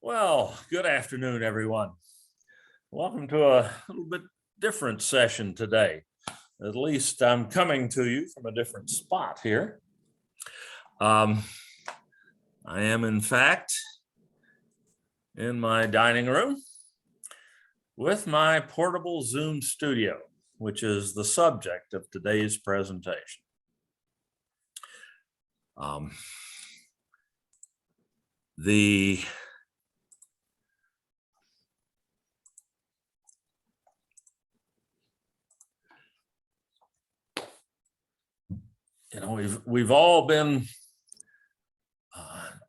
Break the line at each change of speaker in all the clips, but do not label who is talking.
Well, good afternoon, everyone. Welcome to a little bit different session today. At least I'm coming to you from a different spot here. I am, in fact, in my dining room with my portable Zoom studio, which is the subject of today's presentation. The we've all been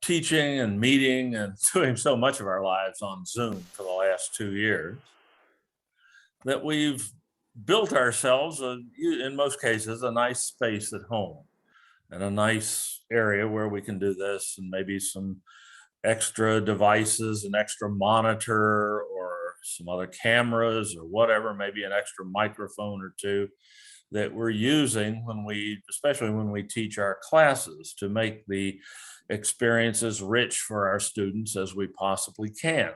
teaching and meeting and doing so much of our lives on Zoom for the last 2 years that we've built ourselves, in most cases, a nice space at home and a nice area where we can do this, and maybe some extra devices, an extra monitor or some other cameras or whatever, maybe an extra microphone or two that we're using especially when we teach our classes, to make the experience as rich for our students as we possibly can.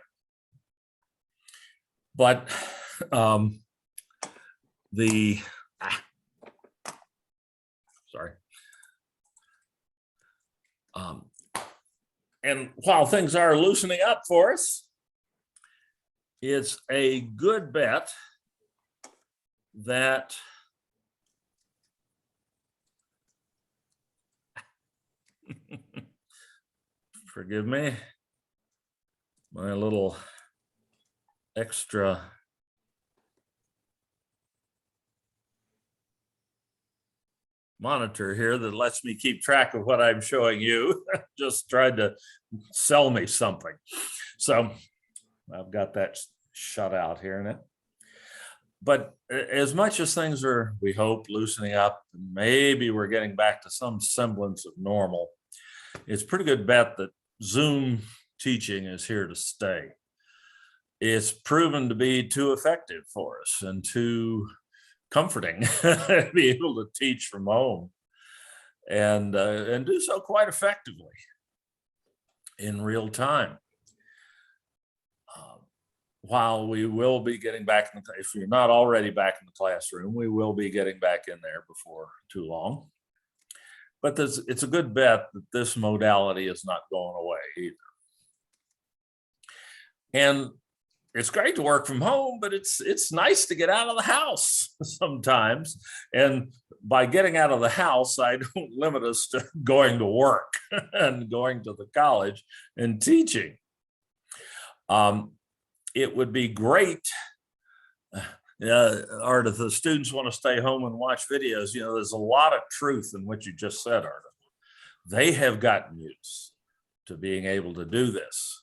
But and while things are loosening up for us, it's a good bet that forgive me, my little extra monitor here that lets me keep track of what I'm showing you just tried to sell me something. So I've got that shut out here now. But as much as things are, we hope, loosening up, maybe we're getting back to some semblance of normal, it's a pretty good bet that Zoom teaching is here to stay. It's proven to be too effective for us and too comforting to be able to teach from home and do so quite effectively in real time. While we will be getting back if you're not already back in the classroom, we will be getting back in there before too long. But it's a good bet that this modality is not going away either. And it's great to work from home, but it's nice to get out of the house sometimes. And by getting out of the house, I don't limit us to going to work and going to the college and teaching. It would be great, or if the students want to stay home and watch videos, there's a lot of truth in what you just said, Arda. They have gotten used to being able to do this,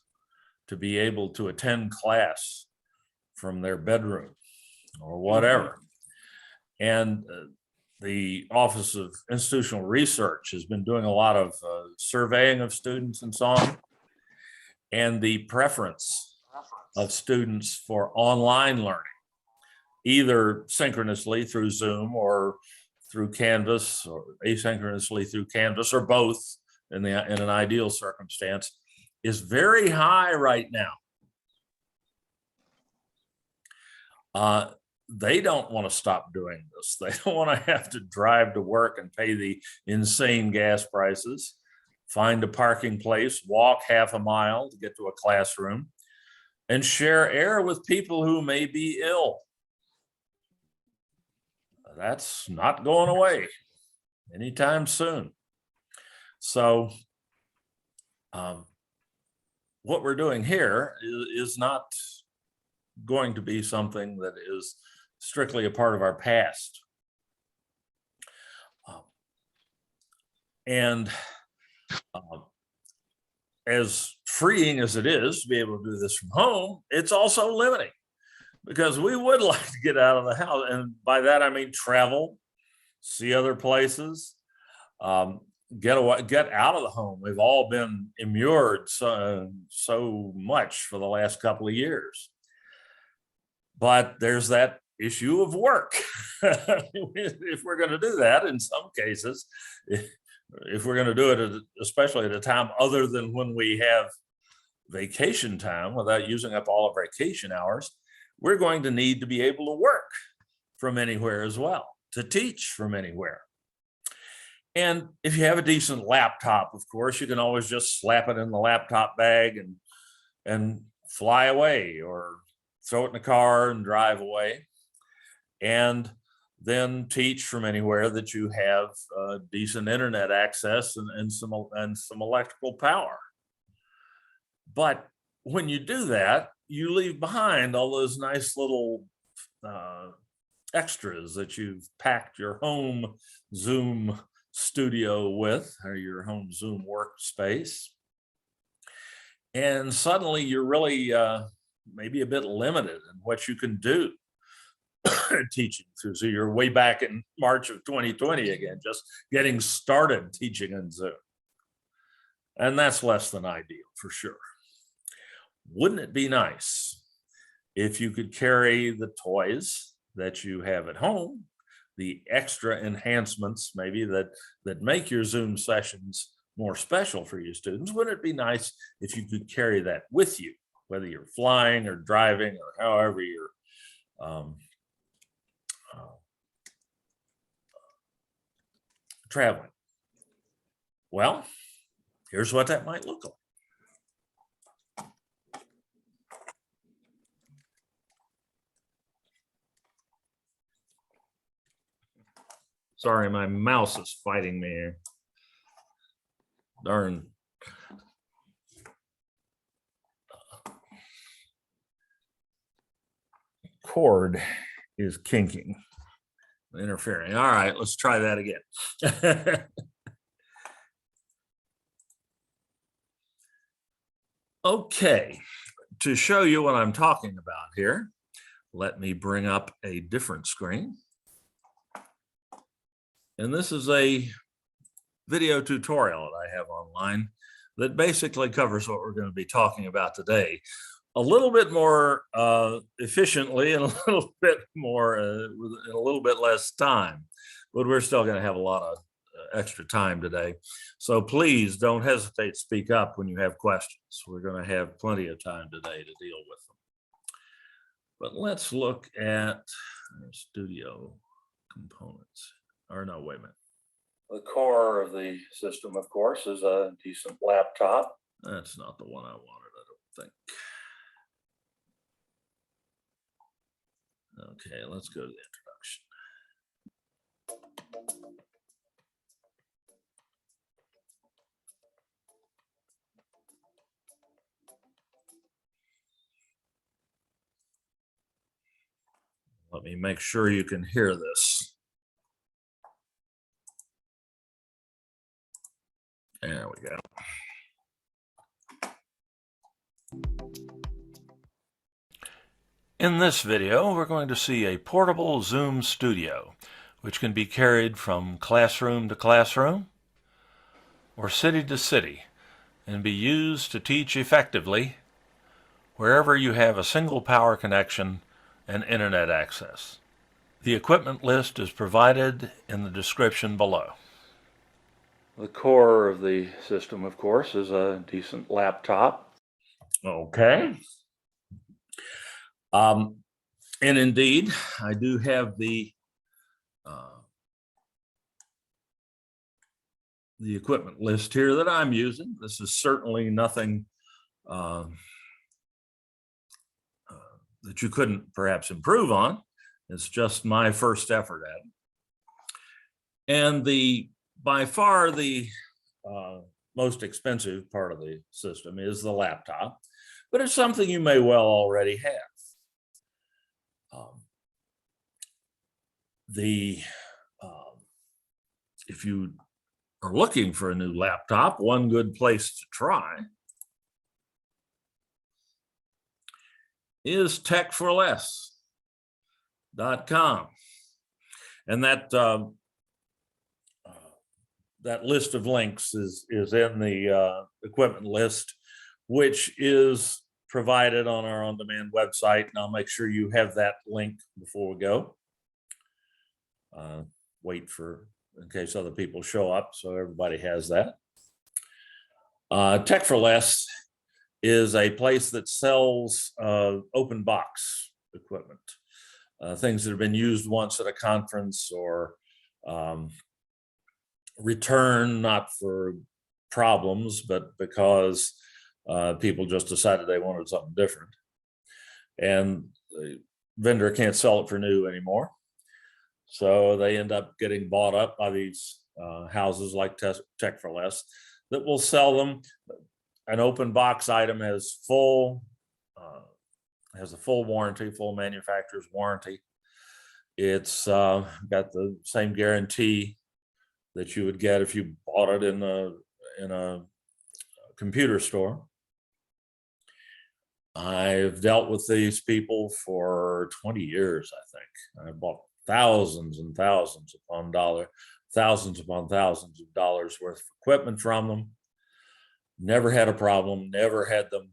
to be able to attend class from their bedroom or whatever. And the Office of Institutional Research has been doing a lot of surveying of students and so on. And the preference of students for online learning, either synchronously through Zoom or through Canvas, or asynchronously through Canvas, or both in an ideal circumstance, is very high right now. They don't want to stop doing this. They don't want to have to drive to work and pay the insane gas prices, find a parking place, walk half a mile to get to a classroom, and share air with people who may be ill. That's not going away anytime soon. So what we're doing here is not going to be something that is strictly a part of our past. And as freeing as it is to be able to do this from home, it's also limiting, because we would like to get out of the house. And by that, I mean travel, see other places, get out of the home. We've all been immured so much for the last couple of years. But there's that issue of work. If we're going to do that, in some cases, if we're going to do it, especially at a time other than when we have vacation time, without using up all of our vacation hours, we're going to need to be able to work from anywhere as well, to teach from anywhere. And if you have a decent laptop, of course, you can always just slap it in the laptop bag and fly away, or throw it in the car and drive away, and then teach from anywhere that you have decent internet access and some electrical power. But when you do that, you leave behind all those nice little extras that you've packed your home Zoom studio with, or your home Zoom workspace. And suddenly you're really maybe a bit limited in what you can do teaching through. So you're way back in March of 2020 again, just getting started teaching in Zoom. And that's less than ideal for sure. Wouldn't it be nice if you could carry the toys that you have at home, the extra enhancements maybe that make your Zoom sessions more special for your students? Wouldn't it be nice if you could carry that with you, whether you're flying or driving or however you're traveling? Well, here's what that might look like. Sorry, my mouse is fighting me here. Darn. Cord is kinking, interfering. All right, let's try that again. Okay, to show you what I'm talking about here, let me bring up a different screen. And this is a video tutorial that I have online that basically covers what we're going to be talking about today, a little bit more efficiently and a little bit more, with a little bit less time, but we're still going to have a lot of extra time today. So please don't hesitate to speak up when you have questions. We're going to have plenty of time today to deal with them. But let's look at our studio components. Or no, wait a minute. The core of the system, of course, is a decent laptop. That's not the one I wanted, I don't think. Okay, let's go to the introduction. Let me make sure you can hear this. There we go. In this video, we're going to see a portable Zoom studio, which can be carried from classroom to classroom or city to city and be used to teach effectively wherever you have a single power connection and internet access. The equipment list is provided in the description below. The core of the system, of course, is a decent laptop. Okay. And indeed, I do have the equipment list here that I'm using. This is certainly nothing that you couldn't perhaps improve on. It's just my first effort at it. And by far the most expensive part of the system is the laptop, but it's something you may well already have. If you are looking for a new laptop, one good place to try is techforless.com. And that list of links is in the equipment list, which is provided on our on-demand website. And I'll make sure you have that link before we go. Wait in case other people show up, so everybody has that. Tech for Less is a place that sells open box equipment, things that have been used once at a conference or returned not for problems, but because people just decided they wanted something different. And the vendor can't sell it for new anymore. So they end up getting bought up by these houses like Tech for Less that will sell them. An open box item has a full warranty, full manufacturer's warranty. It's got the same guarantee that you would get if you bought it in a computer store. I've dealt with these people for 20 years, I think. I bought thousands and thousands upon thousands upon thousands of dollars worth of equipment from them. Never had a problem, never had them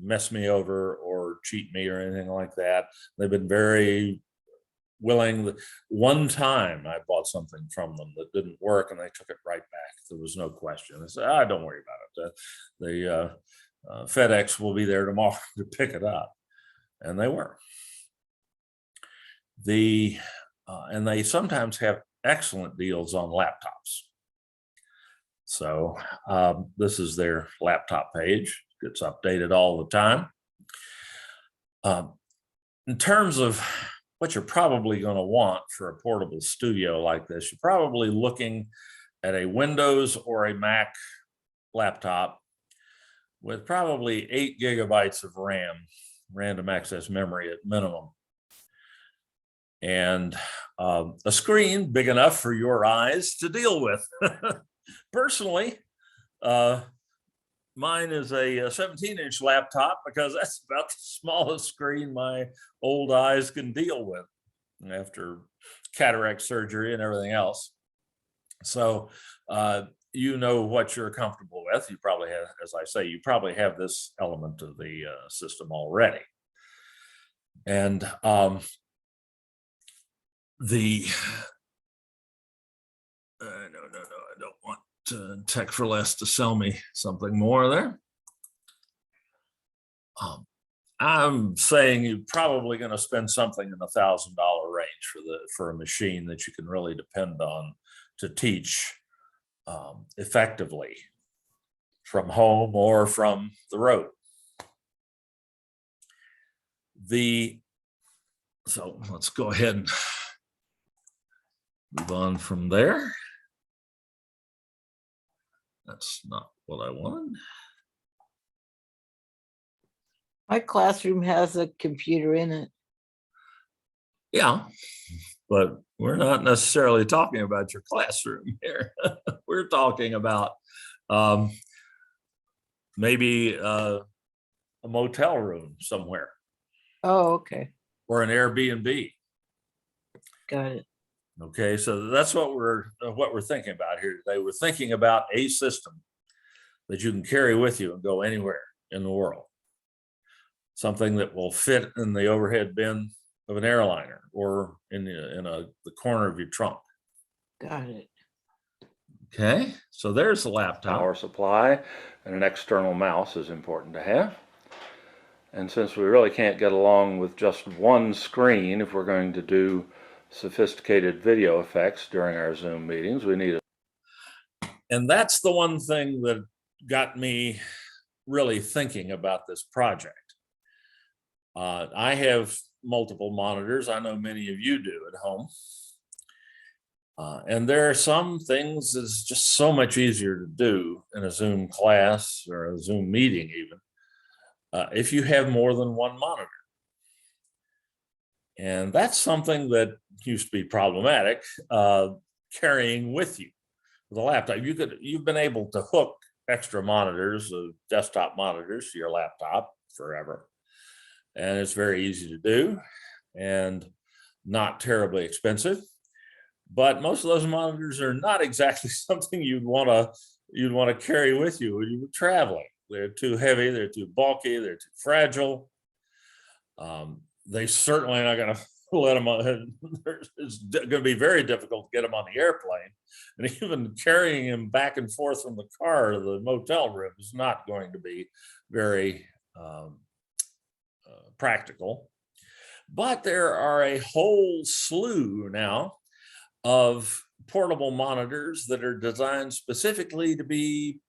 mess me over or cheat me or anything like that. They've been very willing. One time I bought something from them that didn't work and they took it right back. There was no question. They said, don't worry about it. The FedEx will be there tomorrow to pick it up. And they were. And they sometimes have excellent deals on laptops. So this is their laptop page. It's updated all the time. In terms of what you're probably going to want for a portable studio like this, you're probably looking at a Windows or a Mac laptop with probably 8 gigabytes of RAM, random access memory at minimum, and a screen big enough for your eyes to deal with. Personally, mine is a 17-inch laptop because that's about the smallest screen my old eyes can deal with after cataract surgery and everything else. So you know what you're comfortable with. You probably have, as I say, you probably have this element of the system already. And no, I don't want Tech for Less to sell me something more there. I'm saying you're probably going to spend something in the $1,000 range for a machine that you can really depend on to teach effectively from home or from the road. So let's go ahead and move on from there. That's not what I wanted.
My classroom has a computer in it.
Yeah, but we're not necessarily talking about your classroom here. We're talking about maybe a motel room somewhere.
Oh, okay.
Or an Airbnb.
Got it.
Okay, so that's what we're thinking about here today. We're thinking about a system that you can carry with you and go anywhere in the world. Something that will fit in the overhead bin of an airliner or in the corner of your trunk.
Got it.
Okay, so there's the laptop. Power supply and an external mouse is important to have. And since we really can't get along with just one screen, if we're going to do sophisticated video effects during our Zoom meetings, we need a... And that's the one thing that got me really thinking about this project. I have multiple monitors. I know many of you do at home. And there are some things that's just so much easier to do in a Zoom class or a Zoom meeting even, if you have more than one monitor. And that's something that used to be problematic, carrying with you. With a laptop, you've been able to hook extra monitors, desktop monitors, to your laptop forever. And it's very easy to do and not terribly expensive. But most of those monitors are not exactly something you'd want to carry with you when you were traveling. They're too heavy, they're too bulky, they're too fragile. They certainly are not going to let them on. It's going to be very difficult to get him on the airplane, and even carrying him back and forth from the car to the motel room is not going to be very practical. But there are a whole slew now of portable monitors that are designed specifically to be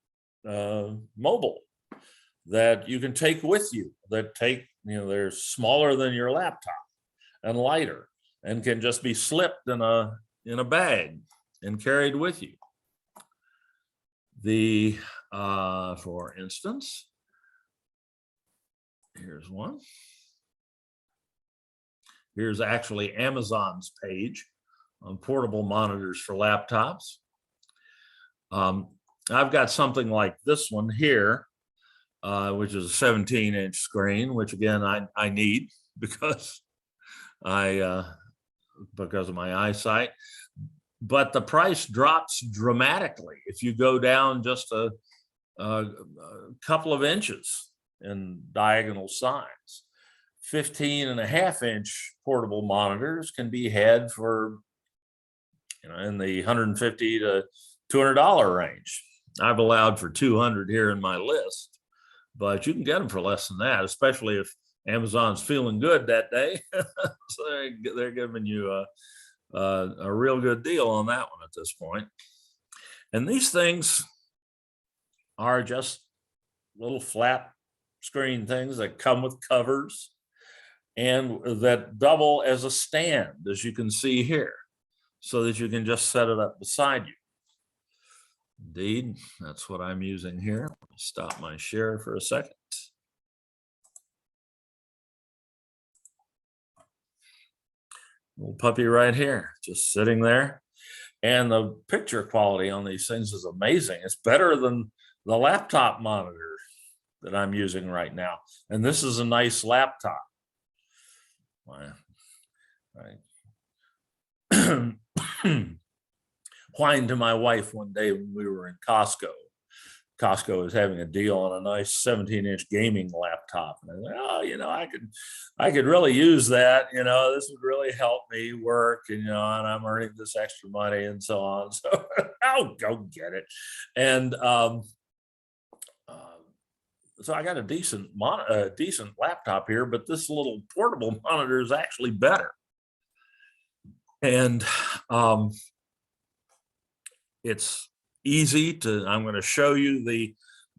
mobile, that you can take with you, that they're smaller than your laptop and lighter, and can just be slipped in a bag and carried with you. For instance, here's one. Here's actually Amazon's page on portable monitors for laptops. I've got something like this one here, which is a 17-inch screen, which again I need because because of my eyesight. But the price drops dramatically if you go down just a couple of inches in diagonal size. 15.5-inch portable monitors can be had for in the $150 to $200 range. I've allowed for $200 here in my list, but you can get them for less than that, especially if Amazon's feeling good that day. So they're giving you a real good deal on that one at this point. And these things are just little flat screen things that come with covers and that double as a stand, as you can see here, so that you can just set it up beside you. Indeed, that's what I'm using here. Let me stop my share for a second. Little puppy right here, just sitting there. And the picture quality on these things is amazing. It's better than the laptop monitor that I'm using right now. And this is a nice laptop. I whined to my wife one day when we were in Costco. Costco is having a deal on a nice 17-inch gaming laptop. And I was like, oh, I could really use that. This would really help me work, and I'm earning this extra money and so on. So I'll go get it. And so I got a decent laptop here, but this little portable monitor is actually better. And it's easy to, I'm going to show you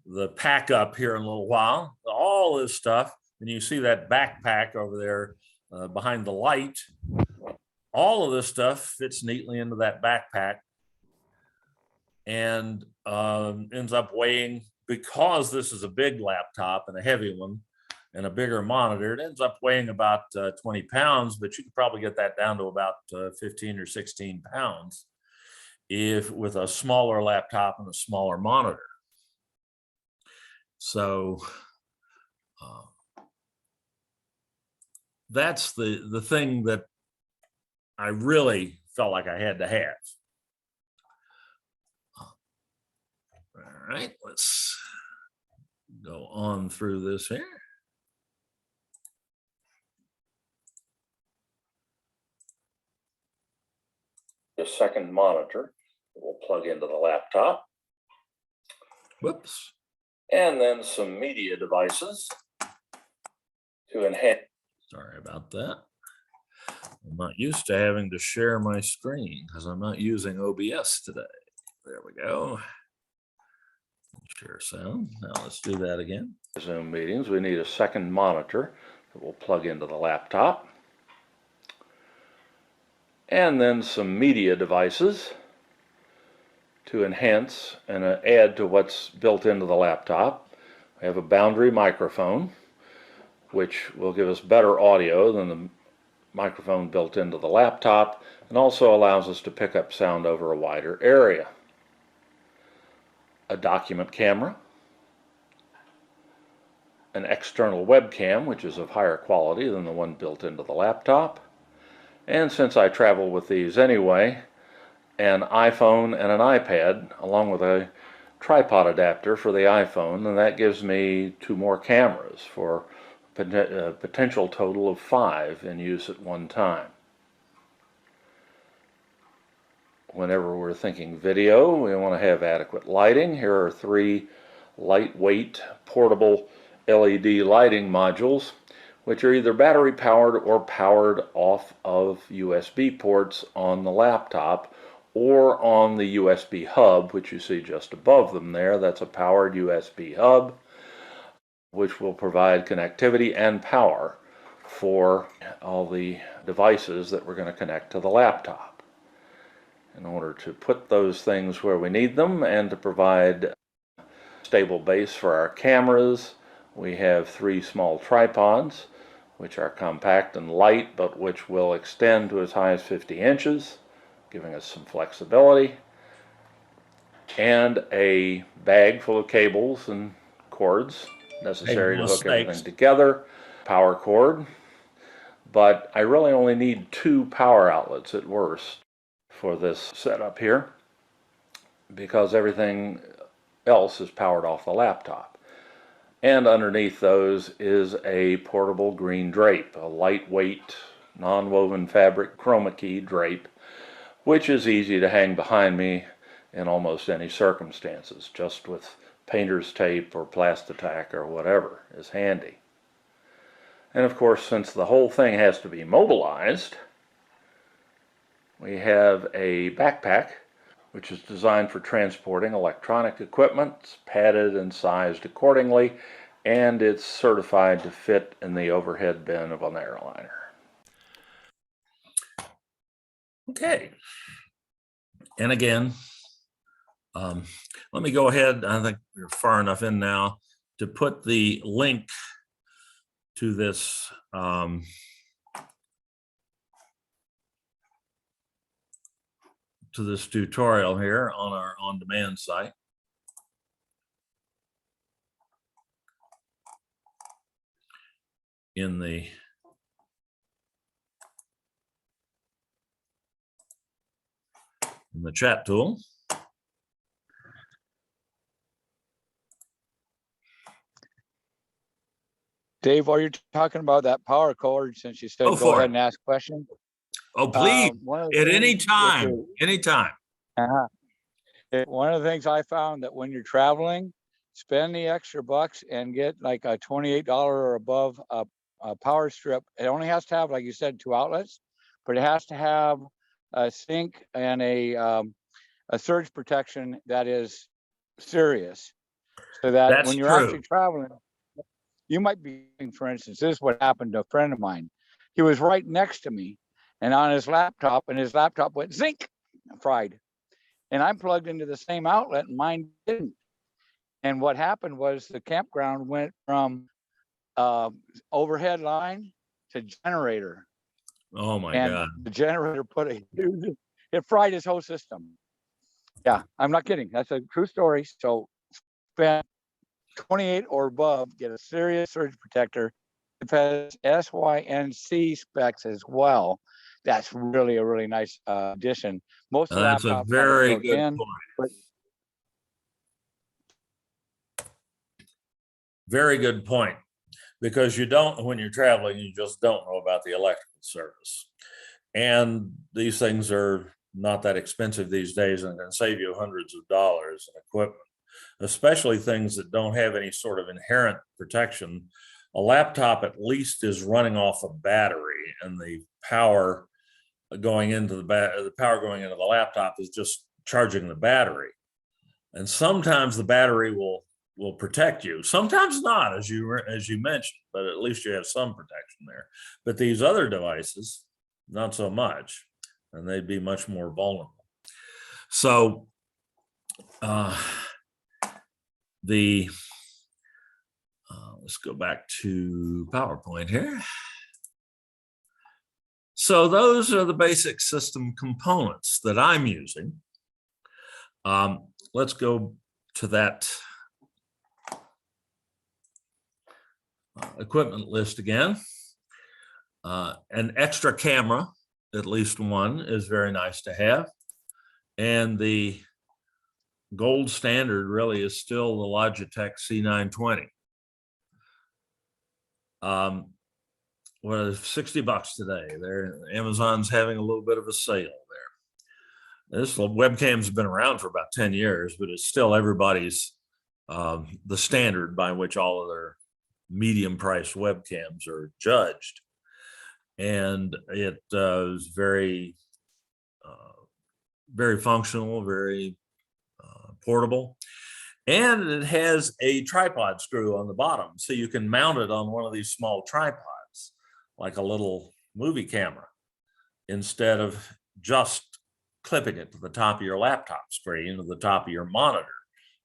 the pack up here in a little while. All this stuff, and you see that backpack over there behind the light. All of this stuff fits neatly into that backpack and ends up weighing, because this is a big laptop and a heavy one and a bigger monitor, it ends up weighing about 20 pounds, but you could probably get that down to about 15 or 16 pounds with a smaller laptop and a smaller monitor. So that's the thing that I really felt like I had to have. All right, let's go on through this here. A second monitor that we'll plug into the laptop. Whoops. And then some media devices to enhance. Sorry about that. I'm not used to having to share my screen because I'm not using OBS today. There we go. Share sound. Now let's do that again. Zoom meetings, we need a second monitor that we'll plug into the laptop. And then some media devices to enhance and add to what's built into the laptop. We have a boundary microphone, which will give us better audio than the microphone built into the laptop, and also allows us to pick up sound over a wider area. A document camera, an external webcam, which is of higher quality than the one built into the laptop, and since I travel with these anyway, an iPhone and an iPad, along with a tripod adapter for the iPhone, and that gives me 2 more cameras for a potential total of 5 in use at one time.
whenever we're thinking video, we want to have adequate lighting. Here are 3 lightweight portable LED lighting modules, which are either battery powered or powered off of USB ports on the laptop or on the USB hub, which you see just above them there. That's a powered USB hub, which will provide connectivity and power for all the devices that we're going to connect to the laptop. In order to put those things where we need them and to provide stable base for our cameras, we have 3 small tripods, which are compact and light, but which will extend to as high as 50 inches, giving us some flexibility, and a bag full of cables and cords necessary to hook everything together, power cord, but I really only need 2 power outlets at worst for this setup here, because everything else is powered off the laptop. And underneath those is a portable green drape, a lightweight, non-woven fabric chroma key drape, which is easy to hang behind me in almost any circumstances, just with painter's tape or Plastitac or whatever is handy. And of course, since the whole thing has to be mobilized, we have a backpack which is designed for transporting electronic equipment. It's padded and sized accordingly, and it's certified to fit in the overhead bin of an airliner.
Okay. And again, let me go ahead. I think we're far enough in now to put the link to this tutorial here on our on-demand site. In the chat tool.
Dave, while you're talking about that power cord, since you said go ahead and ask questions.
Oh, please, at any time, anytime.
One of the things I found that when you're traveling, spend the extra bucks and get like a $28 or above a power strip. It only has to have, like you said, 2 outlets, but it has to have a sink and a surge protection that is serious, so that when you're actually traveling, you might be, for instance, this is what happened to a friend of mine. He was right next to me and on his laptop, and his laptop went zinc, fried. And I'm plugged into the same outlet and mine didn't. And what happened was the campground went from overhead line to generator.
Oh my God.
The generator it fried his whole system. Yeah, I'm not kidding. That's a true story. So spend 28 or above, get a serious surge protector. It has SYNC specs as well. That's really a really nice addition. Most of
that's a very good point. Very good point, because you don't, when you're traveling, you just don't know about the electrical service. And these things are not that expensive these days and can save you hundreds of dollars in equipment, especially things that don't have any sort of inherent protection. A laptop at least is running off a battery, and the power going into the laptop is just charging the battery. And sometimes the battery will protect you, sometimes not, as you mentioned, but at least you have some protection there. But these other devices, not so much, and they'd be much more vulnerable. So let's go back to PowerPoint here. So those are the basic system components that I'm using. Let's go to that equipment list again. An extra camera, at least one, is very nice to have. And the gold standard really is still the Logitech C920. Well, $60 today. Amazon's having a little bit of a sale This webcam's been around for about 10 years, but it's still everybody's the standard by which all of their medium priced webcams are judged. And it is very, very functional, very portable. And it has a tripod screw on the bottom. So you can mount it on one of these small tripods, like a little movie camera, instead of just clipping it to the top of your laptop screen or the top of your monitor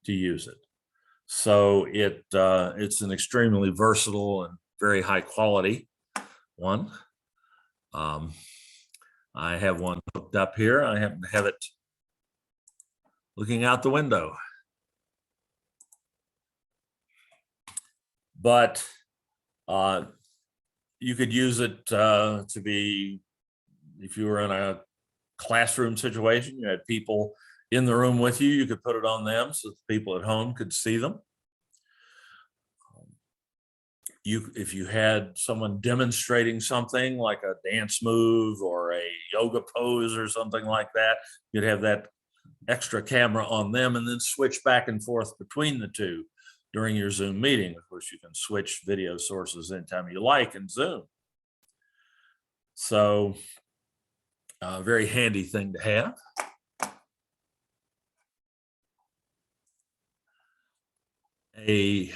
to use it. So it's an extremely versatile and very high quality one. I have one hooked up here. I happen to have it looking out the window. But you could use it to be, if you were in a classroom situation, you had people in the room with you, you could put it on them so the people at home could see them. If you had someone demonstrating something like a dance move or a yoga pose or something like that, you'd have that extra camera on them and then switch back and forth between the two during your Zoom meeting. Of course, you can switch video sources anytime you like in Zoom. So a very handy thing to have. A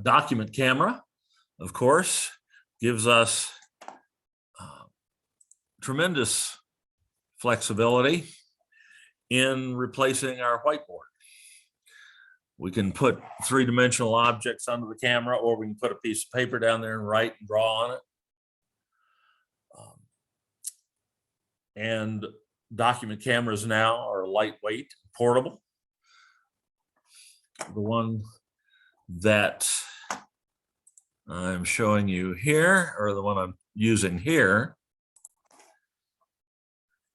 document camera, of course, gives us tremendous flexibility in replacing our whiteboard. We can put three-dimensional objects under the camera, or we can put a piece of paper down there and write and draw on it. And document cameras now are lightweight, portable. The one that I'm showing you here, or the one I'm using here,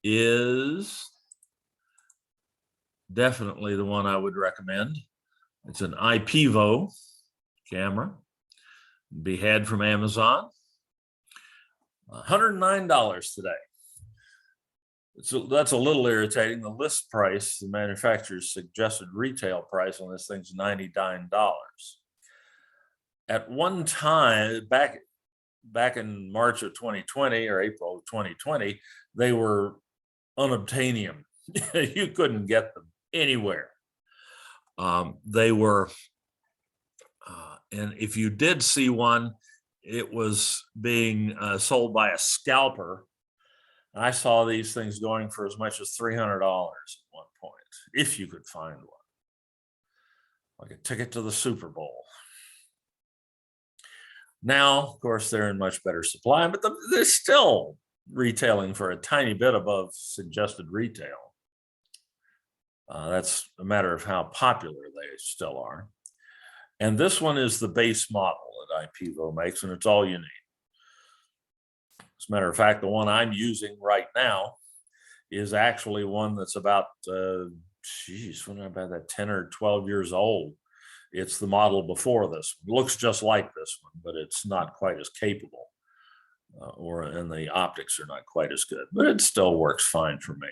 is definitely the one I would recommend. It's an IPVO camera, be had from Amazon. $109 today. That's a little irritating. The list price, the manufacturer's suggested retail price on this thing's $99. At one time, back in March of 2020 or April of 2020, they were unobtainium. You couldn't get them anywhere. They were, and if you did see one, it was being sold by a scalper. I saw these things going for as much as $300 at one point, if you could find one, like a ticket to the Super Bowl. Now, of course, they're in much better supply, but they're still retailing for a tiny bit above suggested retail. That's a matter of how popular they still are. And this one is the base model that IPVO makes, and it's all you need. As a matter of fact, the one I'm using right now is actually one that's about, when about that 10 or 12 years old. It's the model before this. It looks just like this one, but it's not quite as capable, and the optics are not quite as good, but it still works fine for me.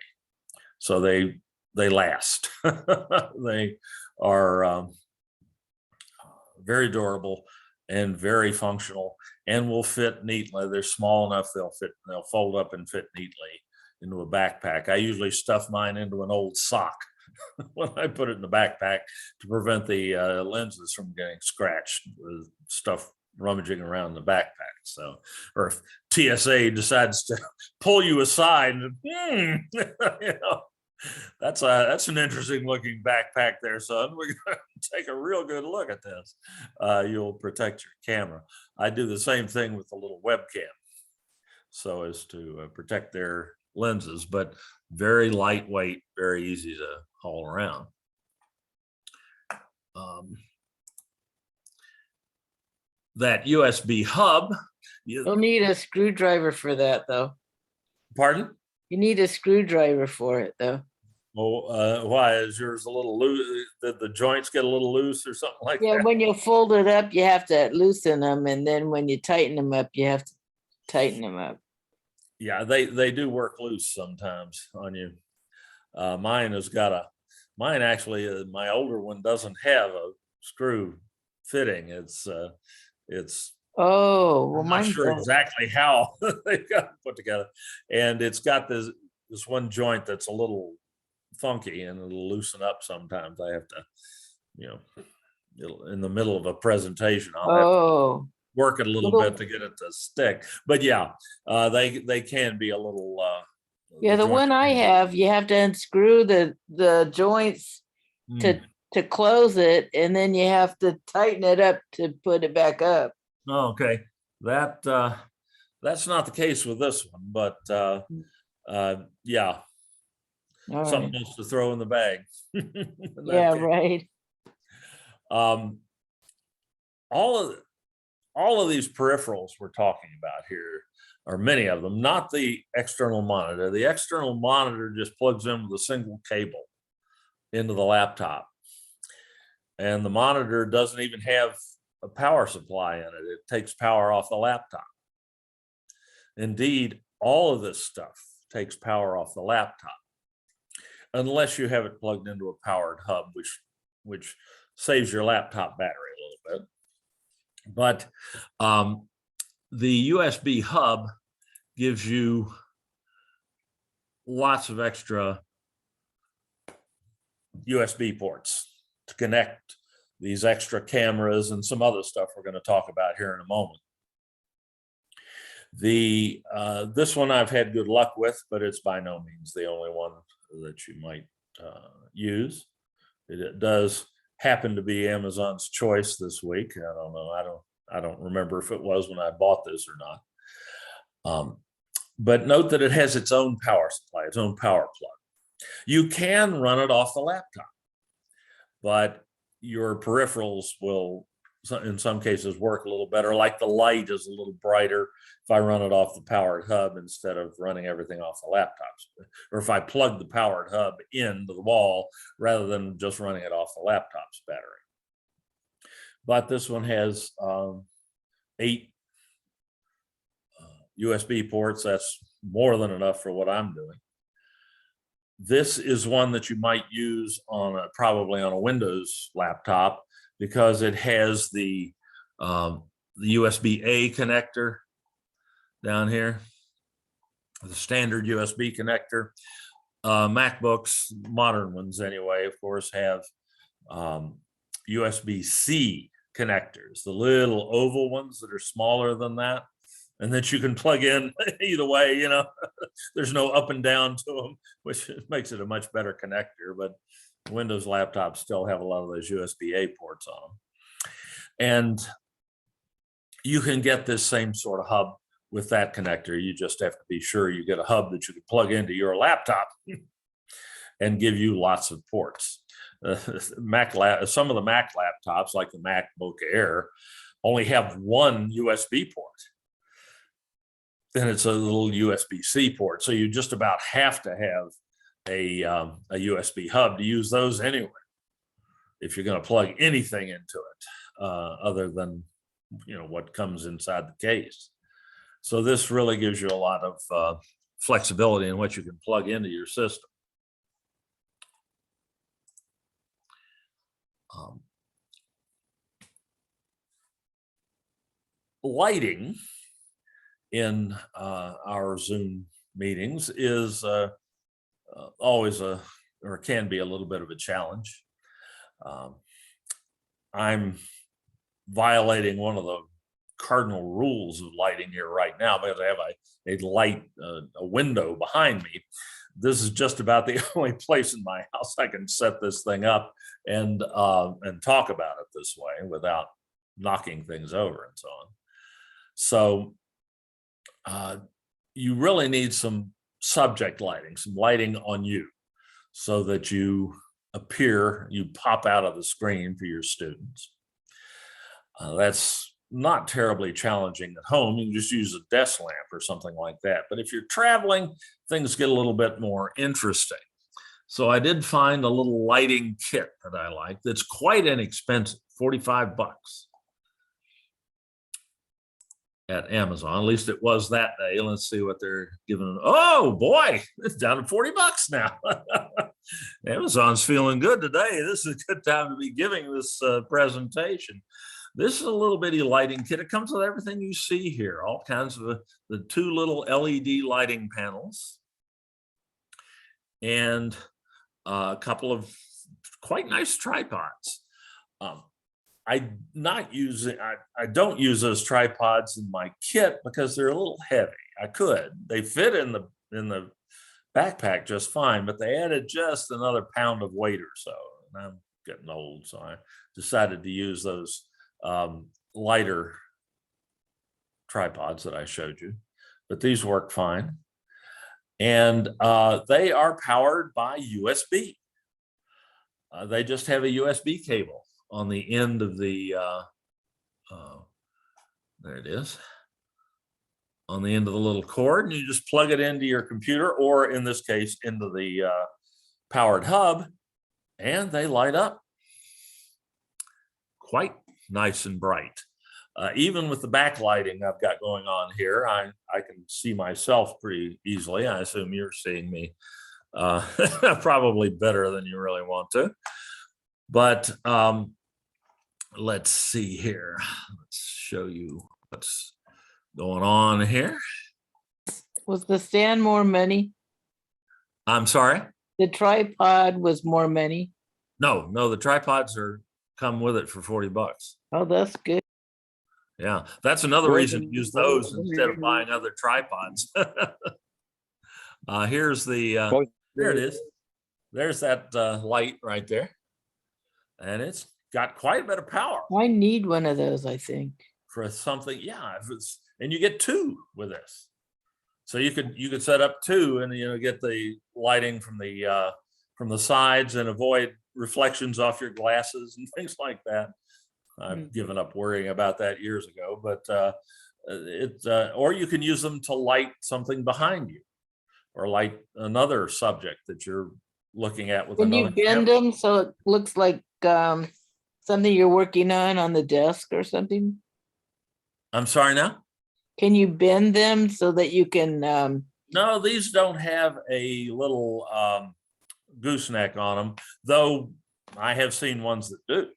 So they last. They are very durable and very functional, and will fit neatly. They're small enough they'll fold up and fit neatly into a backpack. I usually stuff mine into an old sock when I put it in the backpack to prevent the lenses from getting scratched with stuff rummaging around the backpack. So, or if TSA decides to pull you aside, that's an interesting looking backpack there, son. We're going to take a real good look at this. You'll protect your camera. I do the same thing with the little webcam, so as to protect their lenses, but very lightweight, very easy to haul around. That USB hub.
You'll need a screwdriver for that, though.
Pardon?
You need a screwdriver for it, though.
Well, why is yours a little loose? Did the joints get a little loose or something like
Yeah,
that?
when you fold it up, you have to loosen them, and then when you tighten them up, you have to tighten them up.
Yeah, they do work loose sometimes on you. Mine actually, my older one doesn't have a screw fitting. It's
Oh, well,
I'm not
mine
sure
does.
exactly how they got it put together. And it's got this one joint that's a little funky and it'll loosen up sometimes. I have to, you know, in the middle of a presentation, I'll have to
Oh,
work it a little
Little-
bit to get it to stick. But yeah, they can be a little
yeah, the
joints
one I
can be-
have, you have to unscrew the joints
Mm.
to close it, and then you have to tighten it up to put it back up.
Oh, okay. That's not the case with this one, but yeah,
All
something
right.
else to throw in the bag. In that
Yeah,
case.
right.
Um, all of these peripherals we're talking about here are many of them, not the external monitor. The external monitor just plugs in with a single cable into the laptop. And the monitor doesn't even have a power supply in it. It takes power off the laptop. Indeed, all of this stuff takes power off the laptop, unless you have it plugged into a powered hub, which saves your laptop battery a little bit. But the USB hub gives you lots of extra USB ports to connect these extra cameras and some other stuff we're going to talk about here in a moment. This one I've had good luck with, but it's by no means the only one that you might use. It does happen to be Amazon's choice this week. I don't know. I don't remember if it was when I bought this or not. But note that it has its own power supply, its own power plug. You can run it off the laptop, but your peripherals will, in some cases, work a little better. Like the light is a little brighter if I run it off the powered hub instead of running everything off the laptops, or if I plug the powered hub into the wall rather than just running it off the laptop's battery. But this one has 8 USB ports. That's more than enough for what I'm doing. This is one that you might use on probably on a Windows laptop, because it has the USB-A connector down here, the standard USB connector. MacBooks, modern ones anyway, of course, have USB-C connectors, the little oval ones that are smaller than that, and that you can plug in either way, you know. There's no up and down to them, which makes it a much better connector, but Windows laptops still have a lot of those USB-A ports on them. And you can get this same sort of hub with that connector. You just have to be sure you get a hub that you can plug into your laptop and give you lots of ports. Some of the Mac laptops, like the MacBook Air, only have one USB port. And it's a little USB-C port. So you just about have to have a USB hub to use those anyway, if you're going to plug anything into it, other than, you know, what comes inside the case. So this really gives you a lot of flexibility in what you can plug into your system. Lighting in our Zoom meetings is always or can be a little bit of a challenge. I'm violating one of the cardinal rules of lighting here right now, because I have a light, a window behind me. This is just about the only place in my house I can set this thing up and talk about it this way without knocking things over and so on. So you really need some subject lighting, some lighting on you, so that you pop out of the screen for your students. That's not terribly challenging at home. You can just use a desk lamp or something like that. But if you're traveling, things get a little bit more interesting. So I did find a little lighting kit that I like that's quite inexpensive, 45 bucks. at Amazon. At least it was that day. Let's see what they're giving. Oh boy, it's down to $40 now. Amazon's feeling good today. This is a good time to be giving this presentation. This is a little bitty lighting kit. It comes with everything you see here, all kinds of the 2 little LED lighting panels and a couple of quite nice tripods. I don't use those tripods in my kit because they're a little heavy. I could. They fit in the backpack just fine, but they added just another pound of weight or so. And I'm getting old, so I decided to use those lighter tripods that I showed you. But these work fine. And they are powered by USB. They just have a USB cable on the end of the, there it is, on the end of the little cord, and you just plug it into your computer, or in this case, into the powered hub, and they light up quite nice and bright. Even with the backlighting I've got going on here, I can see myself pretty easily. I assume you're seeing me probably better than you really want to. But let's see here. Let's show you what's going on here.
Was the stand more money?
I'm sorry?
The tripod was more money?
No, the tripods come with it for $40.
Oh, that's good.
Yeah, that's another reason to use those instead of buying other tripods. Here's the, there it is. There's that light right there. And it's got quite a bit of power.
I need one of those, I think.
For something, yeah. And you get 2 with this. So you could set up 2 and get the lighting from the sides and avoid reflections off your glasses and things like that. I've given up worrying about that years ago, but or you can use them to light something behind you or light another subject that you're looking at with
Can you
another
bend
camera.
them so it looks like something you're working on the desk or something?
I'm sorry now?
Can you bend them so that you can?
No, these don't have a little gooseneck on them, though I have seen ones that do.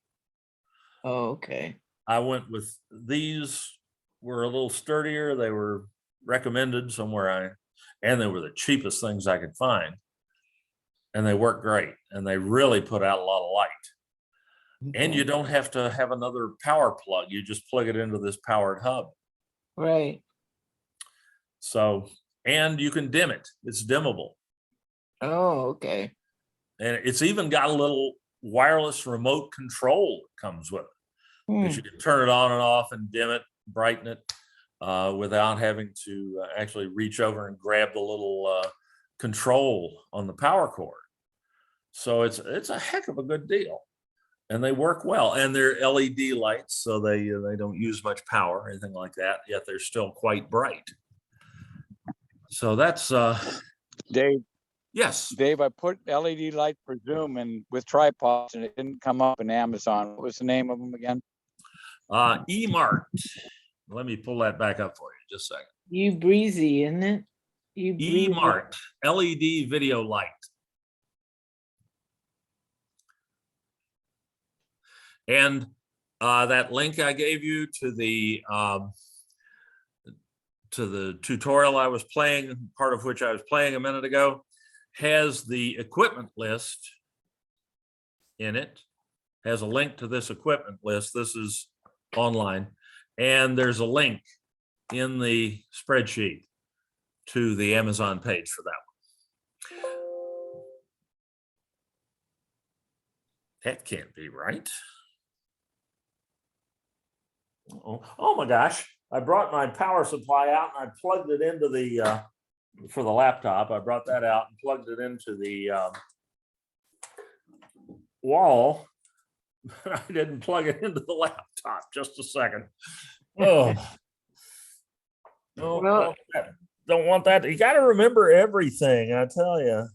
Oh, okay.
I went with these were a little sturdier. They were recommended somewhere and they were the cheapest things I could find. And they work great. And they really put out a lot of light. And you don't have to have another power plug. You just plug it into this powered hub.
Right.
So, and you can dim it. It's dimmable.
Oh, okay.
And it's even got a little wireless remote control that comes with it. Because you can turn it on and off and dim it, brighten it without having to actually reach over and grab the little control on the power cord. So it's a heck of a good deal. And they work well, and they're LED lights, so they don't use much power or anything like that, yet they're still quite bright. So that's
Dave.
Yes.
Dave, I put LED light for Zoom and with tripods and it didn't come up in Amazon. What was the name of them again?
eMart. Let me pull that back up for you just a second.
You breezy, isn't it?
eMart LED video light. And that link I gave you to the tutorial I was playing, part of which I was playing a minute ago, has the equipment list in it, has a link to this equipment list. This is online, and there's a link in the spreadsheet to the Amazon page for that one. That can't be right. Oh my gosh, I brought my power supply out and I plugged it into the, for the laptop, I brought that out and plugged it into the wall. I didn't plug it into the laptop. Just a second. Oh, no, don't want that. You got to remember everything, I tell you.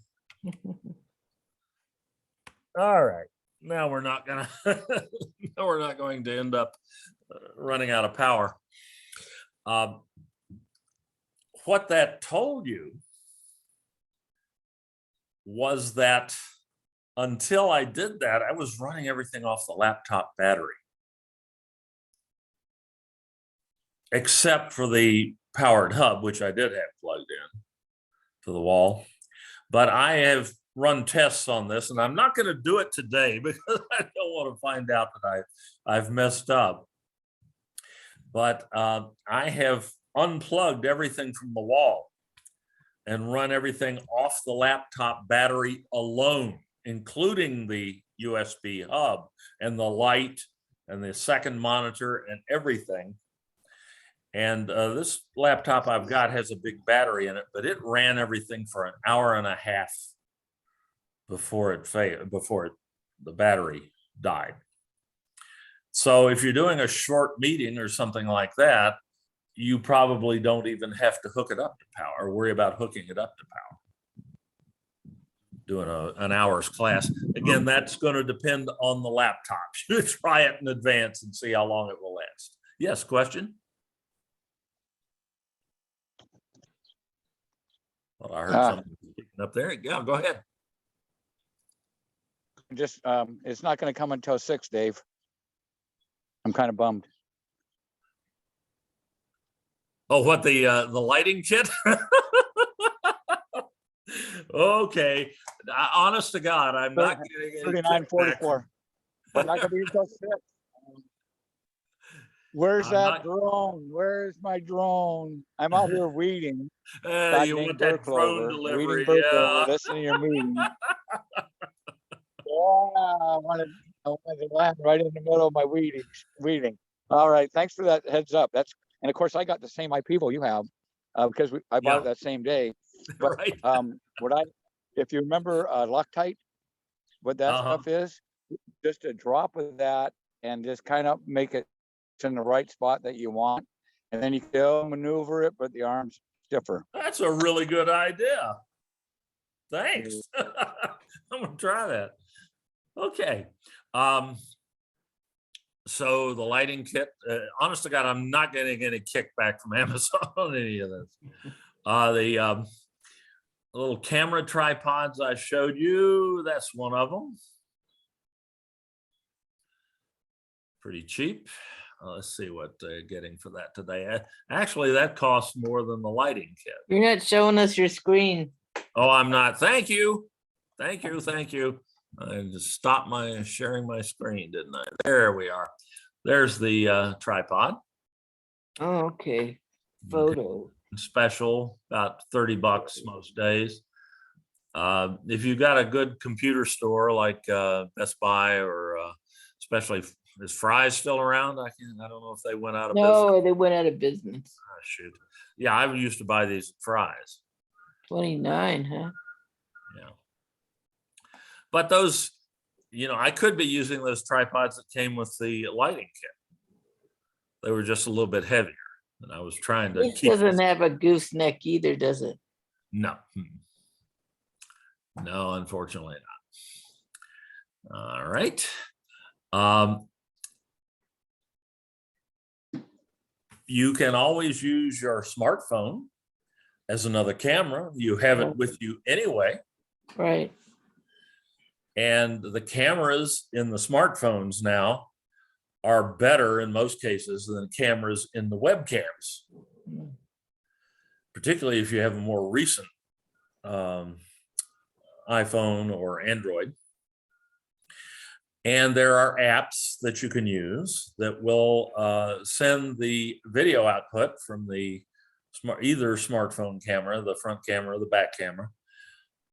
All right. Now we're not going to end up running out of power. What that told you was that until I did that, I was running everything off the laptop battery, except for the powered hub, which I did have plugged in to the wall. But I have run tests on this, and I'm not going to do it today because I don't want to find out that I've messed up. But I have unplugged everything from the wall and run everything off the laptop battery alone, including the USB hub and the light and the second monitor and everything. And this laptop I've got has a big battery in it, but it ran everything for an hour and a half before the battery died. So if you're doing a short meeting or something like that, you probably don't even have to hook it up to power, or worry about hooking it up to power. Doing an hour's class. Again, that's going to depend on the laptop. You try it in advance and see how long it will last. Yes, question? Well, I heard something speaking up there. Yeah, go ahead.
Just, it's not gonna come until 6, Dave. I'm kind of bummed.
Oh, what, the lighting kit? Okay, honest to God, I'm not getting any kickback.
39.44. But not gonna be until 6. Where's
I'm
that
not-
drone? Where's my drone? I'm out here weeding.
You
Fattening
want that
burr
drone
clover,
delivery,
weeding burr clover,
yeah.
listening to your meeting. Yeah, I wanted to land right in the middle of my weeding. All right, thanks for that heads up. And of course I got the same IP you have, because I bought it
Yeah.
that same day. But
Right.
if you remember Loctite, what that
Uh-huh.
stuff is, just a drop of that and just kind of make it in the right spot that you want, and then you can maneuver it, but the arm's stiffer.
That's a really good idea. Thanks. I'm gonna try that. Okay. So the lighting kit, honest to God, I'm not getting any kickback from Amazon on any of this. The little camera tripods I showed you, that's one of them. Pretty cheap. Let's see what they're getting for that today. Actually, that costs more than the lighting kit.
You're not showing us your screen.
Oh, I'm not. Thank you. Thank you. Thank you. I just stopped sharing my screen, didn't I? There we are. There's the tripod.
Oh, okay. Photo.
Special, about $30 most days. If you've got a good computer store like Best Buy, or especially, is Fry's still around? I don't know if they went out of business.
No, they went out of business.
Oh, shoot. Yeah, I used to buy these at Fry's.
29, huh?
Yeah. But those, I could be using those tripods that came with the lighting kit. They were just a little bit heavier, and I was trying to
This
keep.
doesn't have a gooseneck either, does it?
No. No, unfortunately not. All right. You can always use your smartphone as another camera. You have it with you anyway.
Right.
And the cameras in the smartphones now are better in most cases than cameras in the webcams, particularly if you have a more recent iPhone or Android. And there are apps that you can use that will send the video output from the either smartphone camera, the front camera, or the back camera,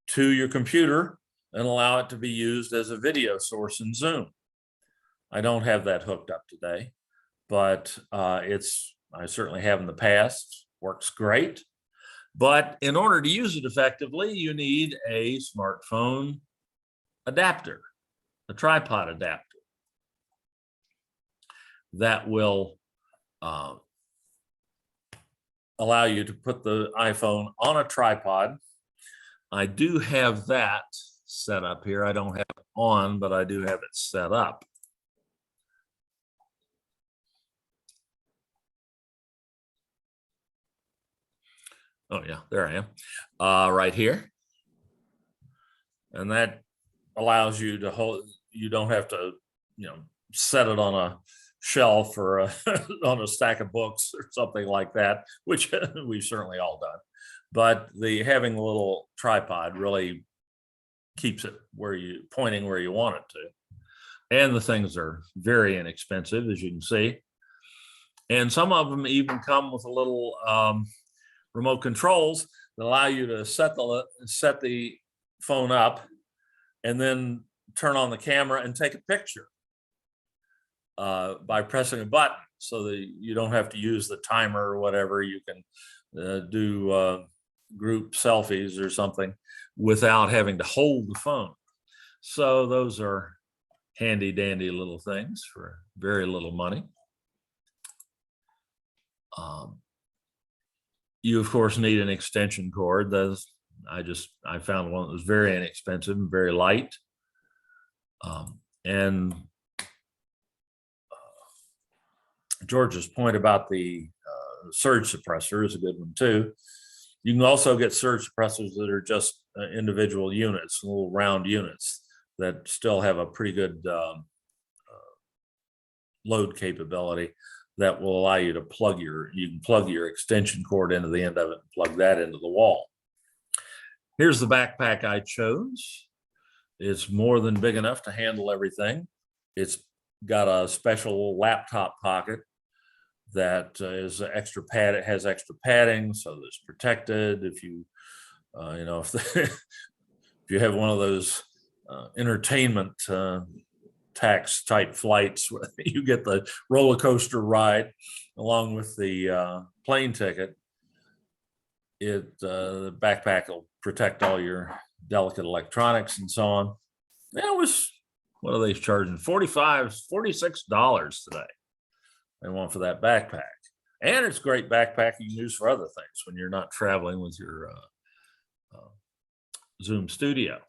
to your computer and allow it to be used as a video source in Zoom. I don't have that hooked up today, but I certainly have in the past. Works great. But in order to use it effectively, you need a smartphone adapter, a tripod adapter that will allow you to put the iPhone on a tripod. I do have that set up here. I don't have it on, but I do have it set up. Oh yeah, there I am, right here. And that allows you to hold, you don't have to, set it on a shelf or on a stack of books or something like that, which we've certainly all done. But having a little tripod really keeps it pointing where you want it to. And the things are very inexpensive, as you can see. And some of them even come with a little remote controls that allow you to set the phone up and then turn on the camera and take a picture by pressing a button, so that you don't have to use the timer or whatever. You can do group selfies or something without having to hold the phone. So those are handy dandy little things for very little money. You of course need an extension cord. I found one that was very inexpensive and very light. And George's point about the surge suppressor is a good one too. You can also get surge suppressors that are just individual units, little round units that still have a pretty good load capability that will allow you to you can plug your extension cord into the end of it and plug that into the wall. Here's the backpack I chose. It's more than big enough to handle everything. It's got a special laptop pocket that is extra pad. It has extra padding, so that it's protected. If you, if you have one of those entertainment tax type flights, where you get the roller coaster ride along with the plane ticket, the backpack will protect all your delicate electronics and so on. That was, what are they charging? $46 today. They want for that backpack. And it's a great backpack you can use for other things when you're not traveling with your Zoom studio.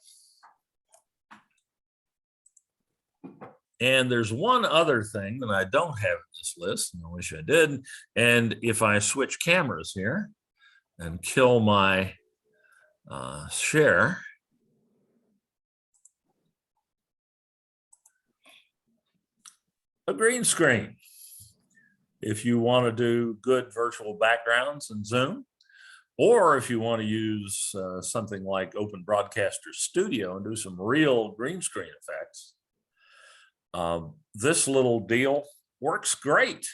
And there's one other thing that I don't have in this list, and I wish I did. And if I switch cameras here and kill my share, a green screen. If you want to do good virtual backgrounds in Zoom, or if you want to use something like Open Broadcaster Studio and do some real green screen effects, this little deal works great.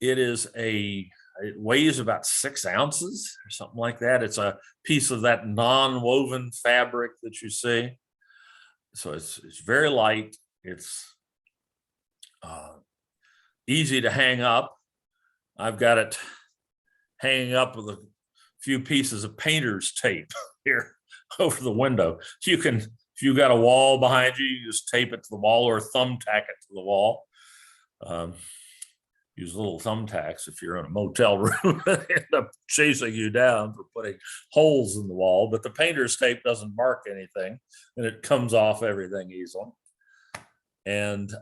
It weighs about 6 ounces or something like that. It's a piece of that non-woven fabric that you see. So it's very light. It's easy to hang up. I've got it hanging up with a few pieces of painter's tape here over the window. You can, if you've got a wall behind you, you just tape it to the wall or thumbtack it to the wall. Use little thumbtacks if you're in a motel room, end up chasing you down for putting holes in the wall, but the painter's tape doesn't mark anything and it comes off everything easily. And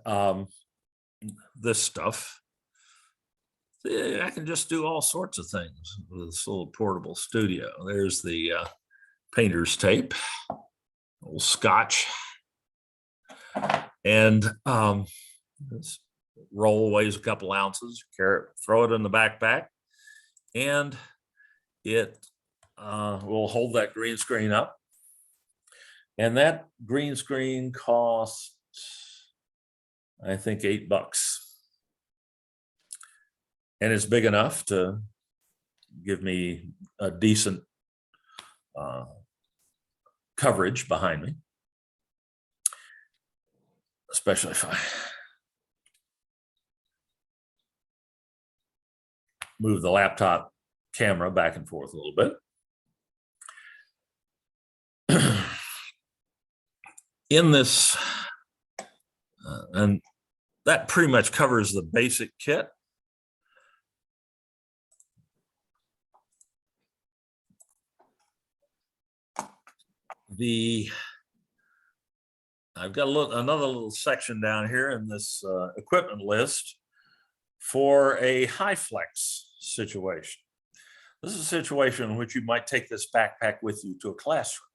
this stuff, I can just do all sorts of things with this little portable studio. There's the painter's tape, old scotch, and this roll weighs a couple ounces. Throw it in the backpack, and it will hold that green screen up. And that green screen costs, I think, $8. And it's big enough to give me a decent coverage behind me, especially if I move the laptop camera back and forth a little bit. In this, and that pretty much covers the basic kit. I've got another little section down here in this equipment list for a high flex situation. This is a situation in which you might take this backpack with you to a classroom.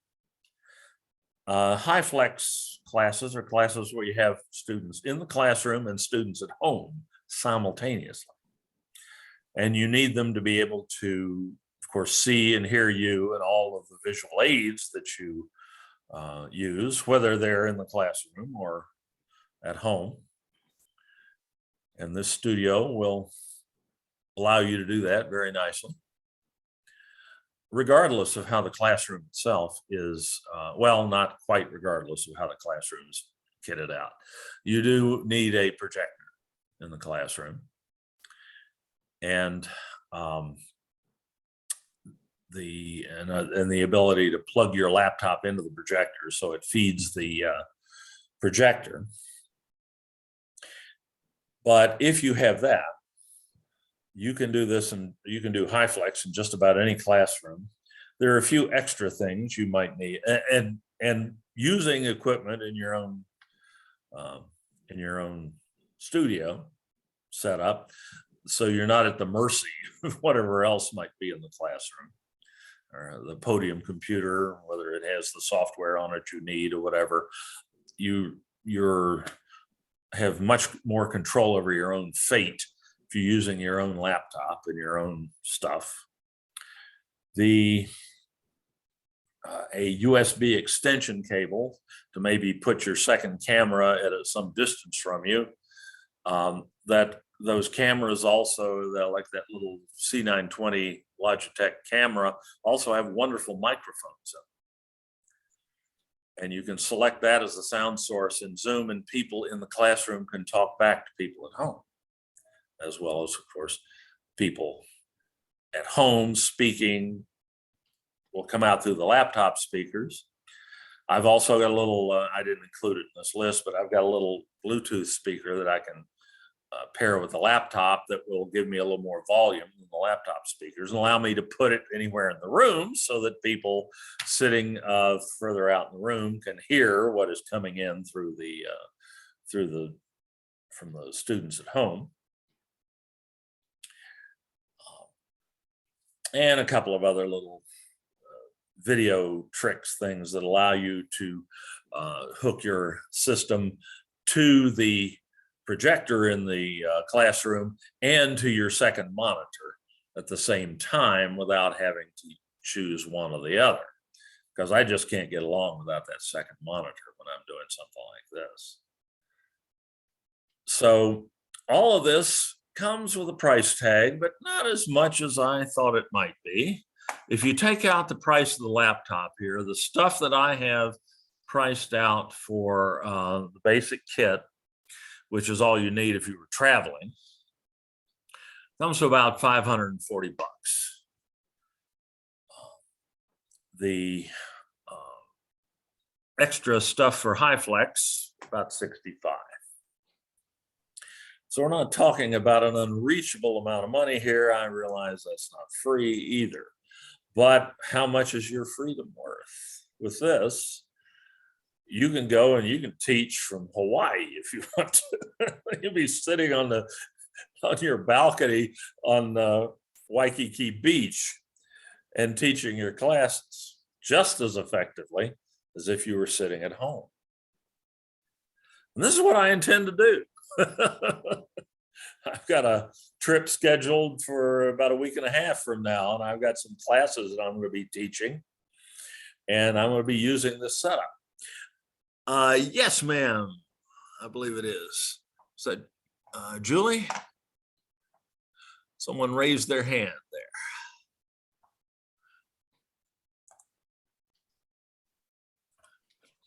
High flex classes are classes where you have students in the classroom and students at home simultaneously. And you need them to be able to, of course, see and hear you and all of the visual aids that you use, whether they're in the classroom or at home. And this studio will allow you to do that very nicely, regardless of how the classroom itself is, well, not quite regardless of how the classroom is kitted out. You do need a projector in the classroom. And the ability to plug your laptop into the projector so it feeds the projector. But if you have that, you can do this, and you can do high flex in just about any classroom. There are a few extra things you might need, and using equipment in your own studio setup, so you're not at the mercy of whatever else might be in the classroom, or the podium computer, whether it has the software on it you need or whatever. You're have much more control over your own fate if you're using your own laptop and your own stuff. A USB extension cable to maybe put your second camera at some distance from you. That those cameras also, like that little C920 Logitech camera, also have wonderful microphones. And you can select that as a sound source in Zoom, and people in the classroom can talk back to people at home, as well as, of course, people at home speaking will come out through the laptop speakers. I've also got a little, I didn't include it in this list, but I've got a little Bluetooth speaker that I can pair with the laptop that will give me a little more volume than the laptop speakers and allow me to put it anywhere in the room so that people sitting further out in the room can hear what is coming in from the students at home. And a couple of other little video tricks, things that allow you to hook your system to the projector in the classroom and to your second monitor at the same time without having to choose one or the other, because I just can't get along without that second monitor when I'm doing something like this. So all of this comes with a price tag, but not as much as I thought it might be. If you take out the price of the laptop here, the stuff that I have priced out for the basic kit, which is all you need if you were traveling, comes to about $540. The extra stuff for high flex, about $65. So we're not talking about an unreachable amount of money here. I realize that's not free either. But how much is your freedom worth? With this, you can go and you can teach from Hawaii if you want to. You'll be sitting on your balcony on Waikiki Beach and teaching your classes just as effectively as if you were sitting at home. And this is what I intend to do. I've got a trip scheduled for about a week and a half from now, and I've got some classes that I'm going to be teaching, and I'm going to be using this setup. Yes, ma'am. I believe it is. So, Julie? Someone raised their hand there.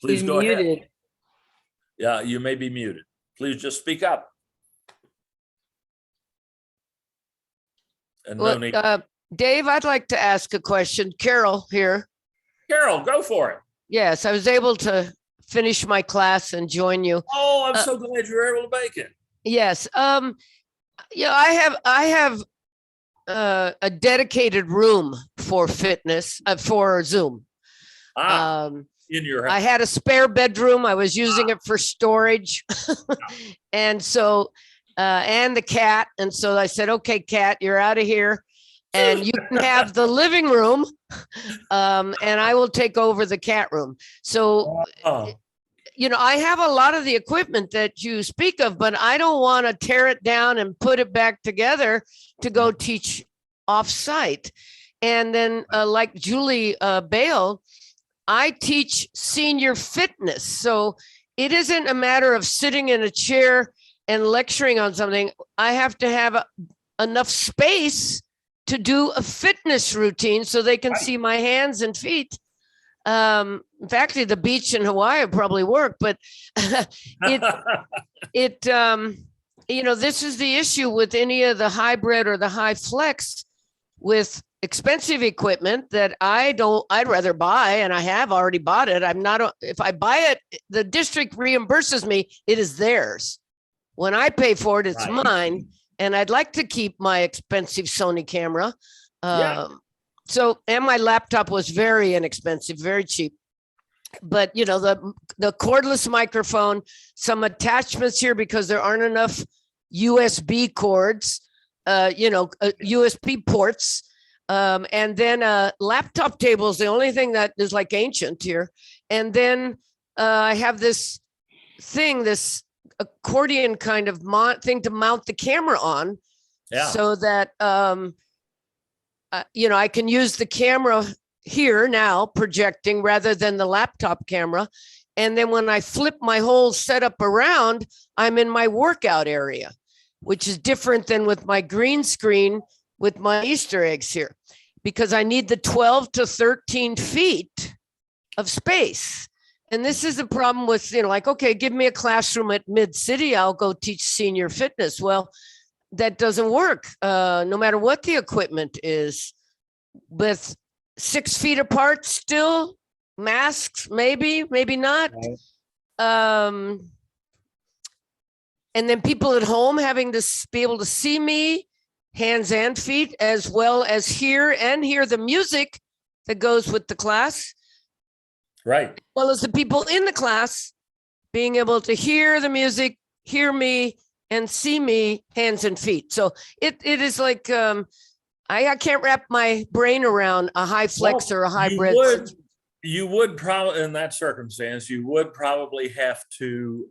Please
She's
go
muted.
ahead. Yeah, you may be muted. Please just speak up. And no need.
Dave, I'd like to ask a question. Carol here.
Carol, go for it.
Yes, I was able to finish my class and join you.
Oh, I'm so glad you were able to make it.
Yes. Yeah, I have a dedicated room for fitness, for Zoom.
In your
I had a spare bedroom. I was using it for storage. And so, and the cat. And so I said, okay, cat, you're out of here. and you can have the living room, and I will take over the cat room. So,
Oh,
you know, I have a lot of the equipment that you speak of, but I don't want to tear it down and put it back together to go teach off-site. And then, like Julie Bale, I teach senior fitness. So it isn't a matter of sitting in a chair and lecturing on something. I have to have enough space to do a fitness routine so they can see my hands and feet. In fact, the beach in Hawaii would probably work, but you know, this is the issue with any of the hybrid or the high flex with expensive equipment that I'd rather buy, and I have already bought it. If I buy it, the district reimburses me, it is theirs. When I pay for it, it's
Right.
mine. And I'd like to keep my expensive Sony camera.
Yeah.
So, and my laptop was very inexpensive, very cheap. But, you know, the cordless microphone, some attachments here because there aren't enough USB cords, USB ports. And then laptop table is the only thing that is like ancient here. And then I have this thing, this accordion kind of thing to mount the camera on, so that I can use the camera here now projecting rather than the laptop camera. And then when I flip my whole setup around, I'm in my workout area, which is different than with my green screen with my Easter eggs here, because I need the 12 to 13 feet of space. And this is a problem with, like, okay, give me a classroom at Mid-City, I'll go teach senior fitness. Well, that doesn't work, no matter what the equipment is. With 6 feet apart still, masks, maybe not. And then people at home having to be able to see me, hands and feet, as well as hear the music that goes with the class.
Right.
As well as the people in the class being able to hear the music, hear me, and see me, hands and feet. So it is like, I can't wrap my brain around a high flex or a hybrid.
You would probably, in that circumstance, you would probably have to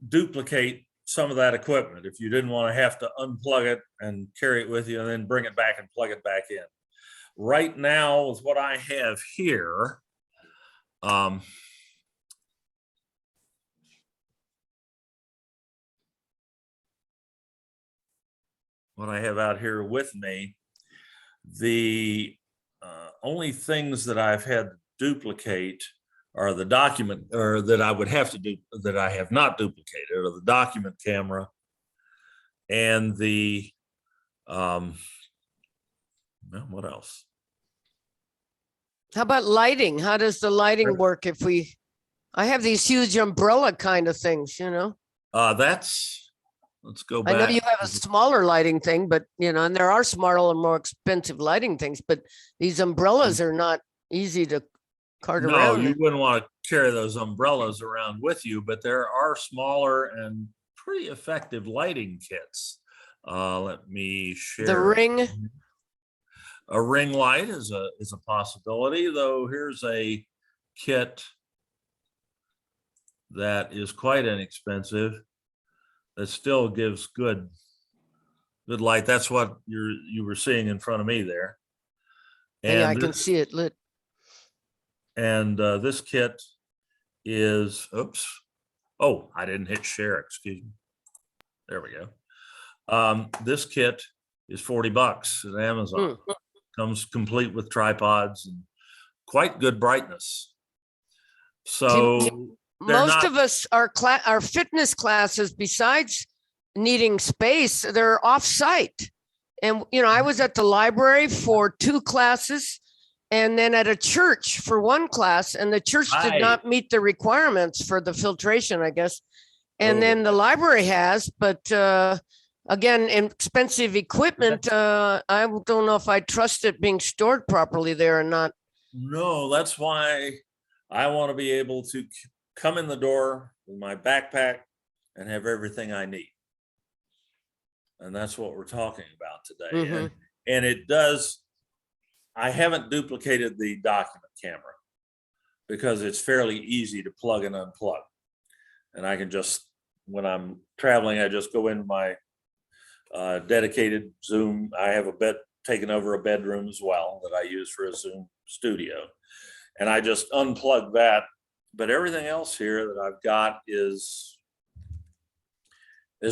duplicate some of that equipment if you didn't want to have to unplug it and carry it with you and then bring it back and plug it back in. Right now, with what I have here, what I have out here with me, the only things that I've had to duplicate are the document, or that I would have to do, that I have not duplicated, or the document camera and the, what else?
How about lighting? How does the lighting work if I have these huge umbrella kind of things,
Let's go back.
I know you have a smaller lighting thing, but and there are smaller and more expensive lighting things, but these umbrellas are not easy to cart around.
No, you wouldn't want to carry those umbrellas around with you, but there are smaller and pretty effective lighting kits. Let me share.
The ring.
A ring light is a possibility, though. Here's a kit that is quite inexpensive that still gives good light. That's what you were seeing in front of me there. And
yeah, I can see it lit.
And this kit is, oops. Oh, I didn't hit share, excuse me. There we go. This kit is $40 at Amazon. Comes complete with tripods and quite good brightness. So
most of us, our fitness classes, besides needing space, they're off-site. And I was at the library for 2 classes, and then at a church for 1 class, and the church did not meet the requirements for the filtration, I guess. And then the library has, but again, expensive equipment. I don't know if I trust it being stored properly there or not.
No, that's why I want to be able to come in the door with my backpack and have everything I need. And that's what we're talking about today.
Mhm.
And it does, I haven't duplicated the document camera because it's fairly easy to plug and unplug. And I can just, when I'm traveling, I just go into my dedicated Zoom. I have a bed taken over a bedroom as well that I use for a Zoom studio. And I just unplug that. But everything else here that I've got has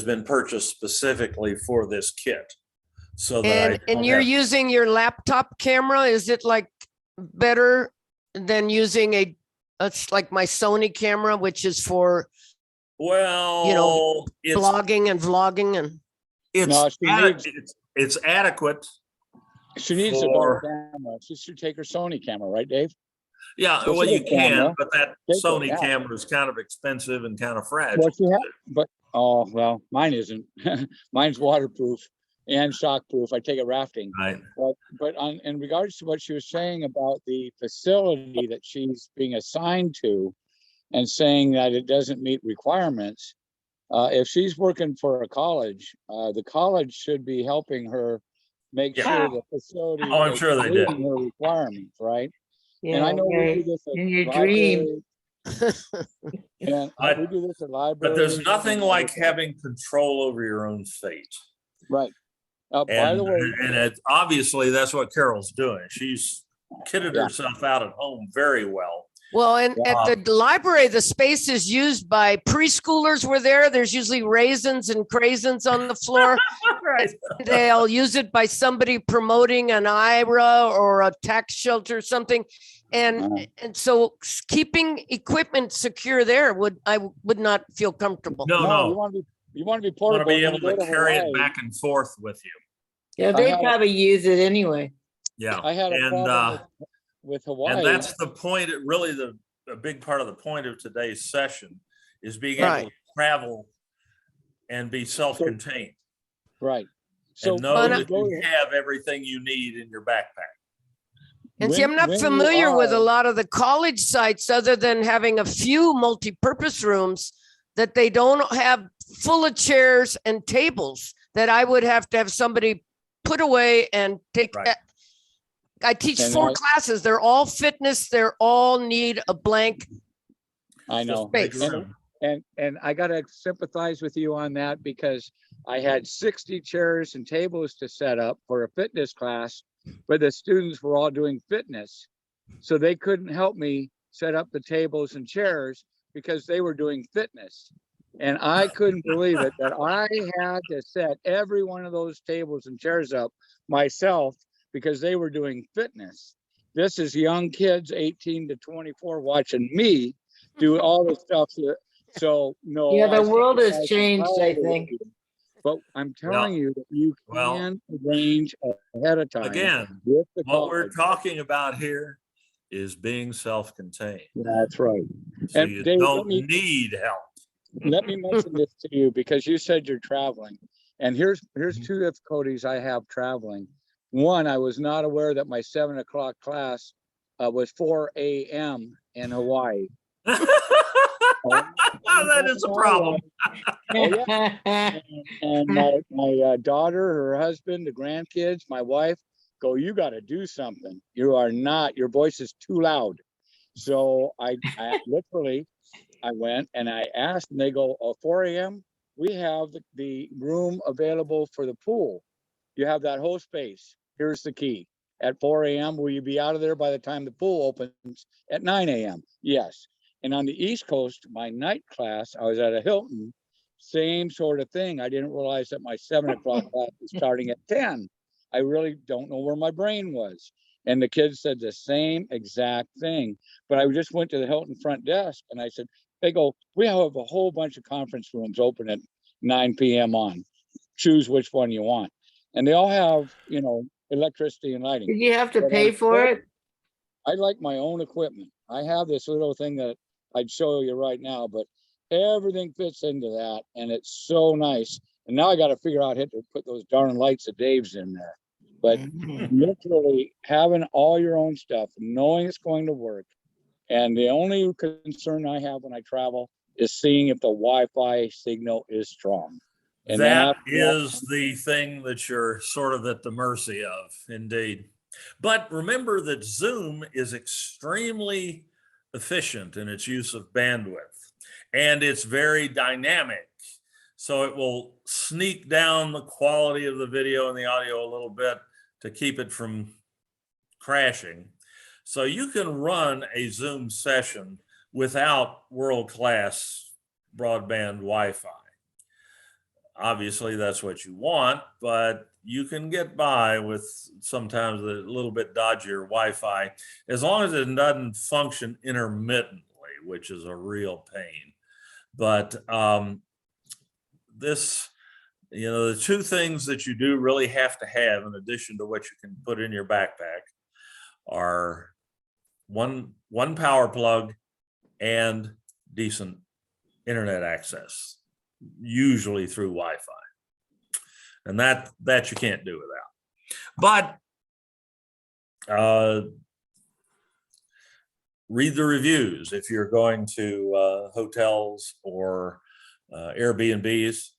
been purchased specifically for this kit. So that
And you're using your laptop camera. Is it like better than using it's like my Sony camera, which is for,
well, it's
blogging and vlogging and
No,
it's adequate.
She needs a better camera. She should take her Sony camera, right, Dave?
Yeah,
Well,
well,
she
you
has a
can,
camera.
but that
Take it,
Sony
yeah.
camera is kind of expensive and kind of fragile.
But oh well, mine isn't. Mine's waterproof and shockproof. I take it rafting.
Right.
But in regards to what she was saying about the facility that she's being assigned to, and saying that it doesn't meet requirements, if she's working for a college, the college should be helping her make
Yeah.
sure the facility
Oh, I'm
is
sure they did.
meeting her requirements, right?
Yeah,
And I know we do
right.
this at
In your dream.
libraries, and we do this at libraries.
But there's nothing like having control over your own fate.
Right. By
And,
the way,
obviously that's what Carol's doing. She's kitted
Yeah.
herself out at home very well.
well, and
Wow.
at the library, the space is used by preschoolers were there. There's usually raisins and craisins on the floor.
Right.
They'll use it by somebody promoting an IRA or a tax shelter or something. And so keeping equipment secure there I would not feel comfortable.
No,
you
no.
want to be
You want to
portable.
be
When
able
you go
to carry it
Hawaii,
back and forth with you.
Yeah,
I
they
had a-
probably use it anyway.
Yeah.
I had a
And,
problem with Hawaii.
and that's the point, really a big part of the point of today's session is being able
Right.
to travel and be self-contained.
right. So
And know
Well,
that you have everything you need in your backpack.
And see, I'm not familiar with a lot of the college sites other than having a few multi-purpose rooms that they don't have full of chairs and tables that I would have to have somebody put away and take.
Right.
I teach
And
4
I-
classes. They're all fitness. They're all need a blank.
I know.
Big
Space.
room.
And I gotta sympathize with you on that, because I had 60 chairs and tables to set up for a fitness class, but the students were all doing fitness. So they couldn't help me set up the tables and chairs because they were doing fitness. And I couldn't believe it that I had to set every one of those tables and chairs up myself because they were doing fitness. This is young kids, 18 to 24, watching me do all the stuff. So no.
Yeah, the
I
world has
sympathize
changed, I
entirely with
think.
you. But I'm telling you that you
Well,
can arrange ahead of time.
Again,
with the
what we're
college.
talking about here is being self-contained.
That's right.
So
And
you
Dave,
don't need help.
Let me mention this to you because you said you're traveling. And here's 2 difficulties I have traveling. One, I was not aware that my 7 o'clock class was 4 a.m. in Hawaii.
That is a problem.
And my daughter, her husband, the grandkids, my wife go, you got to do something. You are not, your voice is too loud. So I literally, I went and I asked, and they go, 4 a.m. We have the room available for the pool. You have that whole space. Here's the key. At 4 a.m., will you be out of there by the time the pool opens at 9 a.m.? Yes. And on the East Coast, my night class, I was at a Hilton, same sort of thing. I didn't realize that my 7 o'clock class was starting at 10. I really don't know where my brain was. And the kids said the same exact thing. But I just went to the Hilton front desk and I said, they go, we have a whole bunch of conference rooms open at 9 p.m. on. Choose which one you want. And they all have, electricity and lighting.
Did you have to
But
pay for it?
I like my own equipment. I have this little thing that I'd show you right now, but everything fits into that. And it's so nice. And now I got to figure out how to put those darn lights of Dave's in there. But literally having all your own stuff, knowing it's going to work. And the only concern I have when I travel is seeing if the Wi-Fi signal is strong. And then
That
after that-
is the thing that you're sort of at the mercy of, indeed. But remember that Zoom is extremely efficient in its use of bandwidth, and it's very dynamic. So it will sneak down the quality of the video and the audio a little bit to keep it from crashing. So you can run a Zoom session without world-class broadband Wi-Fi. Obviously, that's what you want, but you can get by with sometimes a little bit dodgier Wi-Fi, as long as it doesn't function intermittently, which is a real pain. But this, you know, the two things that you do really have to have, in addition to what you can put in your backpack, are one power plug and decent internet access, usually through Wi-Fi. And that you can't do without. But read the reviews if you're going to hotels or Airbnbs.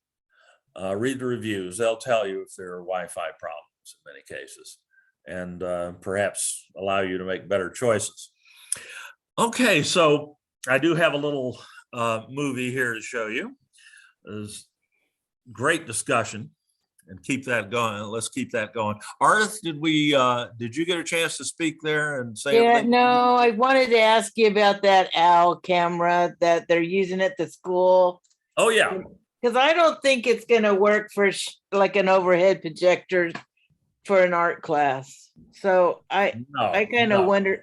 Read the reviews. They'll tell you if there are Wi-Fi problems in many cases, and perhaps allow you to make better choices. Okay, so I do have a little movie here to show you. There's great discussion, and keep that going. Let's keep that going. Ardith, did you get a chance to speak there and say
Yeah,
anything?
no, I wanted to ask you about that OWL camera that they're using at the school.
Oh yeah.
Because I don't think it's going to work for like an overhead projector for an art class. So I kind of wonder.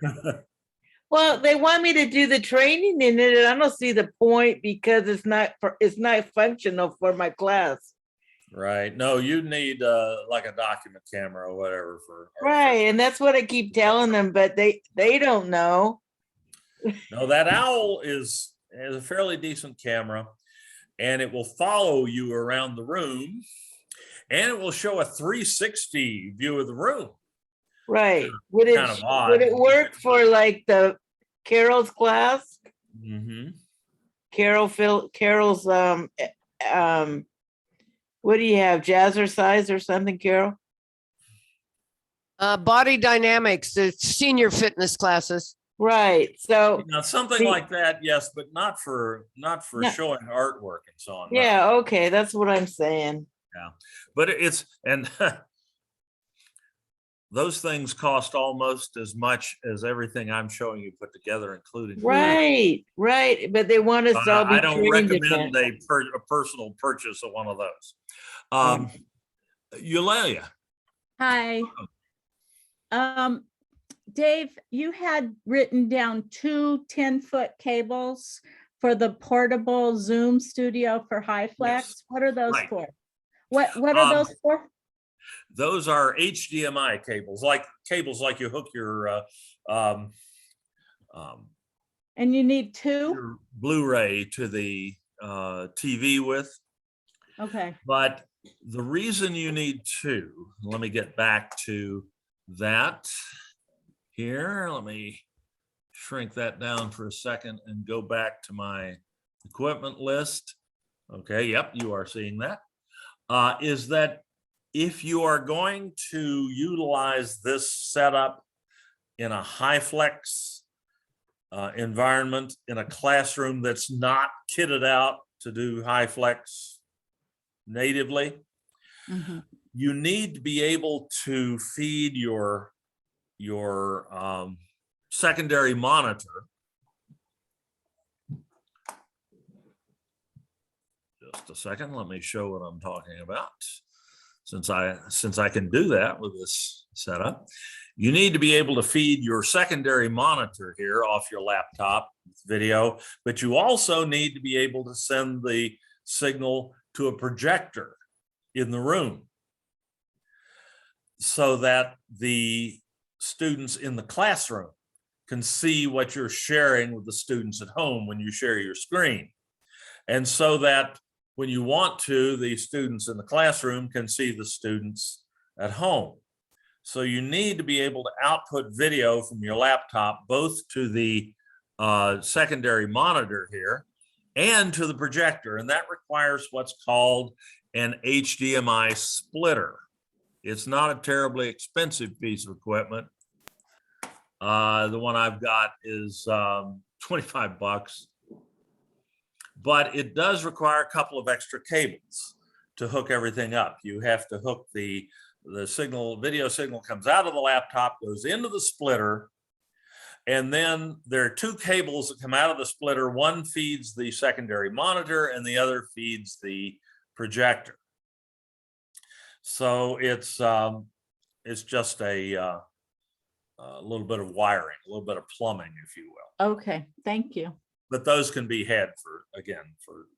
Well, they want me to do the training in it, and I don't see the point because it's not functional for my class.
Right. No, you need like a document camera or whatever for.
Right, and that's what I keep telling them, but they don't know.
No, that OWL is a fairly decent camera, and it will follow you around the room, and it will show a 360 view of the room.
Right. Would it work for like the Carol's class?
Mm-hmm.
Carol's what do you have, jazzercise or something, Carol?
Body dynamics, the senior fitness classes.
Right. So
now, something like that, yes, but not for showing artwork and so on.
Yeah, no. Okay, that's what I'm saying.
Yeah, but it's, and those things cost almost as much as everything I'm showing you put together, including.
Right. But they want us to all be.
I don't recommend a personal purchase of one of those. Eulalia.
Hi. Dave, you had written down 2 10-foot cables for the portable Zoom studio for HiFlex. Yes. What are those for? What are those for?
Those are HDMI cables like you hook your
and you need 2
your Blu-ray to the TV with.
Okay.
But the reason you need 2, let me get back to that here. Let me shrink that down for a second and go back to my equipment list. Okay, yep, you are seeing that. Is that if you are going to utilize this setup in a HiFlex environment, in a classroom that's not kitted out to do HiFlex natively, you need to be able to feed your secondary monitor. Just a second, let me show what I'm talking about. Since I can do that with this setup, you need to be able to feed your secondary monitor here off your laptop video, but you also need to be able to send the signal to a projector in the room so that the students in the classroom can see what you're sharing with the students at home when you share your screen. And so that when you want to, the students in the classroom can see the students at home. So you need to be able to output video from your laptop, both to the secondary monitor here and to the projector. And that requires what's called an HDMI splitter. It's not a terribly expensive piece of equipment. The one I've got is $25, but it does require a couple of extra cables to hook everything up. You have to hook the signal, video signal comes out of the laptop, goes into the splitter, and then there are two cables that come out of the splitter. One feeds the secondary monitor and the other feeds the projector. So it's just a little bit of wiring, a little bit of plumbing, if you will.
Okay, thank you.
But those can be had for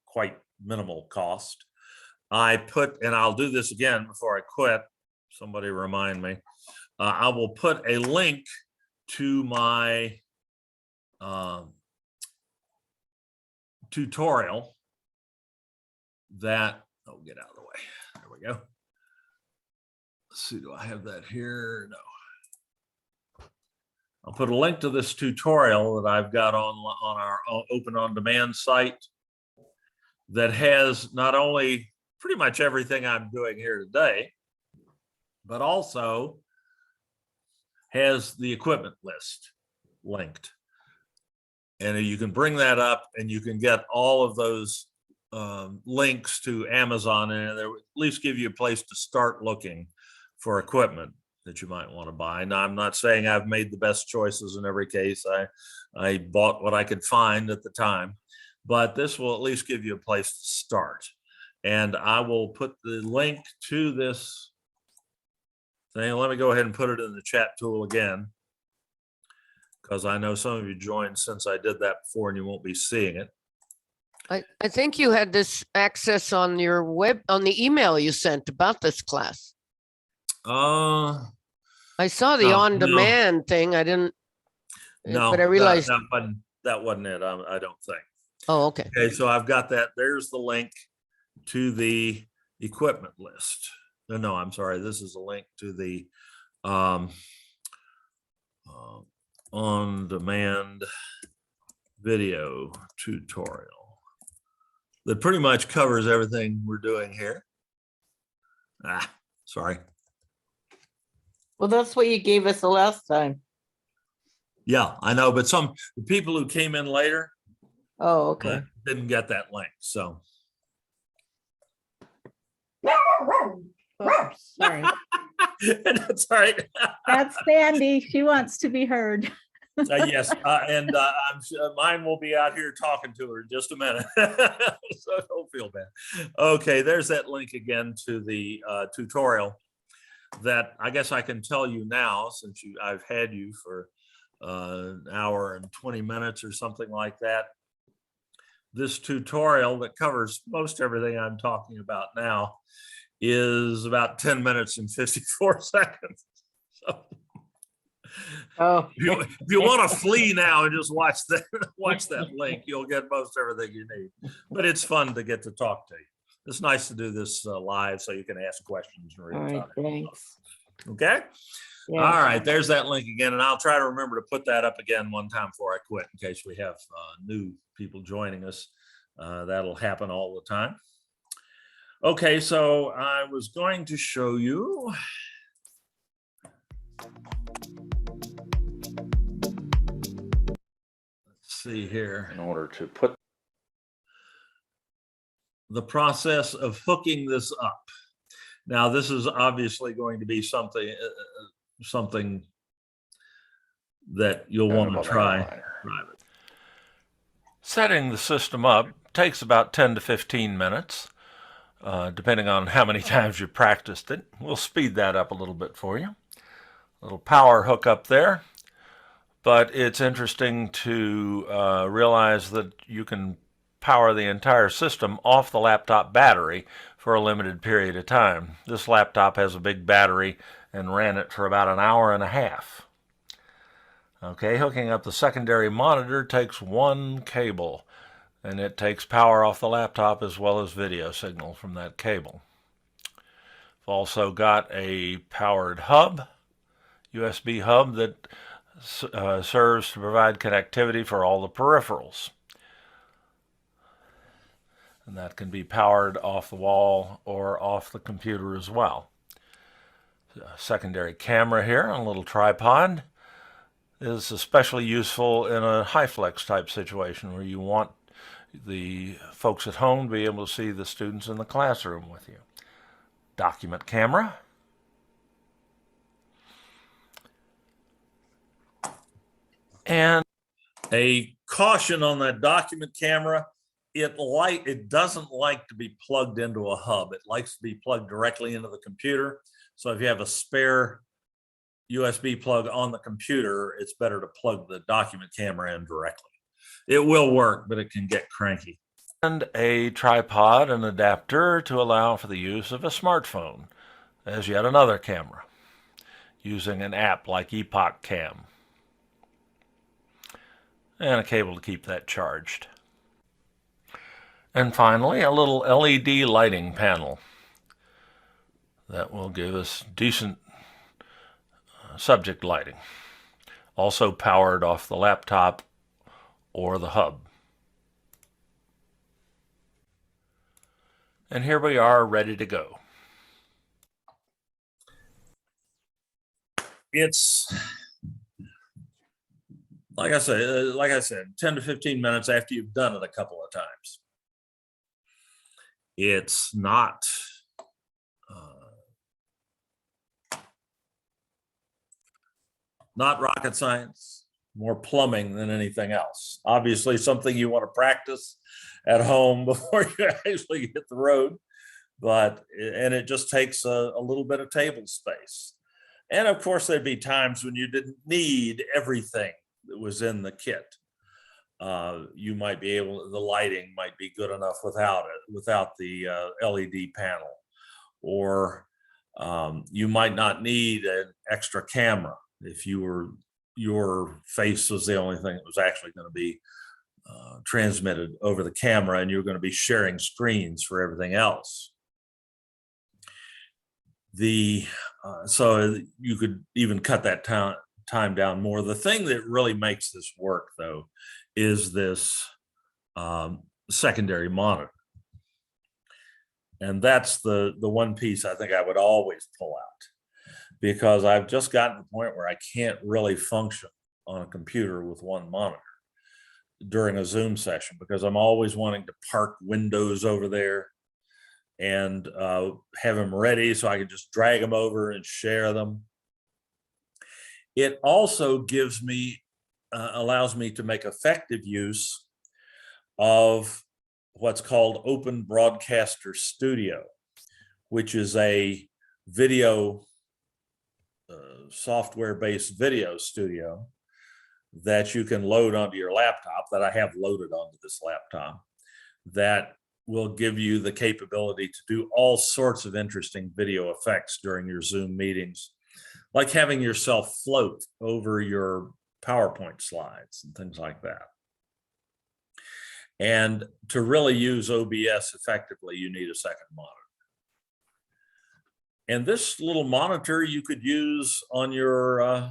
quite minimal cost. I put, and I'll do this again before I quit. Somebody remind me. I will put a link to my tutorial that, oh, get out of the way. There we go. Let's see, do I have that here? No. I'll put a link to this tutorial that I've got on our Open On Demand site that has not only pretty much everything I'm doing here today, but also has the equipment list linked. And you can bring that up and you can get all of those links to Amazon, and they'll at least give you a place to start looking for equipment that you might want to buy. Now, I'm not saying I've made the best choices in every case. I bought what I could find at the time, but this will at least give you a place to start. And I will put the link to this thing. Let me go ahead and put it in the chat tool again, because I know some of you joined since I did that before and you won't be seeing it.
I think you had this access on your on the email you sent about this class. I saw the on-demand thing. I didn't.
No,
but I realized
that wasn't it. I don't think.
Oh, okay.
Okay, so I've got that. There's the link to the equipment list. No, I'm sorry. This is a link to the on-demand video tutorial that pretty much covers everything we're doing here. Sorry.
Well, that's what you gave us the last time.
Yeah, I know, but some people who came in later
okay.
Didn't get that link. So
Oh, sorry.
that's all right.
That's Sandy. She wants to be heard.
Yes, and I'm sure mine will be out here talking to her in just a minute. So don't feel bad. Okay, there's that link again to the tutorial that I guess I can tell you now, since I've had you for an hour and 20 minutes or something like that. This tutorial that covers most everything I'm talking about now is about 10 minutes and 54 seconds. So if you want to flee now and just watch that link, you'll get most everything you need. But it's fun to get to talk to you. It's nice to do this live so you can ask questions in real time.
All right, thanks.
Okay.
Yeah.
All right, there's that link again, and I'll try to remember to put that up again one time before I quit, in case we have new people joining us. That'll happen all the time. Okay, so I was going to show you. Let's see here.
In order to put
the process of hooking this up. Now, this is obviously going to be something that you'll want to try. Setting the system up takes about 10 to 15 minutes, depending on how many times you practiced it. We'll speed that up a little bit for you. A little power hookup there, but it's interesting to realize that you can power the entire system off the laptop battery for a limited period of time. This laptop has a big battery and ran it for about an hour and a half. Okay, hooking up the secondary monitor takes one cable, and it takes power off the laptop as well as video signal from that cable. I've also got a powered hub, USB hub that serves to provide connectivity for all the peripherals. and that can be powered off the wall or off the computer as well. A secondary camera here on a little tripod is especially useful in a high flex type situation where you want the folks at home to be able to see the students in the classroom with you. Document camera. And a caution on that document camera, it doesn't like to be plugged into a hub. It likes to be plugged directly into the computer. So if you have a spare USB plug on the computer, it's better to plug the document camera in directly. It will work, but it can get cranky. And a tripod and adapter to allow for the use of a smartphone as yet another camera using an app like Epoch Cam. And a cable to keep that charged. And finally, a little LED lighting panel that will give us decent subject lighting, also powered off the laptop or the hub. And here we are, ready to go. It's like I said, 10 to 15 minutes after you've done it a couple of times. It's not rocket science, more plumbing than anything else. Obviously, something you want to practice at home before you actually hit the road, and it just takes a little bit of table space. And of course, there'd be times when you didn't need everything that was in the kit. You might be the lighting might be good enough without the LED panel, or you might not need an extra camera if your face was the only thing that was actually going to be transmitted over the camera, and you're going to be sharing screens for everything else. So you could even cut that time down more. The thing that really makes this work, though, is this secondary monitor. And that's the one piece I think I would always pull out, because I've just gotten to the point where I can't really function on a computer with one monitor during a Zoom session, because I'm always wanting to park windows over there and have them ready so I can just drag them over and share them. It also gives me, allows me to make effective use of what's called Open Broadcaster Studio, which is a video software-based video studio that you can load onto your laptop, that I have loaded onto this laptop, that will give you the capability to do all sorts of interesting video effects during your Zoom meetings, like having yourself float over your PowerPoint slides and things like that. And to really use OBS effectively, you need a second monitor. And this little monitor you could use on your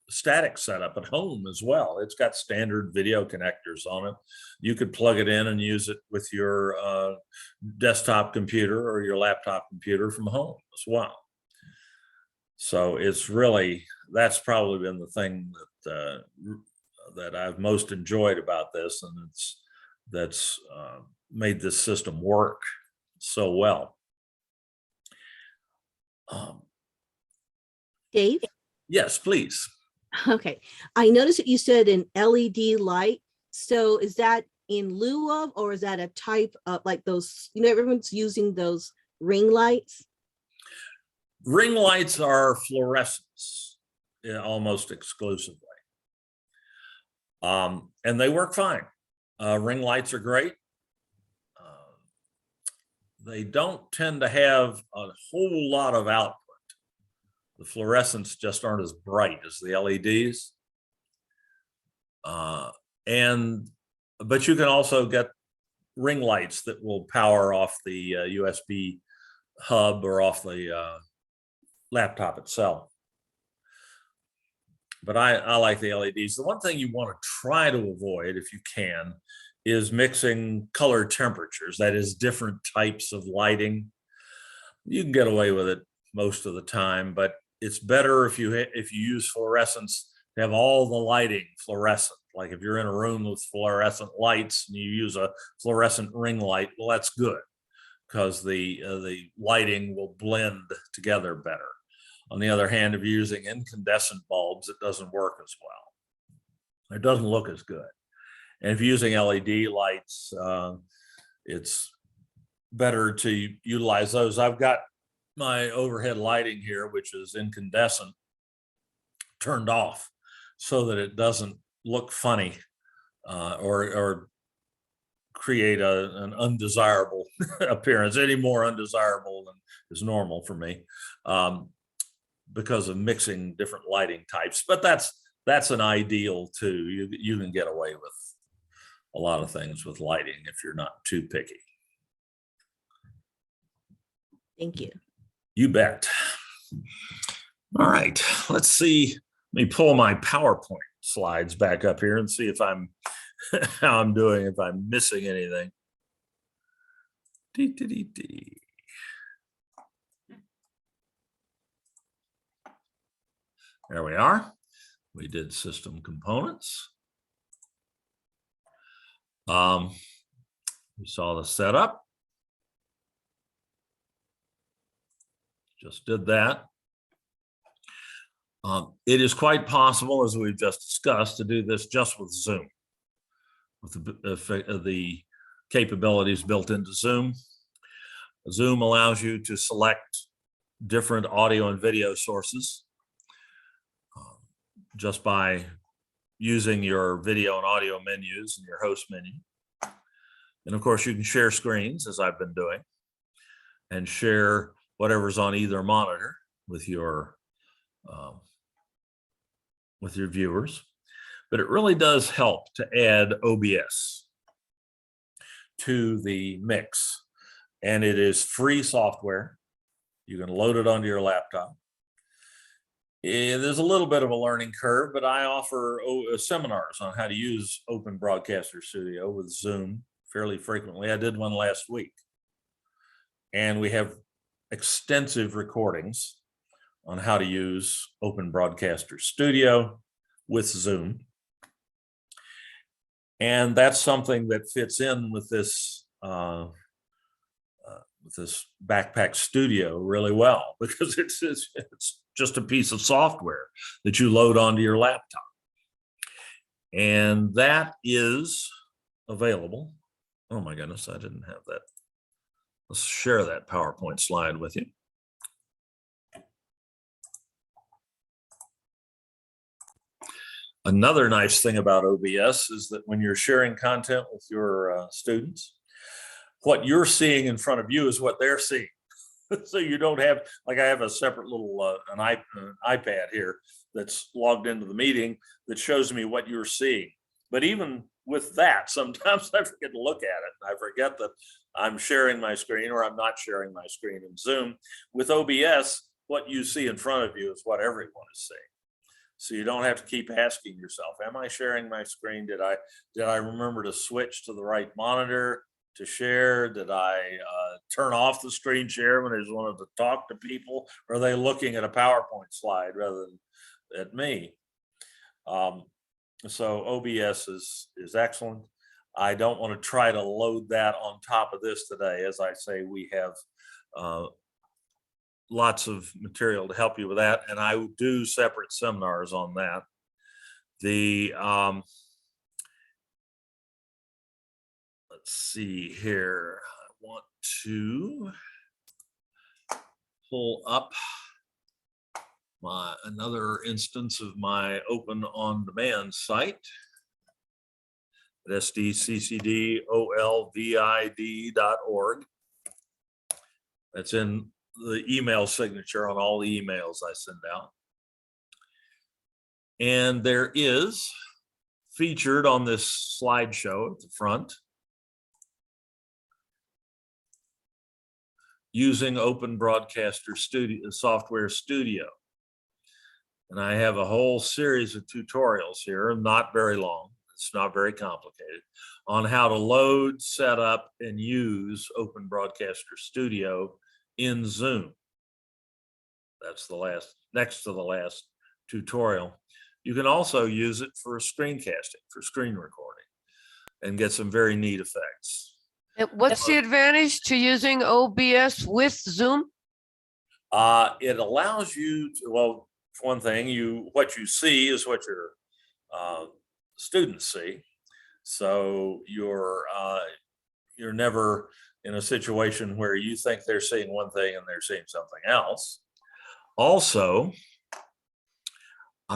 static setup at home as well. It's got standard video connectors on it. You could plug it in and use it with your desktop computer or your laptop computer from home as well. So it's really, that's probably been the thing that I've most enjoyed about this, and that's made this system work so well.
Dave?
Yes, please.
Okay. I noticed that you said an LED light. So is that in lieu of, or is that a type of like those, everyone's using those ring lights?
Ring lights are fluorescents almost exclusively. And they work fine. Ring lights are great. They don't tend to have a whole lot of output. The fluorescents just aren't as bright as the LEDs. But you can also get ring lights that will power off the USB hub or off the laptop itself. But I like the LEDs. The one thing you want to try to avoid, if you can, is mixing color temperatures. That is different types of lighting. You can get away with it most of the time, but it's better if you use fluorescence to have all the lighting fluorescent. Like if you're in a room with fluorescent lights and you use a fluorescent ring light, well, that's good because the lighting will blend together better. On the other hand, if you're using incandescent bulbs, it doesn't work as well. It doesn't look as good. And if you're using LED lights, it's better to utilize those. I've got my overhead lighting here, which is incandescent, turned off so that it doesn't look funny or create an undesirable appearance, any more undesirable than is normal for me, because of mixing different lighting types. But that's an ideal too. You can get away with a lot of things with lighting if you're not too picky.
Thank you.
You bet. All right, let's see. Let me pull my PowerPoint slides back up here and see if I'm how I'm doing, if I'm missing anything. There we are. We did system components. We saw the setup. Just did that. It is quite possible, as we've just discussed, to do this just with Zoom, with the capabilities built into Zoom. Zoom allows you to select different audio and video sources just by using your video and audio menus and your host menu. And of course, you can share screens, as I've been doing, and share whatever's on either monitor with your viewers. But it really does help to add OBS to the mix. And it is free software. You can load it onto your laptop. There's a little bit of a learning curve, but I offer seminars on how to use Open Broadcaster Studio with Zoom fairly frequently. I did one last week. And we have extensive recordings on how to use Open Broadcaster Studio with Zoom. And that's something that fits in with this Backpack Studio really well, because it's just a piece of software that you load onto your laptop. And that is available. Oh my goodness, I didn't have that. Let's share that PowerPoint slide with you. Another nice thing about OBS is that when you're sharing content with your students, what you're seeing in front of you is what they're seeing. So you don't have, like I have a separate little an iPad here that's logged into the meeting that shows me what you're seeing. But even with that, sometimes I forget to look at it. I forget that I'm sharing my screen or I'm not sharing my screen in Zoom. With OBS, what you see in front of you is what everyone is seeing. So you don't have to keep asking yourself, am I sharing my screen? Did I remember to switch to the right monitor to share? Did I turn off the screen share when I just wanted to talk to people? Or are they looking at a PowerPoint slide rather than at me? So OBS is excellent. I don't want to try to load that on top of this today. As I say, we have lots of material to help you with that, and I will do separate seminars on that. Let's see here. I want to pull up another instance of my Open On Demand site at sdccdolvid.org. That's in the email signature on all the emails I send out. And there is featured on this slideshow at the front, using Open Broadcaster Studio Software Studio. And I have a whole series of tutorials here, not very long, it's not very complicated, on how to load, set up, and use Open Broadcaster Studio in Zoom. That's next to the last tutorial. You can also use it for screencasting, for screen recording, and get some very neat effects.
And what's the advantage to using OBS with Zoom?
It allows you to, well, for one thing, what you see is what your students see. So you're never in a situation where you think they're seeing one thing and they're seeing something else. Also,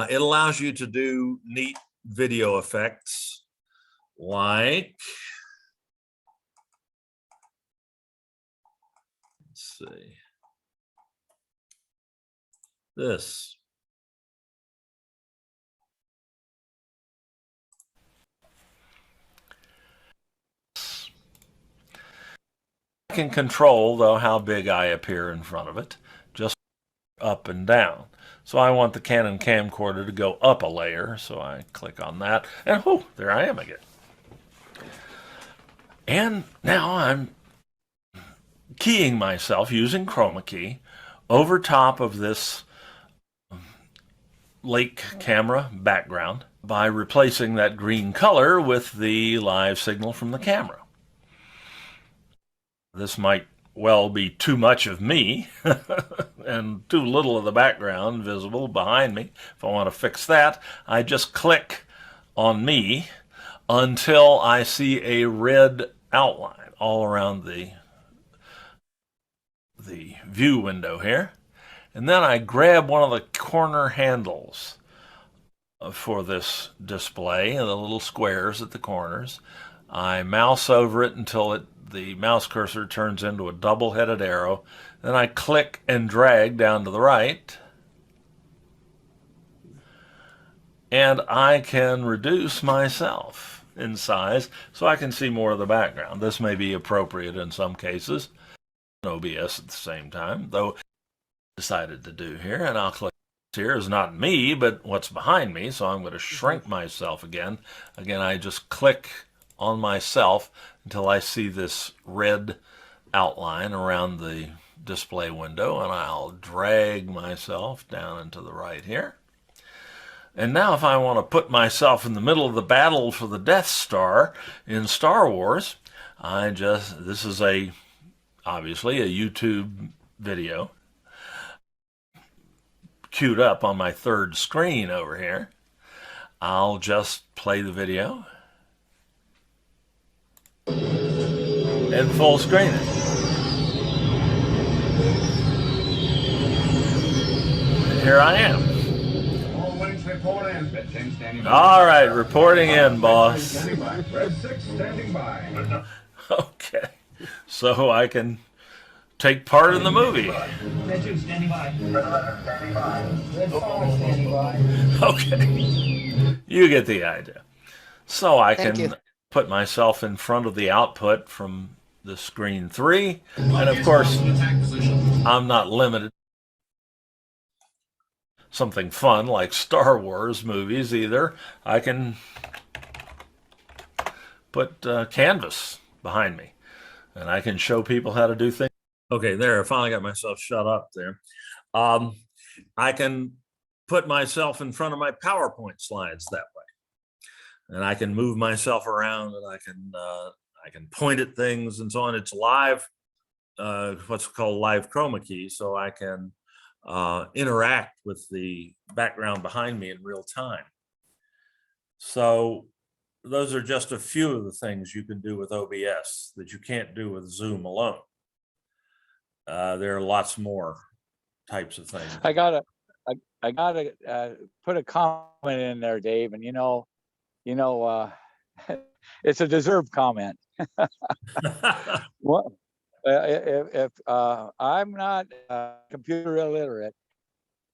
it allows you to do neat video effects like, let's see, this. I can control, though, how big I appear in front of it, just up and down. So I want the Canon camcorder to go up a layer, so I click on that, and whoo, there I am again. And now I'm keying myself using chroma key over top of this lake camera background by replacing that green color with the live signal from the camera. This might well be too much of me and too little of the background visible behind me. If I want to fix that, I just click on me until I see a red outline all around the view window here. And then I grab one of the corner handles for this display, the little squares at the corners. I mouse over it until the mouse cursor turns into a double-headed arrow. Then I click and drag down to the right. And I can reduce myself in size so I can see more of the background. This may be appropriate in some cases. OBS at the same time, though I decided to do here, and I'll click here is not me, but what's behind me, so I'm going to shrink myself again. Again, I just click on myself until I see this red outline around the display window, and I'll drag myself down into the right here. And now if I want to put myself in the middle of the battle for the Death Star in Star Wars, this is obviously a YouTube video queued up on my third screen over here. I'll just play the video and full screen it. And here I am. All right, reporting in, boss. Okay, so I can take part in the movie. Okay, you get the idea. So I can put myself in front of the output from the screen 3, and of course, I'm not limited. Something fun like Star Wars movies either. I can put canvas behind me, and I can show people how to do things. Okay, there, I finally got myself shut up there. I can put myself in front of my PowerPoint slides that way. And I can move myself around, and I can point at things and so on. It's live, what's called live chroma key, so I can interact with the background behind me in real time. So those are just a few of the things you can do with OBS that you can't do with Zoom alone. There are lots more types of things.
I gotta put a comment in there, Dave, and it's a deserved comment. Well, if I'm not computer illiterate,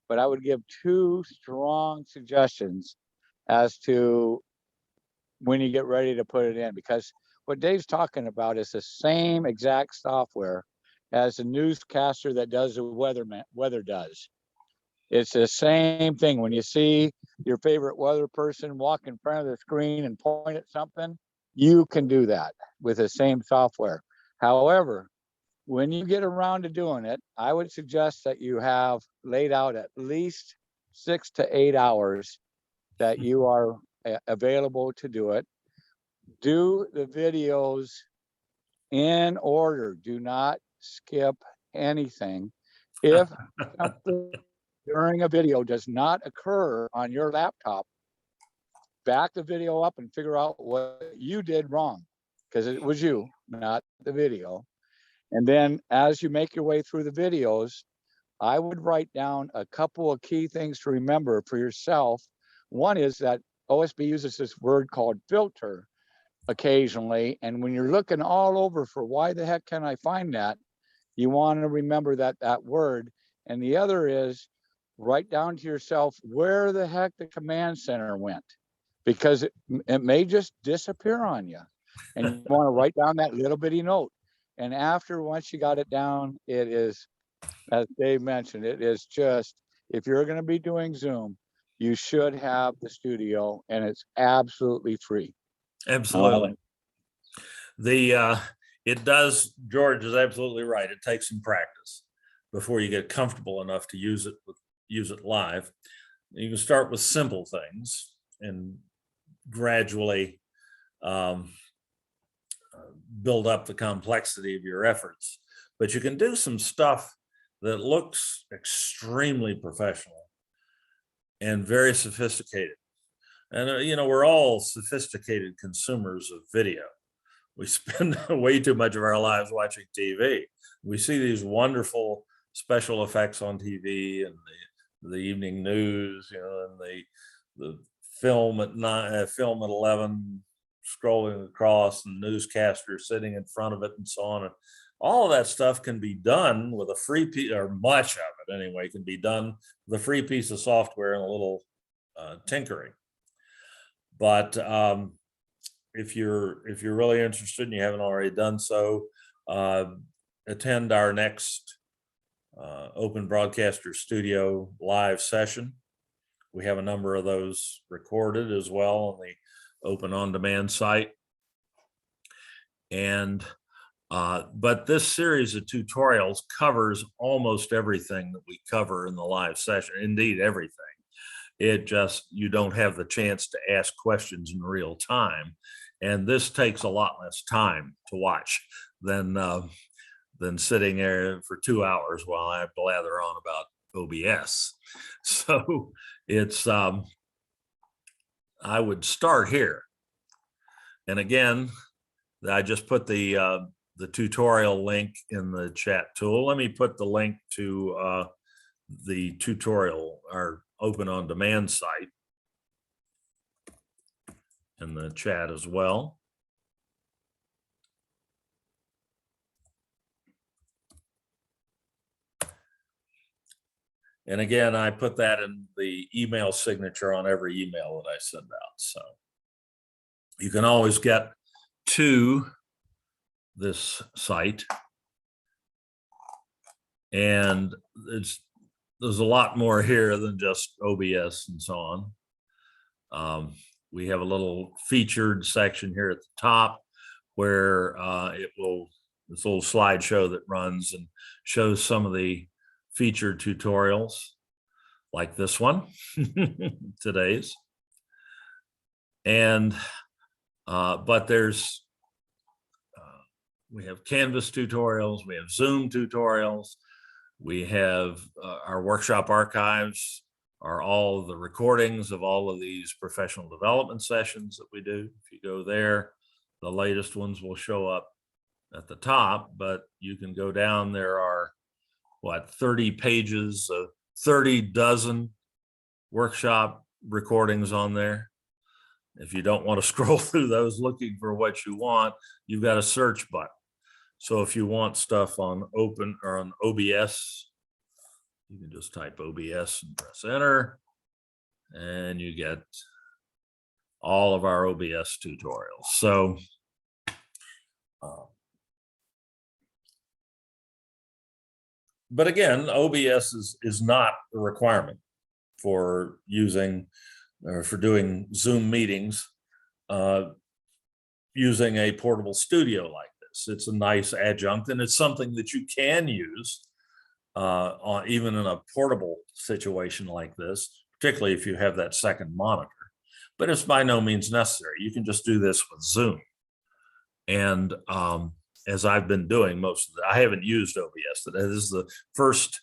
but I would give 2 strong suggestions as to when you get ready to put it in, because what Dave's talking about is the same exact software as the newscaster that does the weather does. It's the same thing. When you see your favorite weather person walk in front of the screen and point at something, you can do that with the same software. However, when you get around to doing it, I would suggest that you have laid out at least 6 to 8 hours that you are available to do it. Do the videos in order. Do not skip anything. If something during a video does not occur on your laptop, back the video up and figure out what you did wrong, because it was you, not the video. And then as you make your way through the videos, I would write down a couple of key things to remember for yourself. One is that OSB uses this word called filter occasionally. And when you're looking all over for why the heck can I find that, you want to remember that word. And the other is write down to yourself where the heck the command center went, because it may just disappear on you. And you want to write down that little bitty note. And after, once you got it down, it is, as Dave mentioned, it is just, if you're going to be doing Zoom, you should have the studio, and it's absolutely free.
Absolutely. It does, George is absolutely right. It takes some practice before you get comfortable enough to use it live. You can start with simple things and gradually build up the complexity of your efforts. But you can do some stuff that looks extremely professional and very sophisticated. And, you know, we're all sophisticated consumers of video. We spend way too much of our lives watching TV. We see these wonderful special effects on TV and the evening news, you know, and the film at 9, film at 11, scrolling across, and newscasters sitting in front of it, and so on. And all of that stuff can be done with a free piece, or much of it anyway, can be done with a free piece of software and a little tinkering. But if you're really interested and you haven't already done so, attend our next Open Broadcaster Studio live session. We have a number of those recorded as well on the Open On Demand site. And but this series of tutorials covers almost everything that we cover in the live session, indeed everything. It just, you don't have the chance to ask questions in real time. And this takes a lot less time to watch than sitting there for 2 hours while I blather on about OBS. So it's, I would start here. And again, I just put the tutorial link in the chat tool. Let me put the link to the tutorial, our Open On Demand site, in the chat as well. And again, I put that in the email signature on every email that I send out. So you can always get to this site. And there's a lot more here than just OBS and so on. We have a little featured section here at the top where this little slideshow that runs and shows some of the featured tutorials like this one, today's. And, but there's, we have Canvas tutorials, we have Zoom tutorials, we have our workshop archives are all the recordings of all of these professional development sessions that we do. If you go there, the latest ones will show up at the top, but you can go down. There are, what, 30 pages, 30 dozen workshop recordings on there. If you don't want to scroll through those looking for what you want, you've got a search button. So if you want stuff on Open or on OBS, you can just type OBS and press enter, and you get all of our OBS tutorials. So but again, OBS is not a requirement for using or for doing Zoom meetings using a portable studio like this. It's a nice adjunct, and it's something that you can use on even in a portable situation like this, particularly if you have that second monitor. But it's by no means necessary. You can just do this with Zoom. And as I've been doing most of it, I haven't used OBS today. This is the first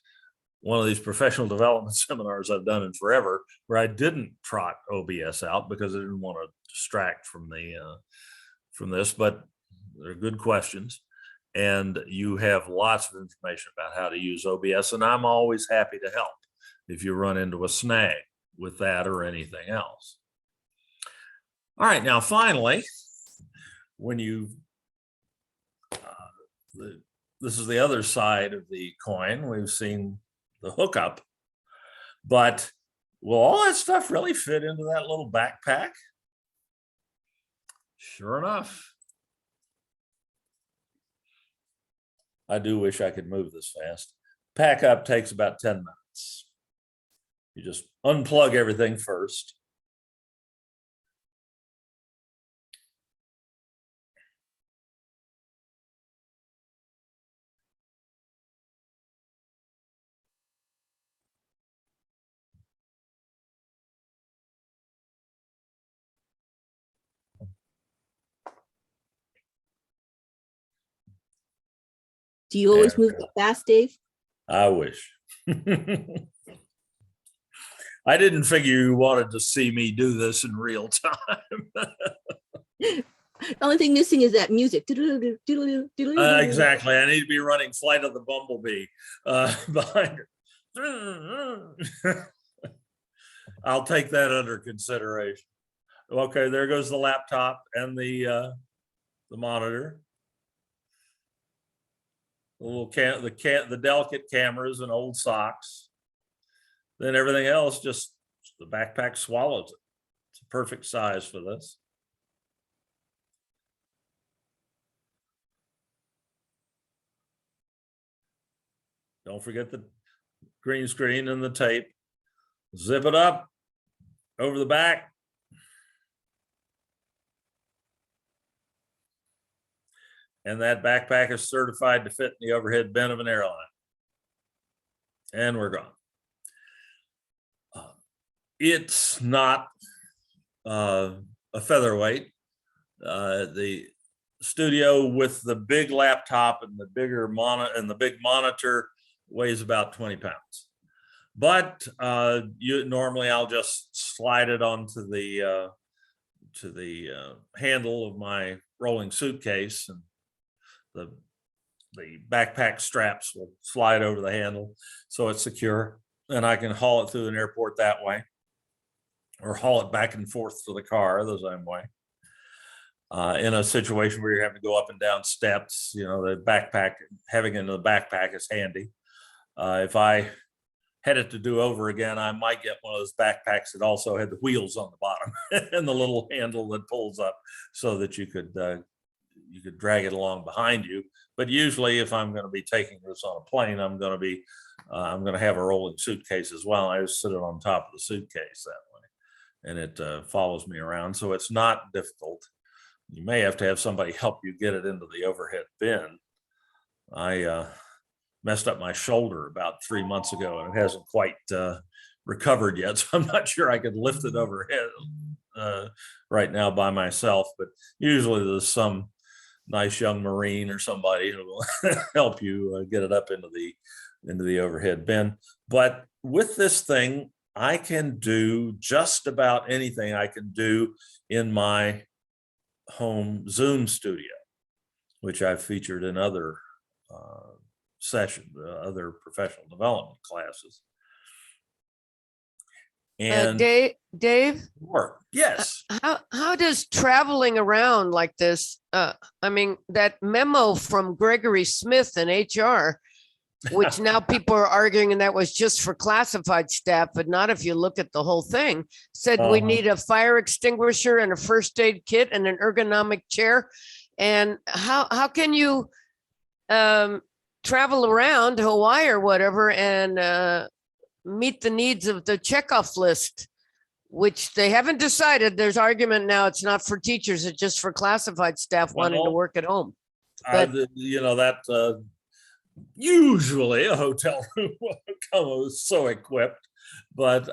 one of these professional development seminars I've done in forever where I didn't trot OBS out because I didn't want to distract from this, but they're good questions. And you have lots of information about how to use OBS, and I'm always happy to help if you run into a snag with that or anything else. All right, now finally, when you, this is the other side of the coin. We've seen the hookup, but will all that stuff really fit into that little backpack? Sure enough. I do wish I could move this fast. Pack up takes about 10 minutes. You just unplug everything first.
Do you always move that fast, Dave?
I wish. I didn't figure you wanted to see me do this in real time.
The only thing missing is that music.
Exactly. I need to be running Flight of the Bumblebee behind her. I'll take that under consideration. Okay, there goes the laptop and the monitor. The little the delicate cameras and old socks. Then everything else, just the backpack swallows it. It's a perfect size for this. Don't forget the green screen and the tape. Zip it up over the back. And that backpack is certified to fit in the overhead bin of an airline. And we're gone. It's not a featherweight. The studio with the big laptop and the bigger monitor and the big monitor weighs about 20 pounds. But normally I'll just slide it onto the handle of my rolling suitcase, and the backpack straps will slide over the handle so it's secure, and I can haul it through an airport that way, or haul it back and forth to the car the same way. In a situation where you're having to go up and down steps, you know, the backpack, having it in the backpack is handy. If I had it to do over again, I might get one of those backpacks that also had the wheels on the bottom and the little handle that pulls up so that you could drag it along behind you. But usually if I'm going to be taking this on a plane, I'm going to have a rolling suitcase as well. I just sit it on top of the suitcase that way, and it follows me around. So it's not difficult. You may have to have somebody help you get it into the overhead bin. I messed up my shoulder about 3 months ago, and it hasn't quite recovered yet. So I'm not sure I could lift it overhead right now by myself, but usually there's some nice young Marine or somebody who will help you get it up into the overhead bin. But with this thing, I can do just about anything I can do in my home Zoom studio, which I've featured in other other professional development classes. And
Dave,
yes.
How does traveling around like this? I mean, that memo from Gregory Smith in HR, which now people are arguing, and that was just for classified staff, but not if you look at the whole thing, said we need a fire extinguisher and a first aid kit and an ergonomic chair. And how can you travel around Hawaii or whatever and meet the needs of the checkoff list, which they haven't decided. There's argument now. It's not for teachers. It's just for classified staff wanting to work at home. But
you know, that usually a hotel room comes so equipped, but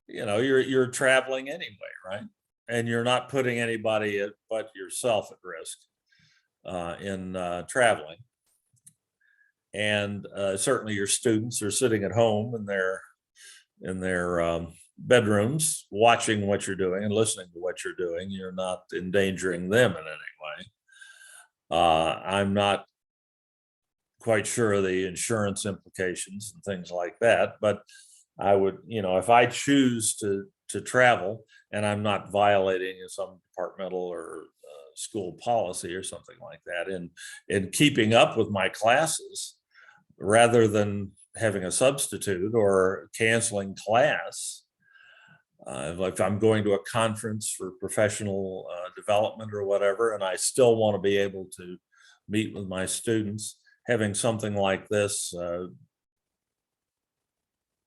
you know, you're traveling anyway, right? And you're not putting anybody but yourself at risk in traveling. And certainly your students are sitting at home in their bedrooms watching what you're doing and listening to what you're doing. You're not endangering them in any way. I'm not quite sure of the insurance implications and things like that, but I would, you know, if I choose to travel and I'm not violating some departmental or school policy or something like that, in keeping up with my classes, rather than having a substitute or canceling class, like if I'm going to a conference for professional development or whatever, and I still want to be able to meet with my students, having something like this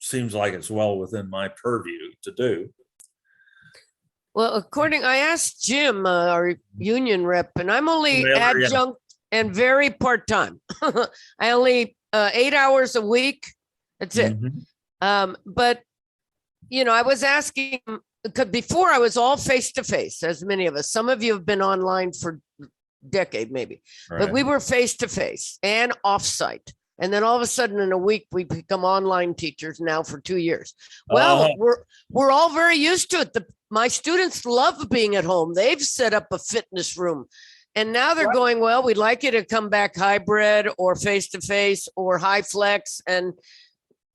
seems like it's well within my purview to do.
well, I asked Jim, our union rep, and I'm only adjunct and very part-time. I only 8 hours a week. That's it. But, you know, I was asking, because before I was all face-to-face, as many of us. Some of you have been online for a decade, maybe.
Right.
But we were face-to-face and off-site. And then all of a sudden in a week, we become online teachers now for 2 years. Well, we're all very used to it. My students love being at home. They've set up a fitness room. And now they're going, well, we'd like you to come back hybrid or face-to-face or high flex. And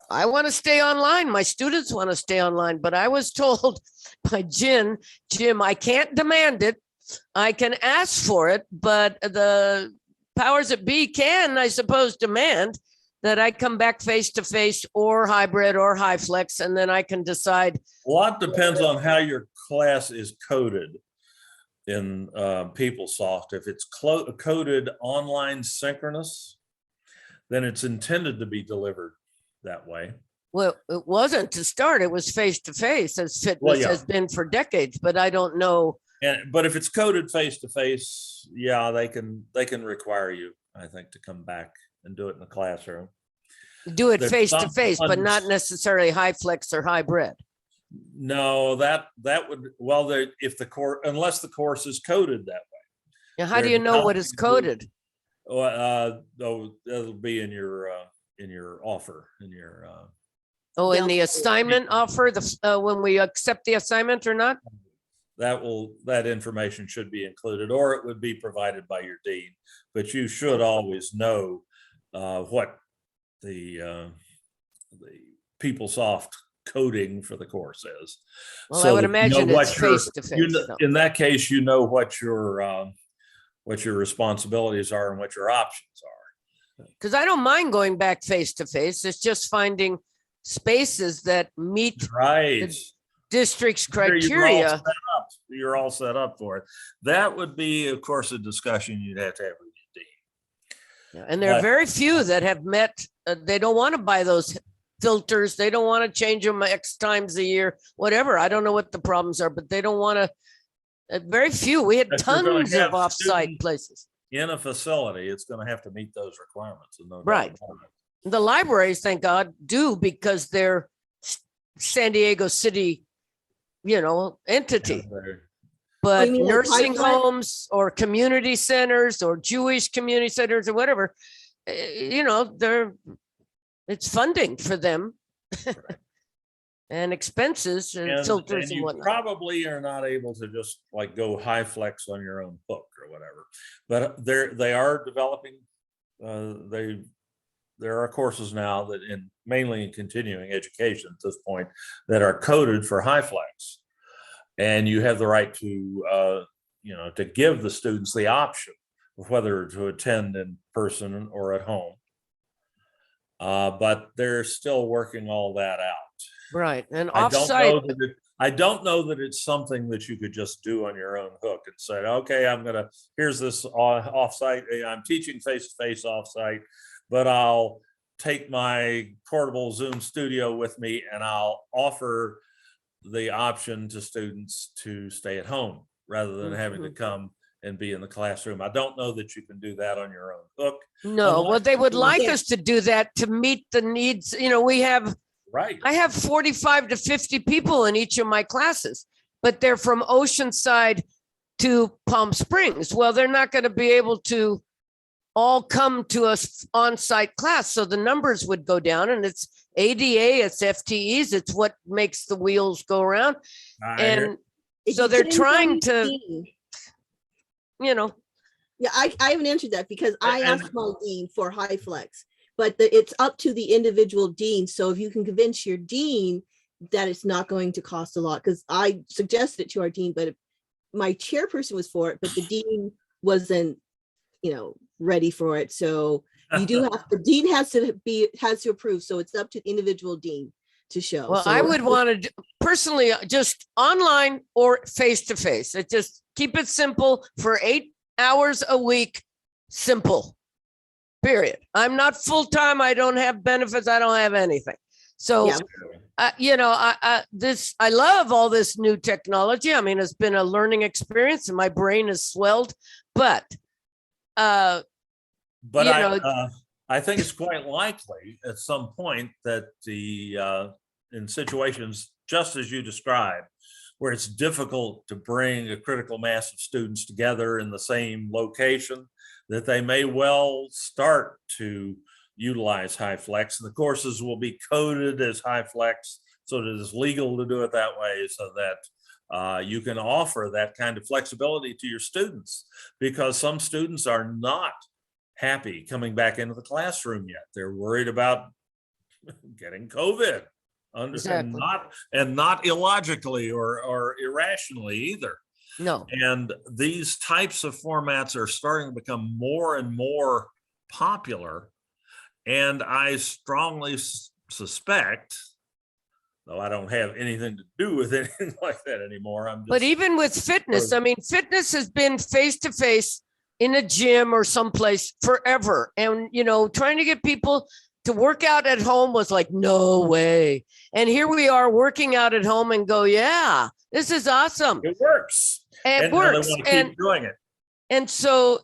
I want to stay online. My students want to stay online. But I was told by Jim, I can't demand it. I can ask for it, but the powers that be can, I suppose, demand that I come back face-to-face or hybrid or high flex, and then I can decide.
A lot depends on how your class is coded in PeopleSoft. If it's coded online synchronous, then it's intended to be delivered that way.
Well, it wasn't to start. It was face-to-face, as fitness has been for decades, but I don't know.
But if it's coded face-to-face, yeah, they can require you, I think, to come back and do it in the classroom.
Do it face-to-face, but not necessarily high flex or hybrid.
No, that would, well, if the course, unless the course is coded that way.
Now, how do you know what is coded?
That'll be in your offer, in your.
In the assignment offer, when we accept the assignment or not?
That information should be included, or it would be provided by your dean, but you should always know what the PeopleSoft coding for the course is.
Well, I would imagine it's face-to-face.
In that case, you know what your responsibilities are and what your options are.
Because I don't mind going back face-to-face. It's just finding spaces that meet the district's criteria.
You're all set up for it. That would be, of course, a discussion you'd have to have with your dean.
And there are very few that have met. They don't want to buy those filters. They don't want to change them X times a year, whatever. I don't know what the problems are, but they don't want to. Very few. We had tons of offsite places.
In a facility, it's going to have to meet those requirements.
Right. The libraries, thank God, do, because they're San Diego City, entity. But nursing homes or community centers or Jewish community centers or whatever, it's funding for them. Right. And expenses and filters and whatnot.
Probably are not able to just like go high flex on your own hook or whatever, but they are developing. There are courses now that mainly in continuing education at this point that are coded for high flex, and you have the right to to give the students the option of whether to attend in person or at home. But they're still working all that out.
Right. And offsite.
I don't know that it's something that you could just do on your own hook and say, okay, here's this offsite. I'm teaching face-to-face offsite. but I'll take my portable Zoom studio with me and I'll offer the option to students to stay at home rather than having to come and be in the classroom. I don't know that you can do that on your own hook.
No, well, they would like
Yeah.
us to do that to meet the needs. You know, I have 45 to 50 people in each of my classes, but they're from Oceanside to Palm Springs. Well, they're not going to be able to all come to us on-site class. So the numbers would go down, and it's ADA, it's FTEs, it's what makes the wheels go around. And so they're trying to, you know.
Yeah, I haven't answered that because I asked my dean for high flex, but it's up to the individual dean. So if you can convince your dean that it's not going to cost a lot, because I suggested it to our dean, but my chairperson was for it, but the dean wasn't, ready for it. So you do have, the dean has to approve. So it's up to the individual dean to show.
Well,
So
I would want to personally just online or face-to-face. It just keep it simple for 8 hours a week. Simple, period. I'm not full-time. I don't have benefits. I don't have anything. So,
yeah.
I love all this new technology. I mean, it's been a learning experience and my brain has swelled, but
I think it's quite likely at some point that in situations just as you described, where it's difficult to bring a critical mass of students together in the same location, that they may well start to utilize high flex, and the courses will be coded as high flex so that it's legal to do it that way, so that you can offer that kind of flexibility to your students, because some students are not happy coming back into the classroom yet. They're worried about getting COVID,
exactly.
and not illogically or irrationally either.
No.
And these types of formats are starting to become more and more popular. And I strongly suspect, though I don't have anything to do with anything like that anymore.
But even with fitness, I mean, fitness has been face-to-face in a gym or someplace forever. And, trying to get people to work out at home was like, no way. And here we are working out at home and go, yeah, this is awesome.
It works.
And it works.
They want to keep doing it.
And so,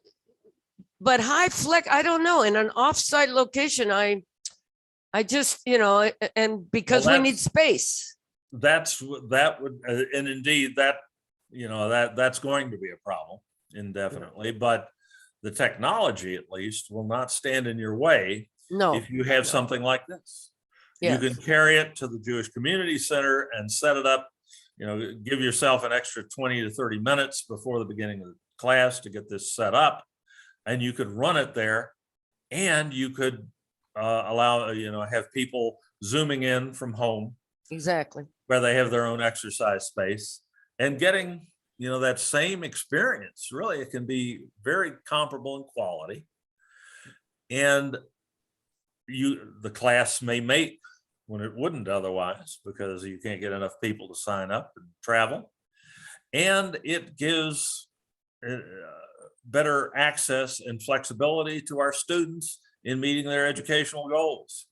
but high flex, I don't know, in an offsite location, I just, and because we need space.
That would, and indeed that's going to be a problem indefinitely, but the technology at least will not stand in your way.
No.
If you have something like this,
yes.
You can carry it to the Jewish Community Center and set it up, give yourself an extra 20 to 30 minutes before the beginning of the class to get this set up, and you could run it there, and you could allow, have people zooming in from home.
Exactly.
Where they have their own exercise space and getting, that same experience. Really, it can be very comparable in quality. And the class may make when it wouldn't otherwise, because you can't get enough people to sign up and travel. And it gives better access and flexibility to our students in meeting their educational goals.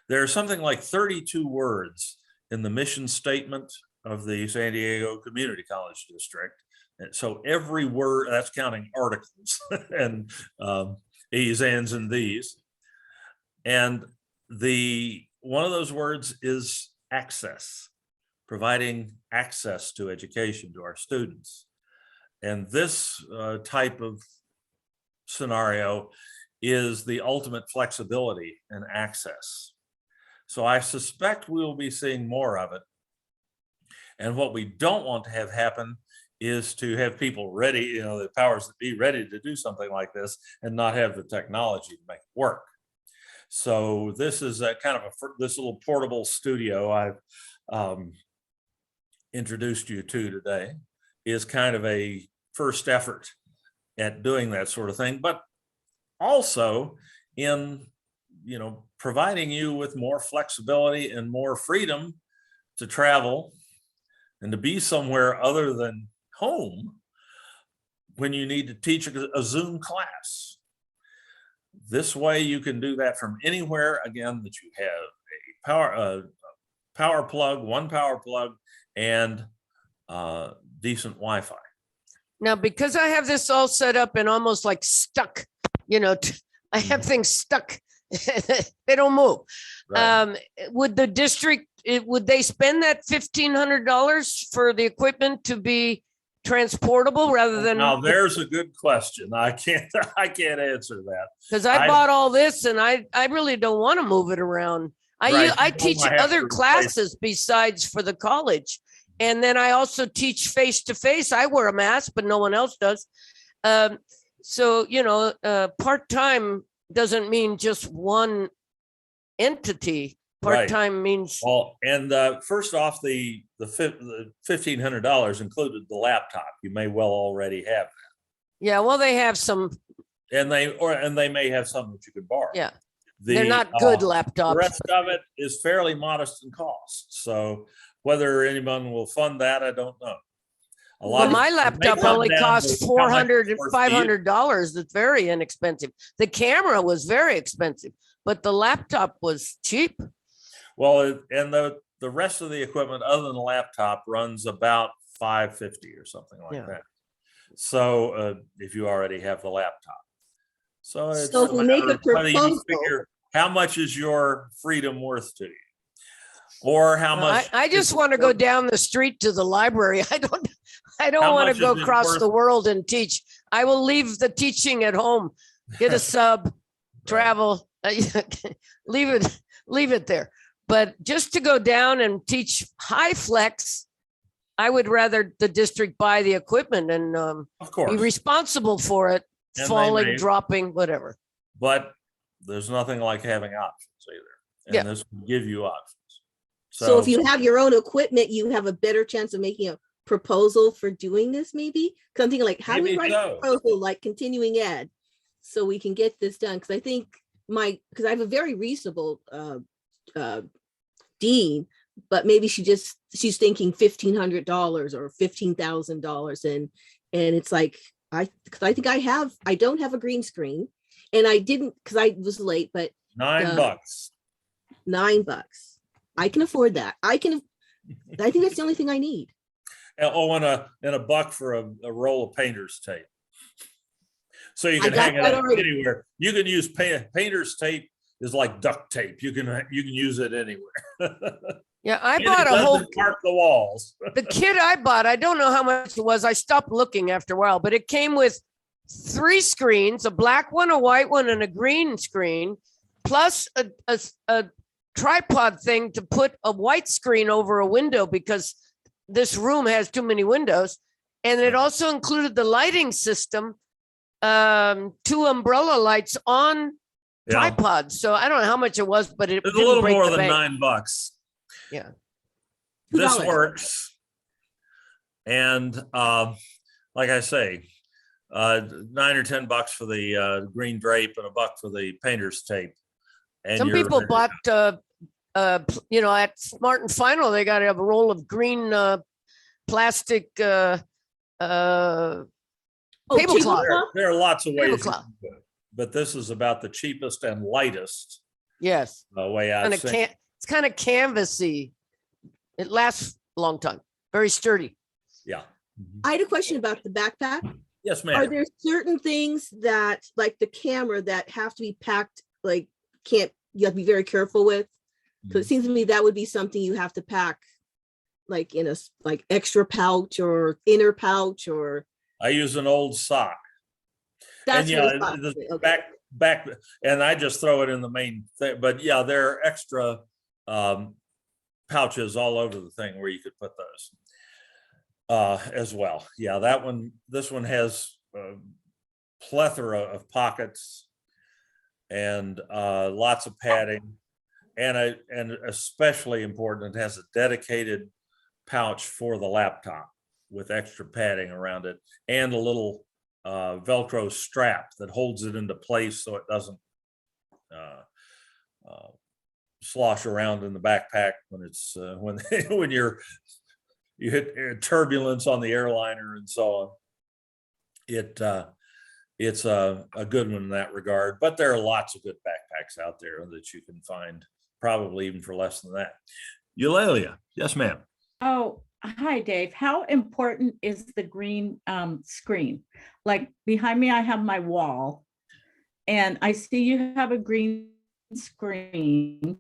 There are something like 32 words in the mission statement of the San Diego Community College District. And so every word, that's counting articles and e's, ands, and these. And one of those words is access, providing access to education to our students. And this type of scenario is the ultimate flexibility and access. So I suspect we will be seeing more of it. And what we don't want to have happen is to have people ready, the powers that be ready to do something like this and not have the technology to make it work. So this is a kind of this little portable studio I've introduced you to today is kind of a first effort at doing that sort of thing, but also in, providing you with more flexibility and more freedom to travel and to be somewhere other than home when you need to teach a Zoom class. This way you can do that from anywhere, again, that you have a power plug, one power plug, and decent Wi-Fi.
Now, because I have this all set up and almost like stuck, I have things stuck. They don't move.
Right.
Would the district, would they spend that $1,500 for the equipment to be transportable rather than?
Now, there's a good question. I can't answer that.
Because I bought all this and I really don't want to move it around. I teach other classes besides for the college. And then I also teach face-to-face. I wear a mask, but no one else does. So, part-time doesn't mean just one entity. Part-time means.
Well, and first off, the $1,500 included the laptop. You may well already have that.
Yeah, well, they have some.
And they may have some that you could borrow.
Yeah, they're not good laptops.
The rest of it is fairly modest in cost. So whether anyone will fund that, I don't know.
Well, my laptop only costs $400 and $500. That's very inexpensive. The camera was very expensive, but the laptop was cheap.
Well, and the rest of the equipment other than the laptop runs about $550 or something like that. So if you already have the laptop. So it's
if we make a proposal,
figure how much is your freedom worth to you? Or how much?
I just want to go down the street to the library. I don't want to go across the world and teach. I will leave the teaching at home, get a sub, travel, leave it there. But just to go down and teach high flex, I would rather the district buy the equipment and
of course,
be responsible for it, and falling, dropping, whatever.
But there's nothing like having options either. And this will give you options.
So if you have your own equipment, you have a better chance of making a proposal for doing this, maybe? Because I'm thinking like, how do we write a proposal like continuing ed so we can get this done? Because I think because I have a very reasonable dean, but maybe she's thinking $1,500 or $15,000. And it's like, because I think I don't have a green screen, and I didn't, because I was late, but
$9.
$9. I can afford that. I think that's the only thing I need.
Oh, and a buck for a roll of painter's tape. So you can hang it up anywhere. You can use painter's tape is like duct tape. You can use it anywhere.
Yeah, I bought a whole
mark the walls.
The kit I bought, I don't know how much it was. I stopped looking after a while, but it came with 3 screens, a black one, a white one, and a green screen, plus a tripod thing to put a white screen over a window because this room has too many windows. And it also included the lighting system, 2 umbrella lights on tripods. So I don't know how much it was, but it was a little more than
$9.
Yeah.
This works. And like I say, $9 or $10 for the green drape and $1 for the painter's tape. And
some people bought, at Smart and Final, they got a roll of green plastic tablecloth.
There are lots of ways, but this is about the cheapest and lightest.
Yes.
Way I've seen.
It's kind of canvasy. It lasts a long time. Very sturdy.
Yeah.
I had a question about the backpack.
Yes, ma'am.
Are there certain things that, like the camera, that have to be packed, like you have to be very careful with? Because it seems to me that would be something you have to pack like in a extra pouch or inner pouch, or
I use an old sock.
That's
back, and I just throw it in the main thing. But yeah, there are extra pouches all over the thing where you could put those as well. Yeah, this one has a plethora of pockets and lots of padding, and especially important, it has a dedicated pouch for the laptop with extra padding around it and a little Velcro strap that holds it into place so it doesn't slosh around in the backpack when it's when you hit turbulence on the airliner and so on. it's a good one in that regard. But there are lots of good backpacks out there that you can find, probably even for less than that. Eulalia, yes, ma'am.
Oh, hi, Dave. How important is the green screen? Like behind me, I have my wall, and I see you have a green screen.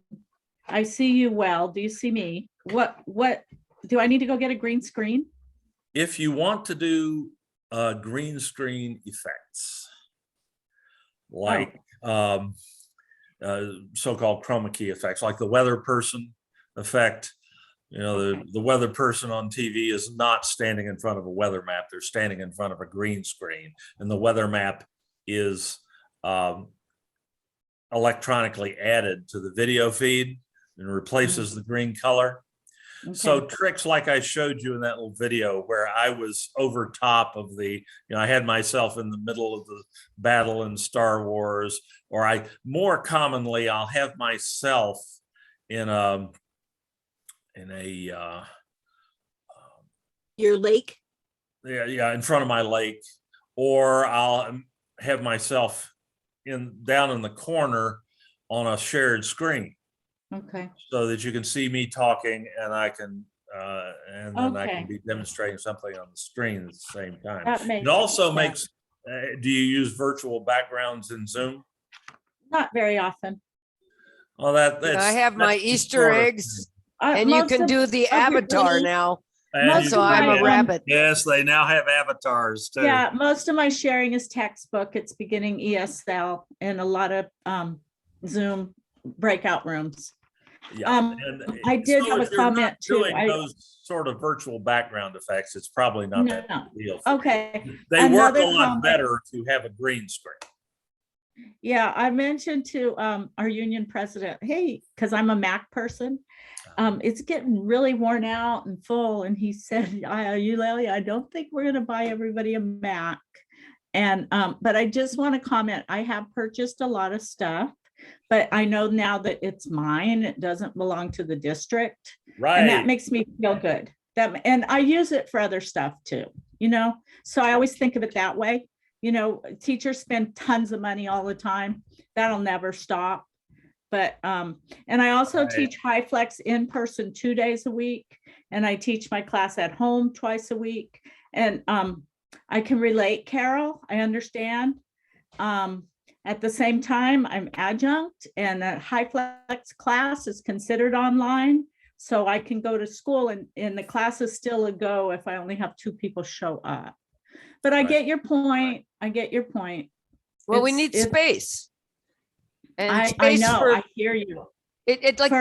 I see you well. Do you see me? What do I need to go get a green screen?
If you want to do green screen effects, like so-called chroma key effects, like the weather person effect. The weather person on TV is not standing in front of a weather map. They're standing in front of a green screen, and the weather map is electronically added to the video feed and replaces the green color. Okay. So tricks like I showed you in that little video where I was over top of I had myself in the middle of the battle in Star Wars, or more commonly, I'll have myself in
your lake.
Yeah, in front of my lake, or I'll have myself down in the corner on a shared screen.
Okay.
So that you can see me talking, and I can I can be demonstrating something on the screen at the same time. It also makes. Do you use virtual backgrounds in Zoom?
Not very often.
Well,
I have my Easter eggs, and you can do the avatar now. So I'm a rabbit.
Yes, they now have avatars too.
Yeah, most of my sharing is textbook. It's beginning ESL and a lot of Zoom breakout rooms.
Yeah,
I did have a comment too.
Doing those sort of virtual background effects, it's probably not that big a deal.
Okay.
They work a lot better to have a green screen.
Yeah, I mentioned to our union president, hey, because I'm a Mac person, it's getting really worn out and full. And he said, Eulalia, I don't think we're going to buy everybody a Mac. And but I just want to comment, I have purchased a lot of stuff, but I know now that it's mine. It doesn't belong to the district.
Right.
And that makes me feel good. And I use it for other stuff too, so I always think of it that way. Teachers spend tons of money all the time. That'll never stop. But and I also teach HighFlex in person 2 days a week, and I teach my class at home twice a week. And I can relate, Carol. I understand. At the same time, I'm adjunct, and a HighFlex class is considered online. So I can go to school, and the class is still a go if I only have 2 people show up. But I get your point.
Well, we need space. And
I know, I hear you.
It's like,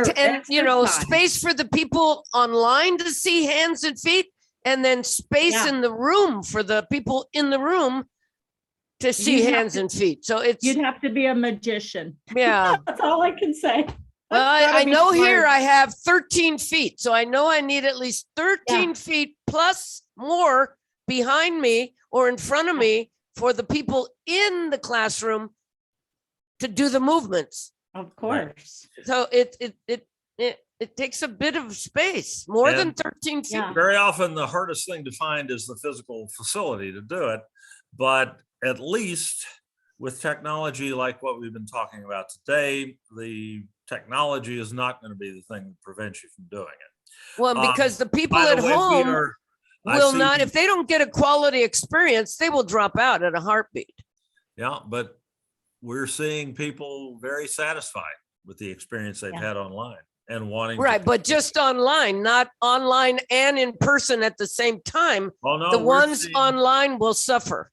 space for the people online to see hands and feet, and then space in the room for the people in the room to see hands and feet. So you'd
have to be a magician.
Yeah.
That's all I can say.
Well, I know here I have 13 feet. So I know I need at least 13 feet plus more behind me or in front of me for the people in the classroom to do the movements.
Of course.
So it takes a bit of space, more than 13 feet.
Yeah. Very often the hardest thing to find is the physical facility to do it. But at least with technology like what we've been talking about today, the technology is not going to be the thing that prevents you from doing it.
Well, because the people at home will not, if they don't get a quality experience, they will drop out at a heartbeat.
Yeah, but we're seeing people very satisfied with the experience they've had online and wanting
but just online, not online and in person at the same time.
Oh, no,
the ones online will suffer.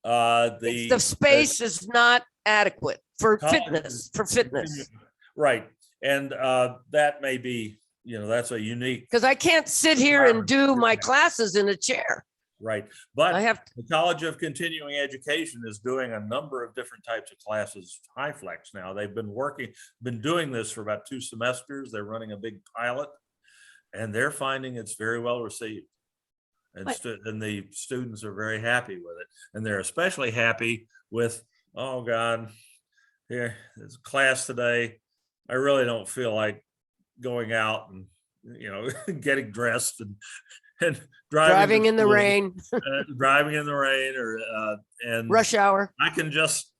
The
space is not adequate for fitness.
Right. And that may be, that's a unique.
Because I can't sit here and do my classes in a chair.
Right. But the College of Continuing Education is doing a number of different types of classes, HighFlex now. They've been doing this for about 2 semesters. They're running a big pilot, and they're finding it's very well received. And the students are very happy with it. And they're especially happy with, oh God, here, there's a class today. I really don't feel like going out and, getting dressed and and
Driving
to
in the
school,
rain,
driving in the rain, or and
rush hour.
I can just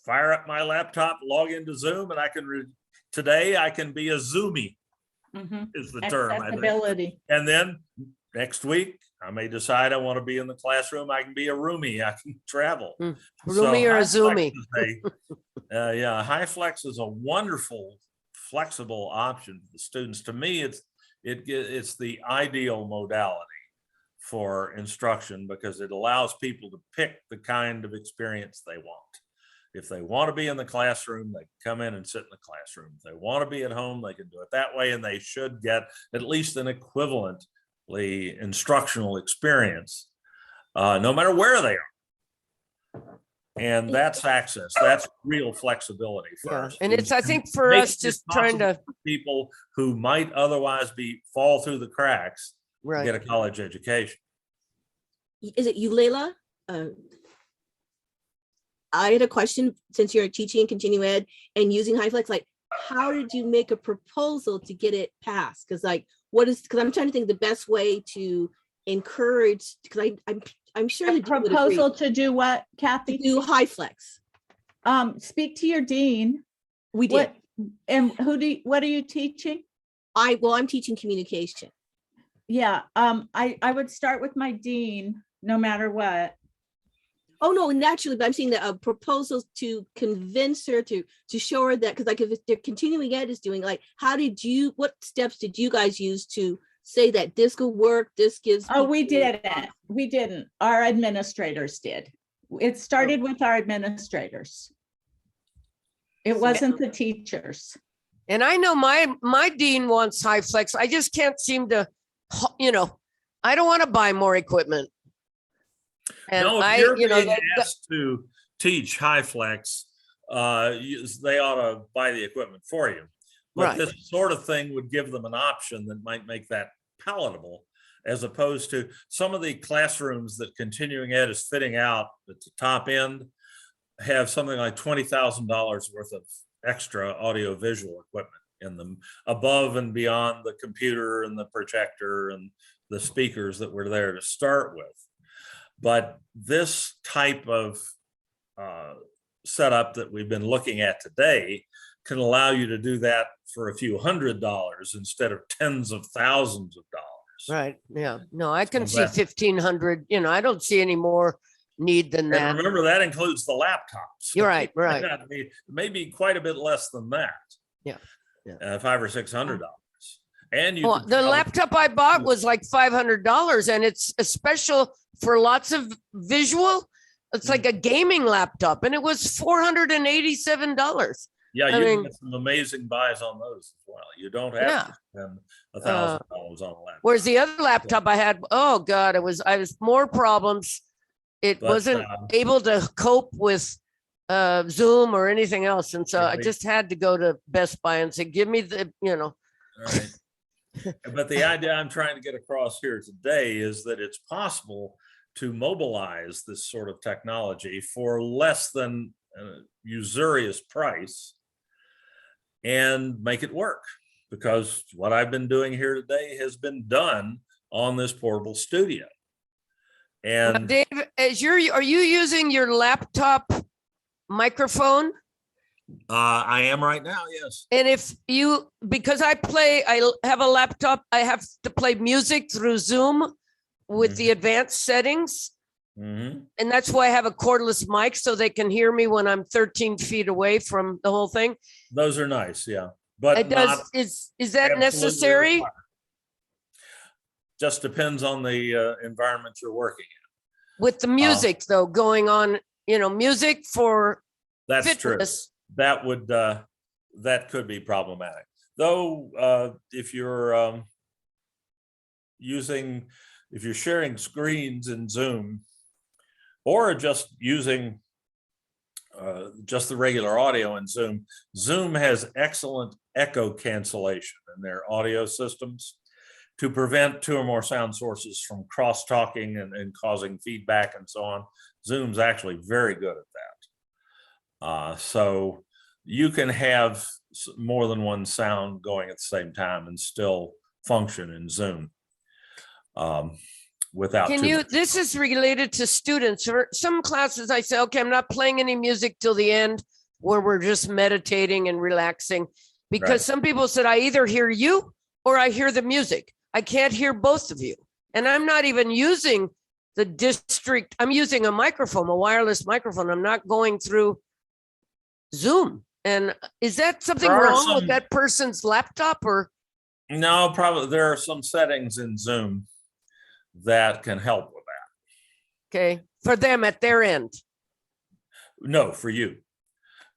fire up my laptop, log into Zoom, and I can today I can be a Zoomie
Mhm.
is the term. I think.
Accessibility.
And then next week I may decide I want to be in the classroom. I can be a roomie. I can travel.
Roomie or a
HiFlex
Zoomie.
is yeah, HiFlex is a wonderful, flexible option for the students. To me, it's the ideal modality for instruction because it allows people to pick the kind of experience they want. If they want to be in the classroom, they can come in and sit in the classroom. If they want to be at home, they can do it that way, and they should get at least an equivalently instructional experience, no matter where they are. And that's access. That's real flexibility for us.
And it's, I think, for us just trying to
people who might otherwise fall through the cracks
right.
get a college education.
Is it you, Layla? I had a question, since you're teaching continuing ed and using HiFlex, like how did you make a proposal to get it passed? Because because I'm trying to think the best way to encourage, because I'm sure
A
the dean would agree.
proposal to do what, Kathy?
Do HiFlex.
Speak to your dean.
We did.
And what are you teaching?
I'm teaching communication.
Yeah, I would start with my dean, no matter what.
Oh, no, naturally, but I'm saying that proposals to convince her to show her that, because like if they're continuing ed is doing, like, what steps did you guys use to say that this could work, this gives?
Oh, we didn't. We didn't. Our administrators did. It started with our administrators. It wasn't the teachers.
And I know my dean wants HiFlex. I just can't seem to, I don't want to buy more equipment. And
no, if you're being asked to teach HiFlex, they ought to buy the equipment for you. But
right.
This sort of thing would give them an option that might make that palatable, as opposed to some of the classrooms that continuing ed is fitting out at the top end have something like $20,000 worth of extra audio visual equipment in them, above and beyond the computer and the projector and the speakers that were there to start with. But this type of setup that we've been looking at today can allow you to do that for a few $100s instead of tens of thousands of dollars.
Right. Yeah. No, I can see 1,500. I don't see any more need than that.
And remember, that includes the laptops.
You're right. Right.
Maybe quite a bit less than that.
Yeah.
$500 or $600. And
the laptop I bought was like $500, and it's a special for lots of visual. It's like a gaming laptop, and it was $487.
Yeah, you can get some amazing buys on those as well. You don't have to spend $1,000 on a laptop.
Whereas the other laptop I had, oh God, I was more problems. It wasn't able to cope with Zoom or anything else, and so I just had to go to Best Buy and say, "Give me the." All
right. But the idea I'm trying to get across here today is that it's possible to mobilize this sort of technology for less than a usurious price and make it work, because what I've been doing here today has been done on this portable studio. And
now, Dave, are you using your laptop microphone?
I am right now, yes.
And because I have a laptop, I have to play music through Zoom with the advanced settings. And that's why I have a cordless mic, so they can hear me when I'm 13 feet away from the whole thing.
Those are nice, yeah. But
it does. Is that necessary?
Required. Just depends on the environment you're working in.
With the music, though, going on, music for
that's
fitness.
True. That could be problematic, though. If you're sharing screens in Zoom, or just using just the regular audio in Zoom, Zoom has excellent echo cancellation in their audio systems to prevent two or more sound sources from cross-talking and causing feedback and so on. Zoom's actually very good at that. So you can have more than one sound going at the same time and still function in Zoom. without.
Can
too
you,
much.
this is related to students or some classes. I say, okay, I'm not playing any music till the end where we're just meditating and relaxing. Because
Right.
some people said, I either hear you or I hear the music. I can't hear both of you. And I'm not even using the district. I'm using a microphone, a wireless microphone. I'm not going through Zoom. And is that something
There are
wrong with
some-
that person's laptop or?
No, probably there are some settings in Zoom that can help with that.
Okay, for them at their end.
No, for you.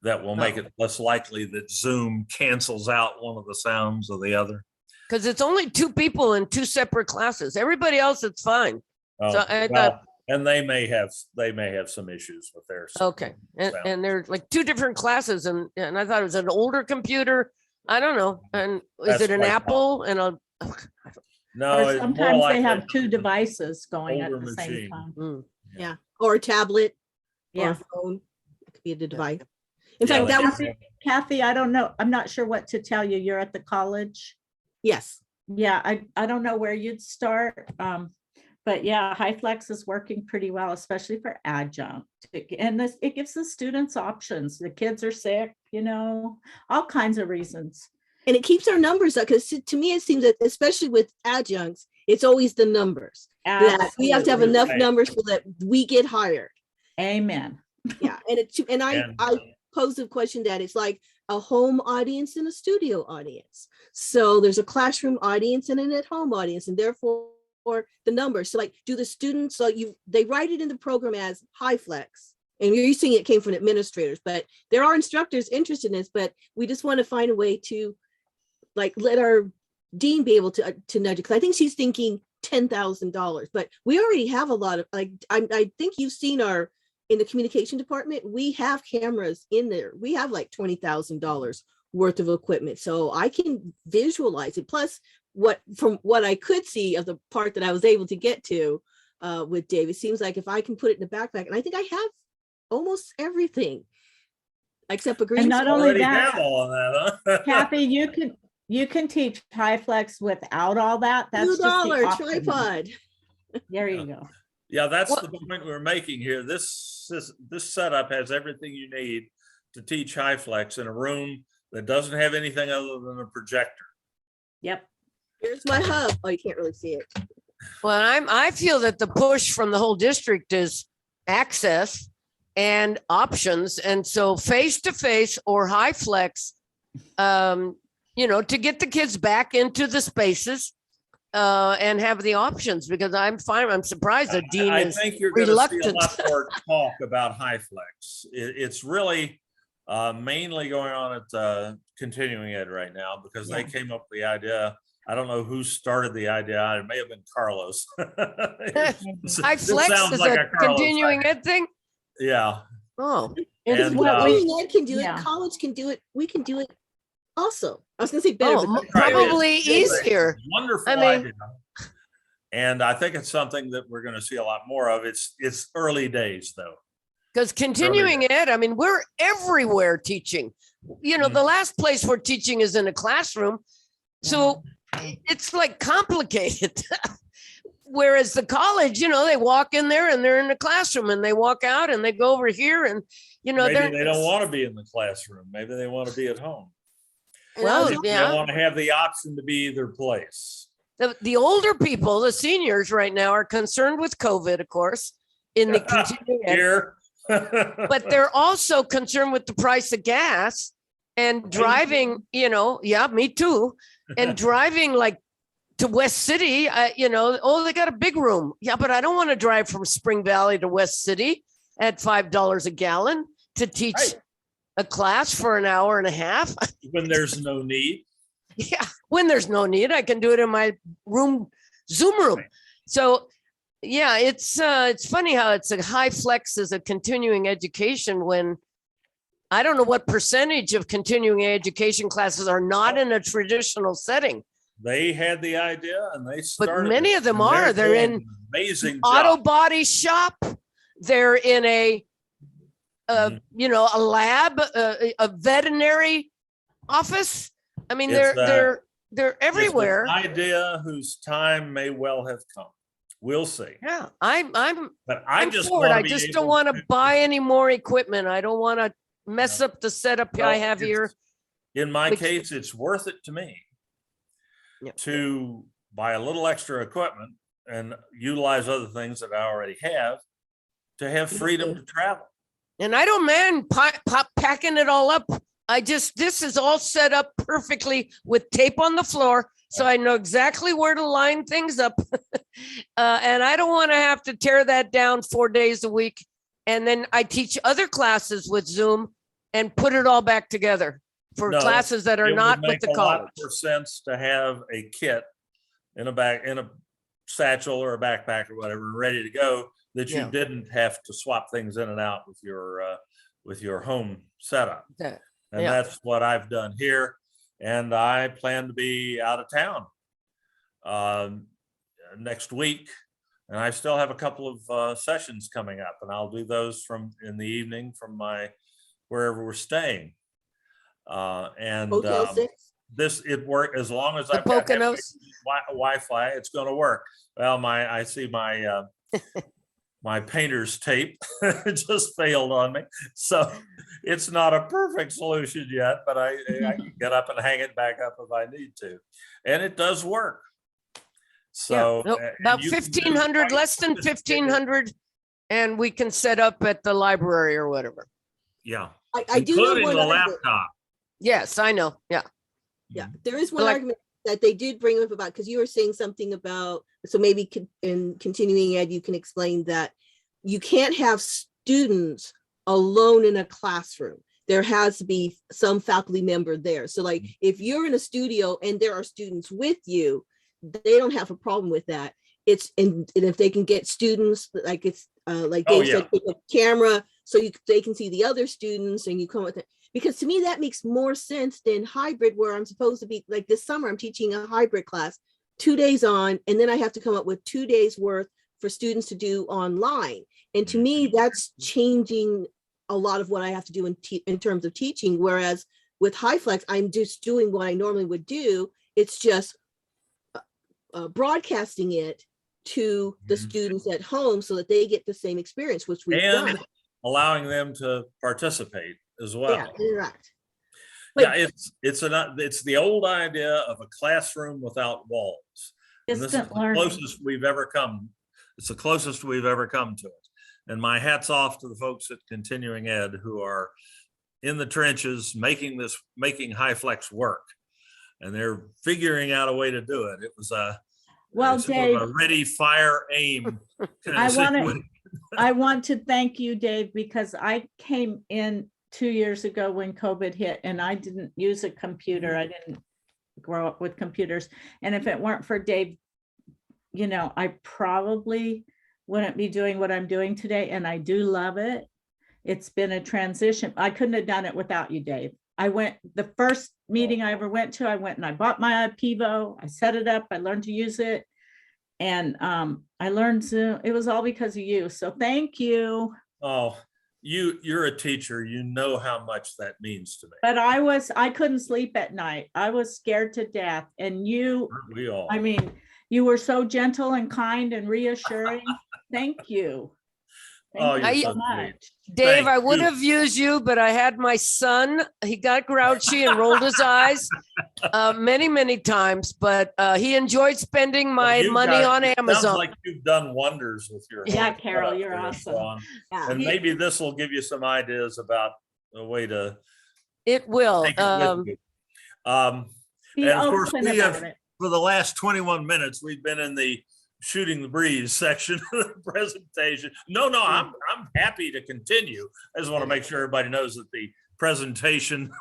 That will make
Oh.
it less likely that Zoom cancels out one of the sounds of the other.
Because it's only two people in two separate classes. Everybody else, it's fine. So I
Well,
thought,
and they may have some issues with their.
okay,
sound.
and they're like two different classes, and I thought it was an older computer. I don't know. And is
That's
it an
quite
Apple and a?
No,
Or
it's more
sometimes
like
they have
a
two devices going at
older
the same
machine.
time.
Hmm.
Yeah, or a tablet, or
Yeah.
a phone. It could be a device. In
Yeah,
fact, that was,
they-
Kathy, I don't know. I'm not sure what to tell you. You're at the college.
yes.
Yeah, I don't know where you'd start. But yeah, HighFlex is working pretty well, especially for adjunct. And this, it gives the students options. The kids are sick, all kinds of reasons.
And it keeps our numbers up, because to me, it seems that especially with adjuncts, it's always the numbers. That we have to have
Absolutely.
enough
Right.
numbers so that we get hired.
Amen.
Yeah, and I pose the question that it's like a home audience and a studio audience. So there's a classroom audience and an at-home audience, and therefore the numbers. So like, do the students, so they write it in the program as HighFlex, and you're seeing it came from administrators, but there are instructors interested in this, but we just want to find a way to like let our dean be able to nudge it, because I think she's thinking $10,000, but we already have a lot of, like, I think you've seen in the communication department, we have cameras in there. We have like $20,000 worth of equipment. So I can visualize it. Plus, from what I could see of the part that I was able to get to with Dave, it seems like if I can put it in the backpack, and I think I have almost everything except a green.
And not
screen.
only
Already
that,
have all of that, huh?
Kathy, you can teach HighFlex without all that. That's just the
$2
optimum.
tripod.
There you go.
Yeah, that's
Well-
the point we're making here. This setup has everything you need to teach HighFlex in a room that doesn't have anything other than a projector.
Yep.
Here's my hub. Oh, you can't really see it.
Well, I feel that the push from the whole district is access and options. And so face-to-face or HighFlex, to get the kids back into the spaces and have the options, because I'm surprised the dean
I
is
think you're going to see a
reluctant.
lot more talk about HighFlex. It's really mainly going on at continuing ed right now, because they came up with the idea. I don't know who started the idea. It may have been Carlos.
HighFlex is a continuing ed thing?
Yeah.
Oh,
Because
And,
what
we-
ed can do
yeah.
it, college can do it, we can do it also. I was gonna say better,
oh,
but
probably
It's
easier.
a wonderful
I mean-
idea. And I think it's something that we're going to see a lot more of. It's early days though.
Because continuing ed, I mean, we're everywhere teaching. The last place we're teaching is in a classroom. So it's like complicated. Whereas the college, they walk in there and they're in the classroom, and they walk out and they go over here, and
Maybe they don't want to be in the classroom. Maybe they want to be at home.
Well,
Maybe
yeah.
They want to have the option to be either place.
The older people, the seniors right now, are concerned with COVID, of course, in the continuing ed.
Here.
But they're also concerned with the price of gas and driving, yeah, me too. And driving like to West City, they got a big room. Yeah, but I don't want to drive from Spring Valley to West City at $5 a gallon to teach
Right.
a class for an hour and a half.
When there's no need.
Yeah, when there's no need, I can do it in my room, Zoom room.
Right.
So yeah, it's funny how it's a HighFlex as a continuing education, when I don't know what percentage of continuing education classes are not in a traditional setting.
They had the idea and they started.
many
it,
of them
and
are. They're
doing
in
an amazing
Auto
job.
body shop. They're in a
Mhm.
a lab, a veterinary office. I mean,
It's,
they're they're
It's an
everywhere.
idea whose time may well have come. We'll see.
Yeah, I'm
But I
I'm
just
for it.
want
I
to be
just don't
able
want
to
to buy any more equipment. I don't want to mess up the setup I
Well,
have here.
In my
Which-
case, it's worth it to me
Yeah.
to buy a little extra equipment and utilize other things that I already have to have freedom to travel.
And I don't mind packing it all up. This is all set up perfectly with tape on the floor. So I know exactly where to line things up. And I don't want to have to tear that down 4 days a week. And then I teach other classes with Zoom and put it all back together for
No,
classes that are
It would
not with
make
the
a lot
college.
more sense to have a kit in a satchel or a backpack or whatever, ready to go, that you
Yeah.
didn't have to swap things in and out with your home setup.
That-
And
yeah.
that's what I've done here. And I plan to be out of town next week. And I still have a couple of sessions coming up, and I'll do those in the evening from wherever we're staying.
Hotel 6?
It work as long as
The
I've got
Poconos.
Wi-Fi, it's going to work. Well, I see my my painter's tape just failed on me, so it's not a perfect solution yet. But I can get up and hang it back up if I need to, and it does work. So
no, about 1,500, less than 1,500, and we can set up at the library or whatever.
Yeah,
I do know
including
one
the
argument.
laptop.
Yes, I know. Yeah.
Yeah, there is one
Like-
argument that they did bring up about, because you were saying something about, so maybe in continuing ed, you can explain that you can't have students alone in a classroom. There has to be some faculty member there. So like if you're in a studio and there are students with you, they don't have a problem with that. And if they can get students, like like
Oh,
Dave said, with a camera so they can see the other students and you come with it. Because to me, that makes more sense than hybrid, where I'm supposed to be, like this summer, I'm teaching a hybrid class, 2 days on, and then I have to come up with 2 days worth for students to do online. And to me, that's changing a lot of what I have to do in terms of teaching. Whereas with HighFlex, I'm just doing what I normally would do. It's just broadcasting it to the students at home so that they get the same experience, which we've
And
done.
allowing them to participate as well.
Yeah, interact.
Yeah, it's the old idea of a classroom without walls. And this is
Distant
the
learning.
closest we've ever come. It's the closest we've ever come to it. And my hat's off to the folks at Continuing Ed who are in the trenches making HighFlex work. And they're figuring out a way to do it. It was
Well,
sort
Dave,
of a ready, fire, aim. kind
I
of
want to,
situation.
I want to thank you, Dave, because I came in 2 years ago when COVID hit and I didn't use a computer. I didn't grow up with computers. And if it weren't for Dave, I probably wouldn't be doing what I'm doing today. And I do love it. It's been a transition. I couldn't have done it without you, Dave. The first meeting I ever went to, I went and I bought my Pivo. I set it up. I learned to use it. And I learned Zoom. It was all because of you. So thank you.
Oh, you're a teacher. You know how much that means to me.
But I couldn't sleep at night. I was scared to death. And you,
Aren't we all?
I mean, you were so gentle and kind and reassuring. Thank you.
Oh,
Thank
you're
you
so
so
sweet.
much.
Dave,
Thank
I would
you.
have used you, but I had my son. He got grouchy and rolled his eyes many, many times, but he enjoyed spending my
Well,
money on
it
Amazon.
Sounds like you've done wonders with your.
Yeah,
home
Carol,
setup
you're
there,
awesome.
Sean.
Yeah.
And maybe this will give you some ideas about a way to
It will.
take it with you.
Be
And of course,
open
we
about
have,
it.
for the last 21 minutes, we've been in the shooting the breeze section of the presentation. No, I'm happy to continue. I just want to make sure everybody knows that the presentation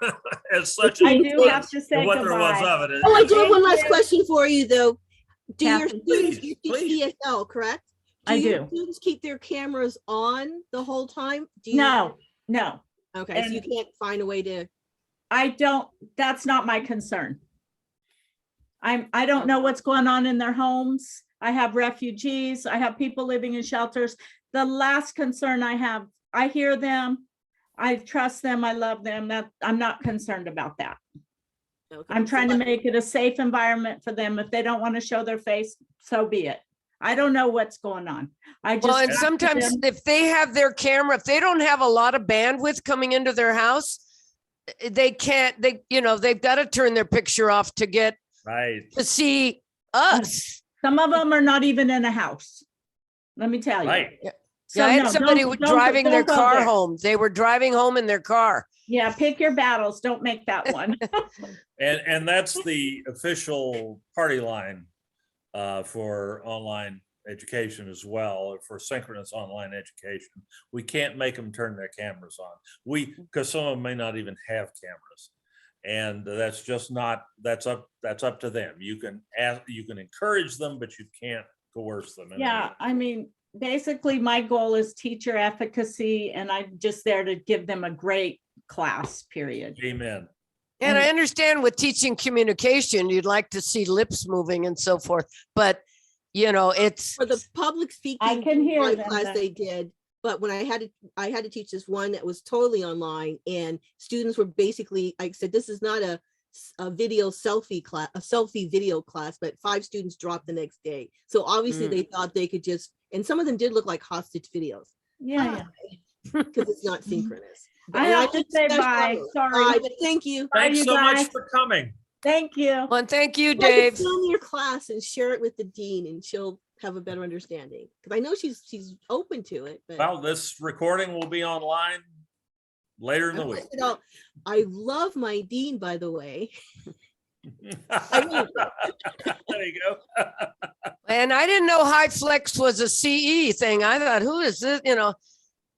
as such
I
is
do have to say
and what there was
goodbye.
of it.
Oh, I do have one
Thank
last
you.
question for you, though. Do your
Kathy,
students,
please,
you
please.
teach CSL, correct?
I
your
do.
students keep their cameras on the whole time? Do you?
No.
Okay, so you
and-
can't find a way to.
That's not my concern. I don't know what's going on in their homes. I have refugees. I have people living in shelters. The last concern I have, I hear them. I trust them. I love them. I'm not concerned about that.
Okay,
I'm trying
so
to make it a safe environment for them. If they don't want to show their face, so be it. I don't know what's going on. I
Well,
just.
and sometimes if they have their camera, if they don't have a lot of bandwidth coming into their house, they can't, they've got to turn their picture off to get
Right.
to see us.
Some of them are not even in a house. Let me tell you.
Right.
So
Yeah, I had
no,
somebody
don't-
driving their
don't go
car
there.
home. They were driving home in their car.
Yeah, pick your battles. Don't make that one.
And that's the official party line for online education as well, for synchronous online education. We can't make them turn their cameras on. Because some of them may not even have cameras. And that's just not, that's up to them. You can encourage them, but you can't coerce them.
Yeah, I mean, basically my goal is teacher efficacy, and I'm just there to give them a great class, period.
Amen.
And I understand with teaching communication, you'd like to see lips moving and so forth, but it's
for the public speaking
I can hear
online
them
class
then.
they did, but when I had to teach this one that was totally online, and students were basically, like I said, this is not a video selfie class, a selfie video class, but 5 students dropped the next day. So obviously they thought they could just, and some of them did look like hostage videos.
Yeah,
Because it's not synchronous. But
I have to
think
say
that's
bye.
all.
Sorry.
Bye, but thank you.
Thanks
you
so much
guys.
for coming.
Thank you.
well, thank you,
I could
Dave.
film your class and share it with the dean, and she'll have a better understanding. Because I know she's open to it. But
Well, this recording will be online later in the week.
I love my dean, by the way.
There you go.
And I didn't know high flex was a CE thing. I thought, who is this?
Well,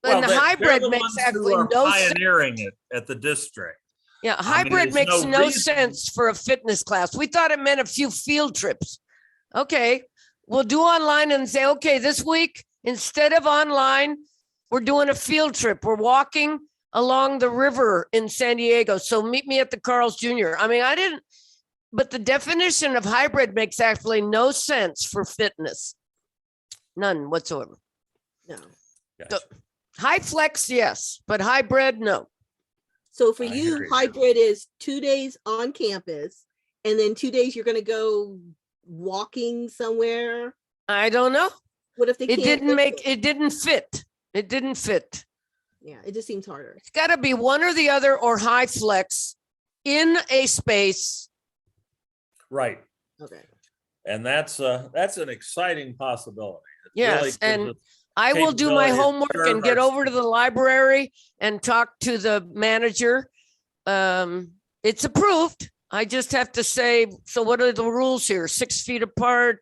And the
they're
hybrid
the
makes
ones who
actually
are
no sense.
pioneering it at the district.
Yeah,
I mean,
hybrid
there's
makes
no
no
reason-
sense for a fitness class. We thought it meant a few field trips. Okay, we'll do online and say, okay, this week, instead of online, we're doing a field trip. We're walking along the river in San Diego. So meet me at the Carl's Jr. I mean, but the definition of hybrid makes actually no sense for fitness. None whatsoever.
No.
Gotcha.
High flex, yes, but hybrid, no.
So for
I hear
you,
you.
hybrid is 2 days on campus, and then 2 days you're going to go walking somewhere.
I don't know.
What if they
It
can't?
it didn't fit. It didn't fit.
Yeah, it just seems harder.
It's got to be one or the other or high flex in a space.
Right.
Okay.
And that's an exciting possibility. It
Yes,
really gives
and
us
I will do my
capability to
homework
serve
and get
our
over to the library and talk to the manager. It's approved. I just have to say, so what are the rules here? 6 feet apart,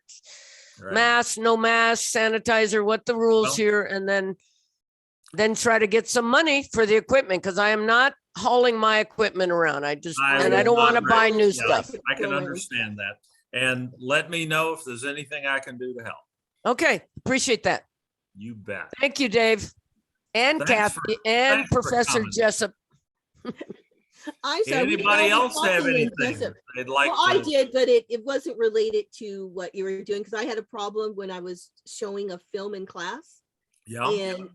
Right.
mask, no mask, sanitizer, what the rules
Well-
here, and then try to get some money for the equipment, because I am not hauling my equipment around. I
will
don't want to
not
buy
recommend-
new
yeah,
stuff.
I can understand that. And let me know if there's anything I can do to help.
Okay, appreciate that.
You bet.
Thank you, Dave. And
Thanks for-
Kathy and
thanks for
Professor
coming.
Jessup.
I'm sorry. we did all
Anybody
the
else have
talking and
anything
Jessup-
they'd like
Well, I
to?
did, but it wasn't related to what you were doing, because I had a problem when I was showing a film in class.
Yeah.
And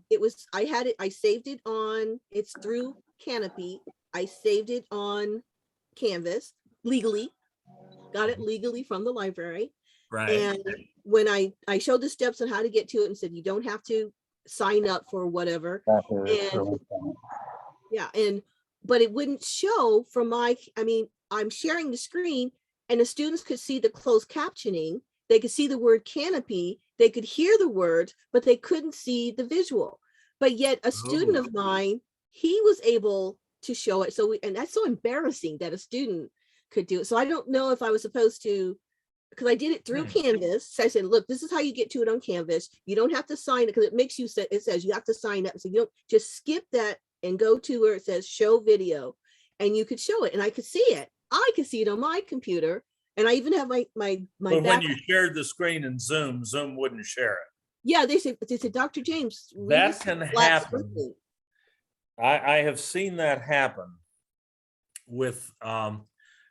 I saved it on, it's through Canopy. I saved it on Canvas legally, got it legally from the library.
Right.
And when I showed the steps on how to get to it and said, you don't have to sign up for whatever. And yeah, but it wouldn't show from I'm sharing the screen, and the students could see the closed captioning. They could see the word canopy, they could hear the word, but they couldn't see the visual. But yet a student of mine, he was able to show it. And that's so embarrassing that a student could do it. So I don't know if I was supposed to, because I did it through Canvas. So I said, look, this is how you get to it on Canvas. You don't have to sign it, because it makes you say, it says you have to sign up. So you don't just skip that and go to where it says show video, and you could show it, and I could see it. I could see it on my computer, and I even have my
But
back.
when you shared the screen in Zoom wouldn't share it.
Yeah, they said, Dr. James, read
That
this
can
flat
happen.
screen."
I have seen that happen with, and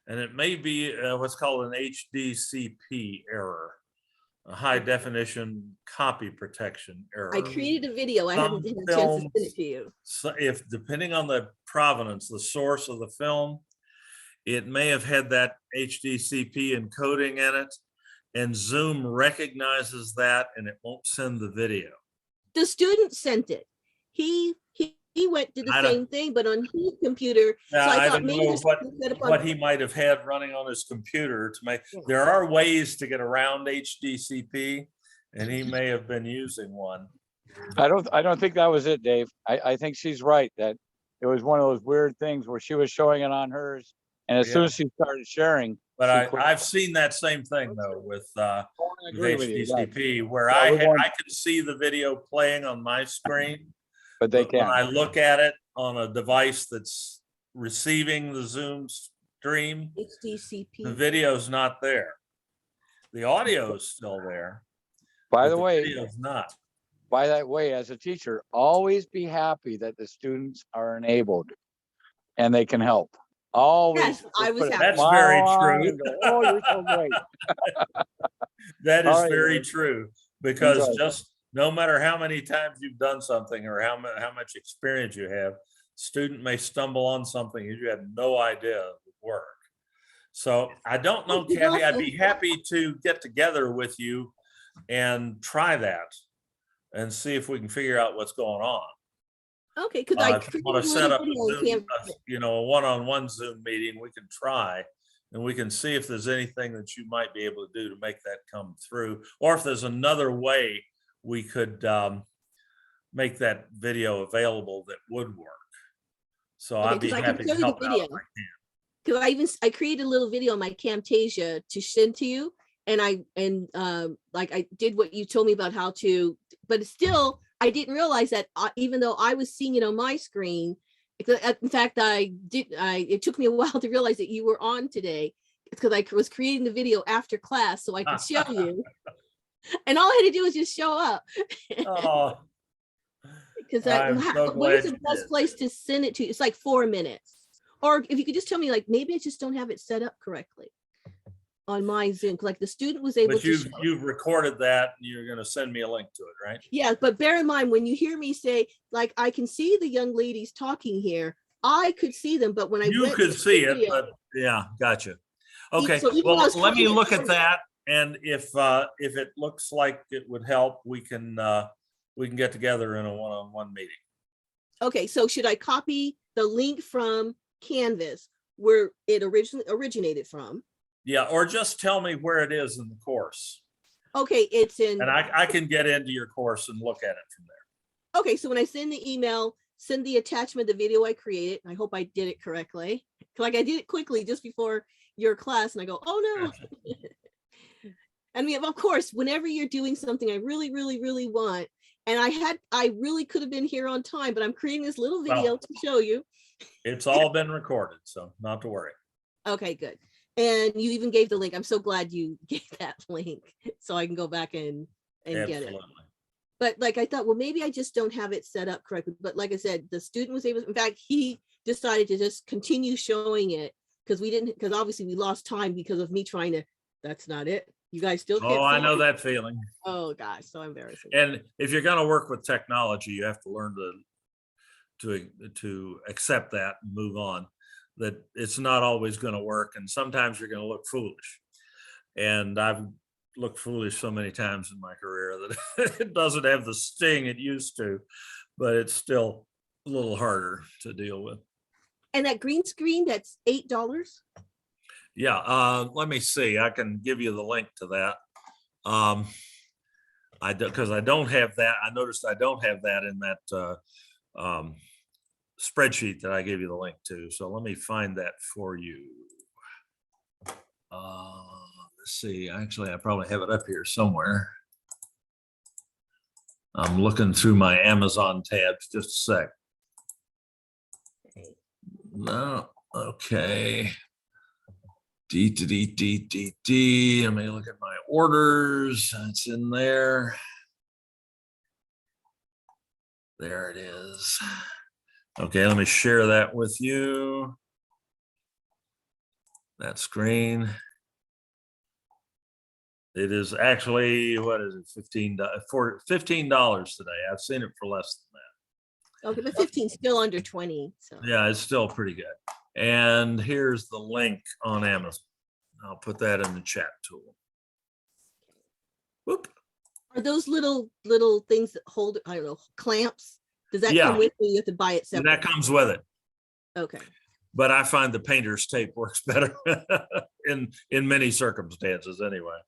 it may be what's called an HDCP error, a high definition copy protection error.
I created a video. I haven't had a chance to send it to you.
So if depending on the provenance, the source of the film, it may have had that HDCP encoding in it, and Zoom recognizes that and it won't send the video.
The student sent it. He went to the
I don't-
same thing, but on his computer.
Now,
so
I
thought
don't
maybe
know
there's something set up on-
what he might have had running on his computer to make,
Yeah.
there are ways to get around HDCP, and he may have been using one.
I don't think that was it, Dave. I think she's right that it was one of those weird things where she was showing it on hers, and as soon
Yeah.
as she started sharing.
But
she quit.
I've seen that same thing though with
I agree with you, right.
HDCP, where
Yeah,
I
we're going-
I can see the video playing on my screen.
But they
But when I
can't.
look at it on a device that's receiving the Zoom stream, the
HDCP.
video's not there. The audio is still there.
By
but
the way,
video's not.
by that way, as a teacher, always be happy that the students are enabled and they can help. Always.
Yes, I was
put a
happy.
That's very
smile on
true.
and go, oh, you're so great.
That
All
is
right,
very
Lord.
true, because
Enjoy.
just no matter how many times you've done something or how much experience you have, student may stumble on something you had no idea would work. So I don't know,
you
Kathy, I'd
also-
be happy to get together with you and try that and see if we can figure out what's going on.
Okay, because I
If you want to set up a Zoom, a one-on-one Zoom meeting, we can try. And we can see if there's anything that you might be able to do to make that come through, or if there's another way we could make that video available that would work. So I'd be
'cause I can
happy
show
to
you the
help out if
video.
I can.
Because I created a little video on my Camtasia to send to you, and I did what you told me about how to, but still I didn't realize that even though I was seeing it on my screen, in fact it took me a while to realize that you were on today, because I was creating the video after class so I could show you, and all I had to do was just show up.
Oh,
Because
I'm so
what is
glad
the
you
best
did.
place to send it to? It's like 4 minutes. Or if you could just tell me, like, maybe I just don't have it set up correctly on my Zoom. Like the student was able
but
to show.
you've recorded that, and you're going to send me a link to it, right?
Yeah, but bear in mind, when you hear me say, like, I can see the young ladies talking here, I could see them, but when I
You
went
could
to
see it,
video-
but yeah, gotcha. Okay,
so even though I
well,
was
let me
talking
look
to
at that, and if it looks like it would help, we can get together in a one-on-one meeting.
Okay, so should I copy the link from Canvas where it originally originated from?
Yeah, or just tell me where it is in the course,
Okay, it's in.
and I can get into your course and look at it from there.
Okay, so when I send the email, send the attachment, the video I created. I hope I did it correctly. Like I did it quickly just before your class, and I go, oh no.
Gotcha.
I mean, of course, whenever you're doing something I really, really, really want, and I really could have been here on time, but I'm creating this little video to show you.
It's all been recorded, so not to worry.
Okay, good. And you even gave the link. I'm so glad you gave that link so I can go back and get it.
Absolutely.
But like I thought, well, maybe I just don't have it set up correctly. But like I said, the student was able, in fact, he decided to just continue showing it because obviously we lost time because of me trying to, that's not it. You guys still can't.
Oh, I
see
know
it?
that feeling.
Oh gosh, so embarrassing.
And if you're going to work with technology, you have to learn to accept that and move on. That it's not always going to work, and sometimes you're going to look foolish. And I've looked foolish so many times in my career that it doesn't have the sting it used to, but it's still a little harder to deal with.
And that green screen, that's $8.
Yeah, let me see. I can give you the link to that. Because I don't have that. I noticed I don't have that in that spreadsheet that I gave you the link to. So let me find that for you. Let's see. Actually, I probably have it up here somewhere. I'm looking through my Amazon tabs. Just a sec. No. Okay. D. Let me look at my orders. It's in there. There it is. Okay, let me share that with you. That screen. It is actually, what is it, $15 today. I've seen it for less than that.
Okay, but 15 still under 20. So
Yeah, it's still pretty good. And here's the link on Amazon. I'll put that in the chat tool. Whoop.
Are those little things that hold, I don't know, clamps? Does that
Yeah.
come with it? You have to buy it
And
separately?
that comes with it.
Okay.
But I find the painter's tape works better in many circumstances anyway.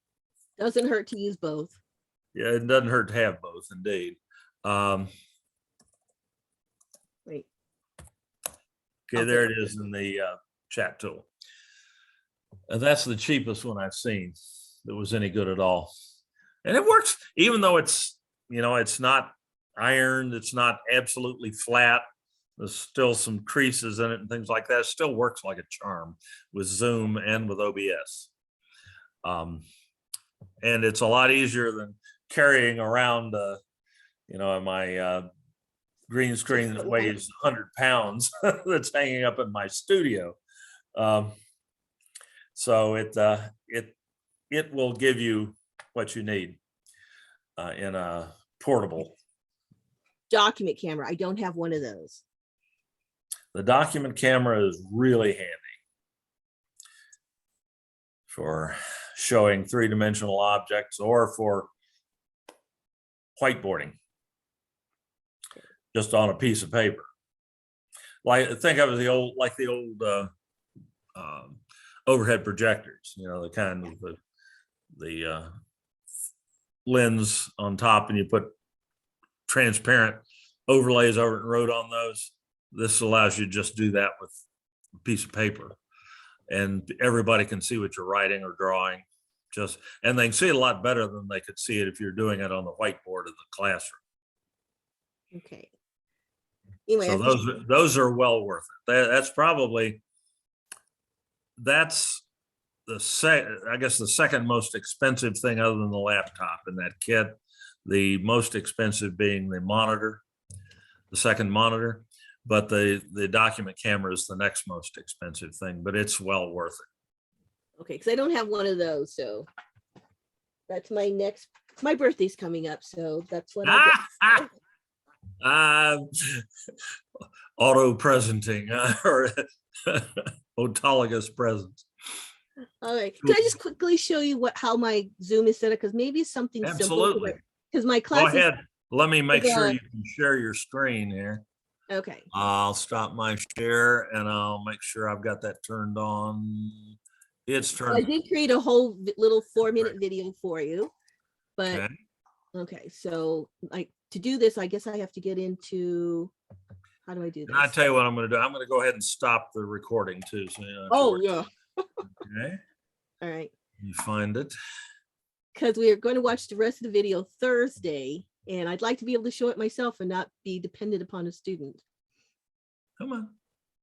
Doesn't hurt to use both.
Yeah, it doesn't hurt to have both, indeed.
Wait.
Okay, there it is in the chat tool. And that's the cheapest one I've seen that was any good at all. And it works, even though it's, you know, it's not ironed, it's not absolutely flat. There's still some creases in it and things like that. It still works like a charm with Zoom and with OBS. And it's a lot easier than carrying around, you know, my green screen that weighs 100 pounds that's hanging up in my studio. So it will give you what you need in a portable
Document camera. I don't have one of those.
The document camera is really handy for showing three-dimensional objects or for whiteboarding just on a piece of paper. Like, think of the old overhead projectors, you know, the kind of the lens on top, and you put transparent overlays over it and wrote on those. This allows you to just do that with a piece of paper, and everybody can see what you're writing or drawing. And they can see it a lot better than they could see it if you're doing it on the whiteboard of the classroom.
Okay. Anyway,
So those are well worth it. That's the second most expensive thing other than the laptop in that kit. The most expensive being the monitor, the second monitor, but the document camera is the next most expensive thing, but it's well worth it.
Okay, because I don't have one of those, so that's my birthday's coming up, so that's what I get.
Auto presenting or autologous presents.
All right, can I just quickly show you how my Zoom is set up? Because maybe it's something simple.
Absolutely.
Because my
Go
class
ahead. Let me make sure you can share your screen here.
Okay.
I'll stop my share and I'll make sure I've got that turned on. It's turned.
I did create a whole little 4-minute video for you, but okay. So to do this, I guess I have to get into, how do I do this?
I tell you what I'm going to do. I'm going to go ahead and stop the recording too. So
yeah.
Okay.
All right.
You find it.
Because we are going to watch the rest of the video Thursday, and I'd like to be able to show it myself and not be dependent upon a student.
Come on.